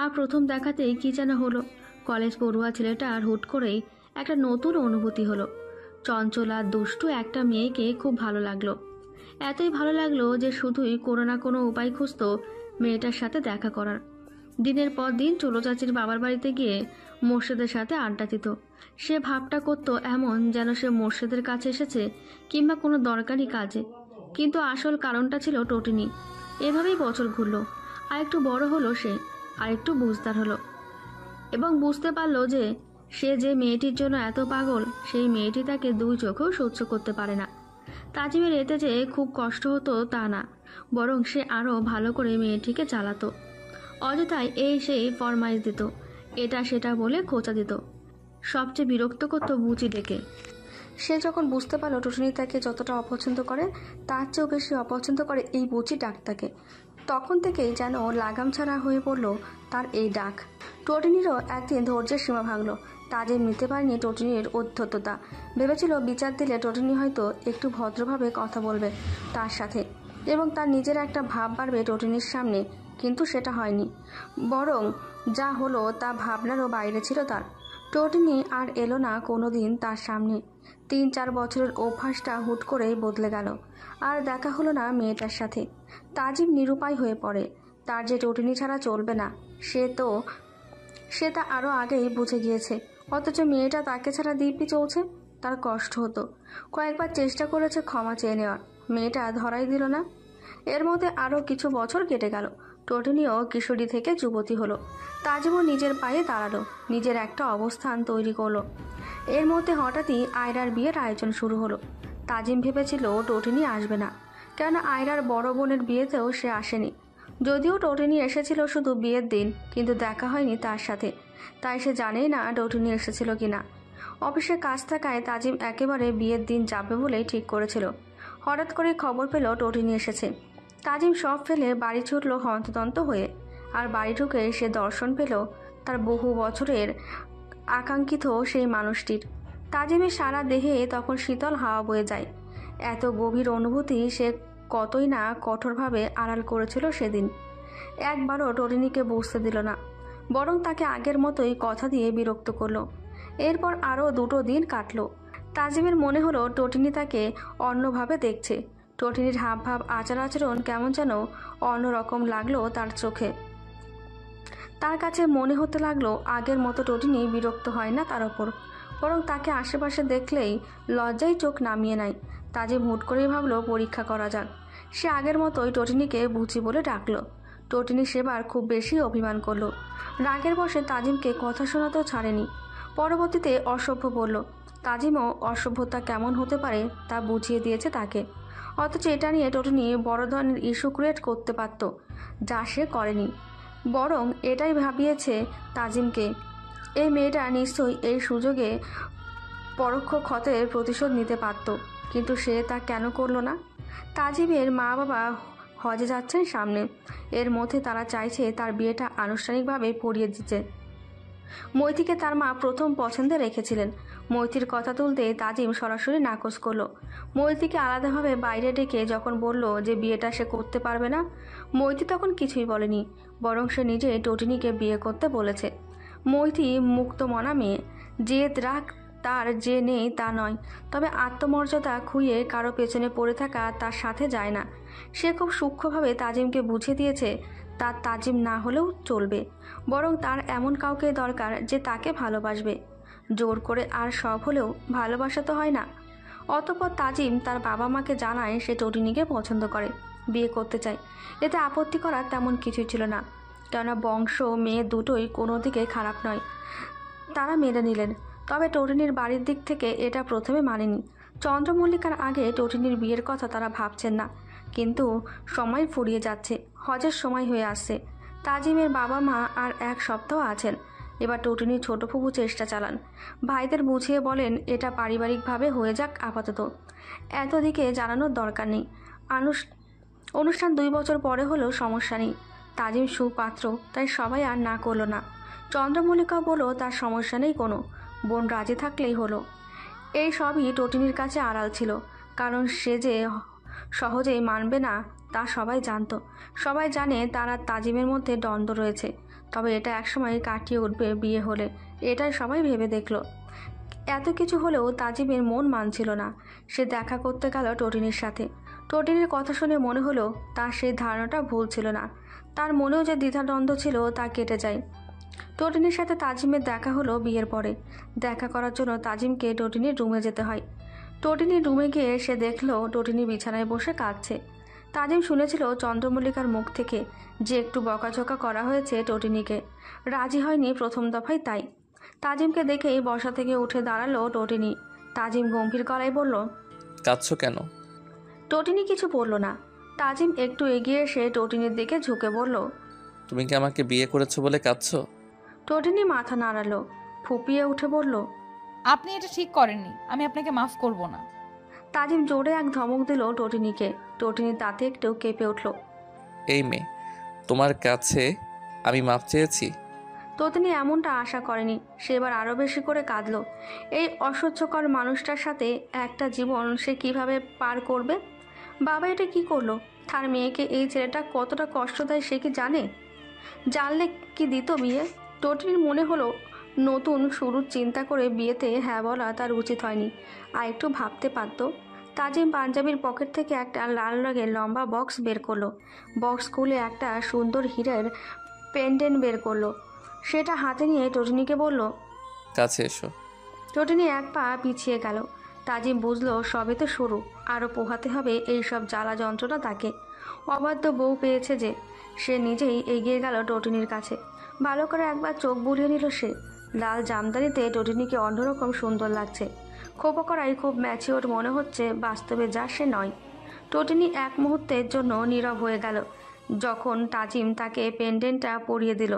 আর প্রথম দেখাতেই কি যেন হলো, কলেজ পড়ুয়া ছেলেটার হুট করেই একটা নতুন অনুভূতি হলো। চঞ্চলা দুষ্টু একটা মেয়েকে খুব ভালো লাগলো। এতই ভালো লাগলো যে শুধুই কোনো না কোনো উপায় খুঁজত মেয়েটার সাথে দেখা করার। দিনের পর দিন ছোট চাচির বাবার বাড়িতে গিয়ে মোর্শেদের সাথে আড্ডা দিত। সে ভাবটা করতো এমন যেন সে মোর্শেদের কাছে এসেছে কিংবা কোনো দরকারি কাজে, কিন্তু আসল কারণটা ছিল টটিনি। এভাবেই বছর ঘুরলো। আর একটু বড় হলো সে, আর একটু বুঝদার হলো এবং বুঝতে পারলো যে সে যে মেয়েটির জন্য এত পাগল, সেই মেয়েটি তাকে 2 চোখেও সহ্য করতে পারে না। তাজিমের এতে যে খুব কষ্ট হতো তা না, বরং সে আরও ভালো করে মেয়েটিকে চালাতো। অযথায় এই সেই ফরমাইশ দিত, এটা সেটা বলে খোঁচা দিত। সবচেয়ে বিরক্ত করতো বুচি ডেকে। সে যখন বুঝতে পারলো টুটুনি তাকে যতটা অপছন্দ করে তার চেয়েও বেশি অপছন্দ করে এই বুচি ডাকটাকে, তখন থেকেই যেন লাগাম ছাড়া হয়ে পড়লো তার এই ডাক। টটিনিরও একদিন ধৈর্যের সীমা ভাঙলো। তাজিম নিতে পারেনি টটিনির উদ্ধততা। ভেবেছিল বিচার দিলে টটিনি হয়তো একটু ভদ্রভাবে কথা বলবে তার সাথে এবং তার নিজের একটা ভাব বাড়বে টটিনির সামনে, কিন্তু সেটা হয়নি। বরং যা হলো তা ভাবনারও বাইরে ছিল তার। টটিনি আর এলো না কোনো দিন তার সামনে। 3-4 বছরের অভ্যাসটা হুট করেই বদলে গেল। আর দেখা হলো না মেয়েটার সাথে। তাজিম নিরুপায় হয়ে পড়ে। তার যে টটিনি ছাড়া চলবে না, সে তা আরও আগেই বুঝে গিয়েছে। অথচ মেয়েটা তাকে ছাড়া দিব্যি চলছে। তার কষ্ট হতো। কয়েকবার চেষ্টা করেছে ক্ষমা চেয়ে নেওয়ার, মেয়েটা ধরাই দিল না। এর মধ্যে আরও কিছু বছর কেটে গেল। টটিনিও কিশোরী থেকে যুবতী হলো। তাজিমও নিজের পায়ে দাঁড়ালো, নিজের একটা অবস্থান তৈরি করলো। এর মধ্যে হঠাৎই আয়রার বিয়ের আয়োজন শুরু হলো। তাজিম ভেবেছিল টটিনি আসবে না, কেননা আয়রার বড় বোনের বিয়েতেও সে আসেনি। যদিও টটিনি এসেছিল শুধু বিয়ের দিন, কিন্তু দেখা হয়নি তার সাথে। তাই সে জানেই না টটিনি এসেছিল কিনা। অফিসে কাজ থাকায় তাজিম একেবারে বিয়ের দিন যাবে বলেই ঠিক করেছিল। হঠাৎ করে খবর পেল টটিনি এসেছে। তাজিম সব ফেলে বাড়ি ছুটল হন্তদন্ত হয়ে। আর বাড়ি ঢুকে সে দর্শন পেল তার বহু বছরের আকাঙ্ক্ষিত সেই মানুষটির। তাজিমের সারা দেহে তখন শীতল হাওয়া বয়ে যায়। এত গভীর অনুভূতি সে কতই না কঠোরভাবে আড়াল করেছিল সেদিন। একবারও টটিনিকে বুঝতে দিল না, বরং তাকে আগের মতোই কথা দিয়ে বিরক্ত করলো। এরপর আরও 2 দিন কাটলো। তাজিমের মনে হলো টটিনি তাকে অন্যভাবে দেখছে। টটিনির হাবভাব আচার আচরণ কেমন যেন অন্যরকম লাগলো তার চোখে। তার কাছে মনে হতে লাগলো আগের মতো টটিনি বিরক্ত হয় না তার ওপর, বরং তাকে আশেপাশে দেখলেই লজ্জায় চোখ নামিয়ে নেয়। তাজিম হুট করেই ভাবলো পরীক্ষা করা যাক। সে আগের মতোই টটিনিকে বুচি বলে ডাকলো। টটিনি সেবার খুব বেশি অভিমান করলো। রাগের বশে তাজিমকে কথা শোনাতেও ছাড়েনি। পরবর্তীতে অসভ্য বলল। তাজিমও অসভ্যতা কেমন হতে পারে তা বুঝিয়ে দিয়েছে তাকে। অথচ এটা নিয়ে টটিনি বড় ধরনের ইস্যু ক্রিয়েট করতে পারত, যা সে করেনি। বরং এটাই ভাবিয়েছে তাজিমকে, এই মেয়েটা নিশ্চয়ই এই সুযোগে পরোক্ষ ক্ষতের প্রতিশোধ নিতে পারত, কিন্তু সে তা কেন করলো না? তাজিমের মা বাবা হজে যাচ্ছেন সামনে। এর মধ্যে তারা চাইছে তার বিয়েটা আনুষ্ঠানিকভাবে পড়িয়ে দিতে। মৈথিকে তার মা প্রথম পছন্দে রেখেছিলেন। মৈথির কথা তুলতে তাজিম সরাসরি নাকচ করলো। মৈথিকে আলাদাভাবে বাইরে ডেকে যখন বলল যে বিয়েটা সে করতে পারবে না, মৈথি তখন কিছুই বলেনি, বরং সে নিজে টটিনিকে বিয়ে করতে বলেছে। মৈথি মুক্ত মনা মেয়ে, জেদ রাগ তার যে নেই তা নয়, তবে আত্মমর্যাদা খুইয়ে কারো পেছনে পড়ে থাকা তার সাথে যায় না। সে খুব সূক্ষ্মভাবে তাজিমকে বুঝিয়ে দিয়েছে তার তাজিম না হলেও চলবে, বরং তার এমন কাউকে দরকার যে তাকে ভালোবাসবে। জোর করে আর সব হলেও ভালোবাসা তো হয় না। অতঃপর তাজিম তার বাবা মাকে জানায় সে টটিনিকে পছন্দ করে, বিয়ে করতে চায়। এতে আপত্তি করার তেমন কিছুই ছিল না। কেননা বংশ মেয়ে দুটোই কোনো দিকে খারাপ নয়। তারা মেনে নিলেন। তবে টটিনির বাড়ির দিক থেকে এটা প্রথমে মানেনি। চন্দ্রমল্লিকার আগে টটিনির বিয়ের কথা তারা ভাবছেন না, কিন্তু সময় ফুরিয়ে যাচ্ছে, হজের সময় হয়ে আসছে। তাজিমের বাবা মা আর 1 সপ্তাহ আছেন। এবার টটিনির ছোট ফুপু চেষ্টা চালান, ভাইদের বুঝিয়ে বলেন এটা পারিবারিকভাবে হয়ে যাক আপাতত, এতদিকে জানানোর দরকার নেই। অনুষ্ঠান 2 বছর পরে হলেও সমস্যা নেই। তাজিম সুপাত্র, তাই সবাই আর না করলো না। চন্দ্রমল্লিকাও বলল তার সমস্যা নেই কোনো, বোন রাজি থাকলেই হলো। এই সবই টটিনির কাছে আড়াল ছিল, কারণ সে যে সহজেই মানবে না তা সবাই জানত। সবাই জানে তার আর তাজিমের মধ্যে দ্বন্দ্ব রয়েছে, তবে এটা একসময় কাটিয়ে উঠবে বিয়ে হলে, এটাই সবাই ভেবে দেখল। এত কিছু হলেও তাজিমের মন মানছিল না। সে দেখা করতে গেল টটিনির সাথে। টটিনির কথা শুনে মনে হলো তার সেই ধারণাটা ভুল ছিল না। তার মনেও যে দ্বিধাদ্বন্দ্ব ছিল তা কেটে যায়। টটিনির সাথে তাজিমের দেখা হলো বিয়ের পরে। দেখা করার জন্য তাজিমকে টটিনির রুমে যেতে হয়। টটিনির রুমে গিয়ে সে দেখলো টটিনি বিছানায় বসে কাঁদছে। তাজিম শুনেছিল চন্দ্রমল্লিকার মুখ থেকে যে একটু বকাঝকা করা হয়েছে টটিনিকে, রাজি হয়নি প্রথম দফায়। তাই তাজিমকে দেখেই বসা থেকে উঠে দাঁড়ালো টটিনি। তাজিম গম্ভীর গলায় বলল, কাঁদছো কেন? টটিনি কিছু বলল না। তাজিম একটু এগিয়ে এসে টটিনির দিকে ঝুঁকে বলল, তুমি কি আমাকে বিয়ে করেছো বলে কাঁদছো? টটিনি মাথা নাড়ালো, ফুপিয়ে উঠে বলল, আপনি এটা ঠিক করেননি, আমি আপনাকে মাফ করব না। তাজিম জোরে এক ধমক দিল টটিনিকে। টটিনি তাতে একটু কেঁপে উঠল। এই মেয়ে, তোমার কাছে আমি মাপ চেয়েছি? টটিনি এমনটা আশা করেনি। সে এবার আরও বেশি করে কাঁদল। এই অসহ্যকর মানুষটার সাথে একটা জীবন সে কিভাবে পার করবে? বাবা এটা কি করলো? তার মেয়েকে এই ছেলেটা কতটা কষ্ট দেয় সে কি জানে? জানলে কি দিত বিয়ে? টটিনির মনে হলো নতুন শুরুর চিন্তা করে বিয়েতে হ্যাঁ বলা তার উচিত হয়নি। আর একটু ভাবতে পারত। তাজিম পাঞ্জাবির পকেট থেকে একটা লাল রঙের লম্বা বক্স বের করলো। বক্স খুলে একটা সুন্দর হীরের পেন্ডেন্ট বের করলো। সেটা হাতে নিয়ে টটিনিকে বলল, কাছে এসো। টটিনি 1 পা পিছিয়ে গেল। তাজিম বুঝলো সবে তো শুরু, আরও পোহাতে হবে এইসব জ্বালা যন্ত্রণা তাকে। অবাধ্য বউ পেয়েছে যে। সে নিজেই এগিয়ে গেল টটিনির কাছে। ভালো করে একবার চোখ বুলিয়ে নিল সে। লাল জামদানিতে টটিনিকে অন্যরকম সুন্দর লাগছে। খোপা করাই খুব ম্যাচিওর মনে হচ্ছে, বাস্তবে যা সে নয়। টটিনি 1 মুহূর্তের জন্য নীরব হয়ে গেল যখন তাজিম তাকে পেন্ডেন্টটা পরিয়ে দিল।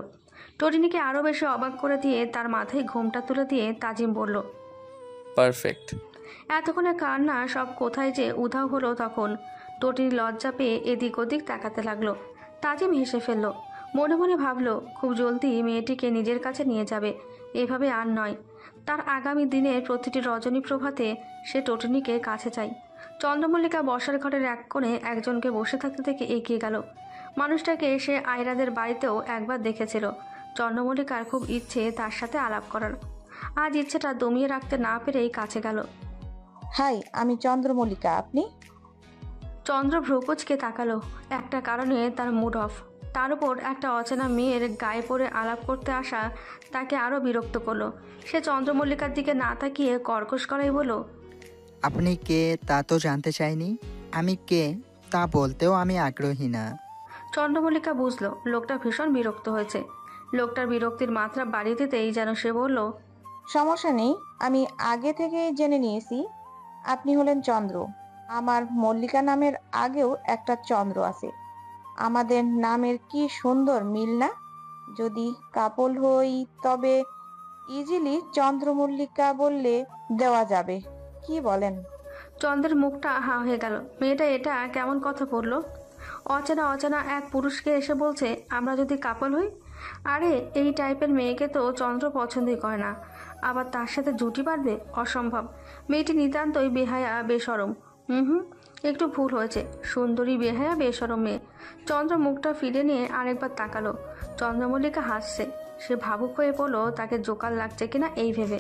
টটিনিকে আরও বেশি অবাক করে দিয়ে তার মাথায় ঘোমটা তুলে দিয়ে তাজিম বলল, পারফেক্ট। এতক্ষণে কান্না সব কোথায় যে উধাও হলো। তখন টটিনি লজ্জা পেয়ে এদিক ওদিক তাকাতে লাগলো। তাজিম হেসে ফেলল। মনে মনে ভাবলো খুব জলদি মেয়েটিকে নিজের কাছে নিয়ে যাবে, এভাবে আর নয়। তার আগামী দিনের প্রতিটি রজনী প্রভাতে সে টটিনিকে কাছে চাই। চন্দ্রমল্লিকা বসার ঘরের এক কোণে একজনকে বসে থাকতে থেকে এগিয়ে গেল। মানুষটাকে সে আয়রাদের বাড়িতেও একবার দেখেছিল। চন্দ্রমল্লিকার খুব ইচ্ছে তার সাথে আলাপ করার। আজ ইচ্ছেটা দমিয়ে রাখতে না পেরেই কাছে গেল। হাই, আমি চন্দ্রমল্লিকা, আপনি? চন্দ্র ভ্রুকুচকে তাকালো। একটা কারণে তার মুড অফ। তার উপর একটা অচেনা মেয়ের গায়ে পড়ে আলাপ করতে আসা তাকে আরও বিরক্ত করলো। সে চন্দ্রমল্লিকার দিকে না তাকিয়ে কর্কশ করাই বলল, আপনি কে তা তো জানতে চাইনি। আমি কে তা বলতেও আমি আগ্রহী না। চন্দ্রমল্লিকা বুঝলো লোকটা ভীষণ বিরক্ত হয়েছে। লোকটার বিরক্তির মাত্রা বাড়িয়ে দিতেই যেন সে বলল, সমস্যা নেই, আমি আগে থেকে জেনে নিয়েছি আপনি হলেন চন্দ্র। আমার মল্লিকা নামের আগেও একটা চন্দ্র আছে। আমাদের নামের কি সুন্দর মিল না? যদি কাপল হই তবে ইজিলি চন্দ্রমল্লিকা বললে দেওয়া যাবে, কি বলেন? চন্দ্রের মুখটা হা হয়ে গেল। মেয়েটা এটা কেমন কথা বলল? অচেনা অচেনা এক পুরুষকে এসে বলছে আমরা যদি কাপল হই। আরে এই টাইপের মেয়েকে তো চন্দ্র পছন্দই করে না, আবার তার সাথে জুটি বাঁধবে? অসম্ভব। মেয়েটি নিতান্তই বেহায়া বেশরম। একটু ভুল হয়েছে, সুন্দরী বেহায়া বেশরম মেয়ে। চন্দ্র মুখটা ফিরে নিয়ে আরেকবার তাকালো। চন্দ্রমল্লিকা হাসছে। সে ভাবুক হয়ে পড়লো তাকে জোকার লাগছে কিনা এই ভেবে।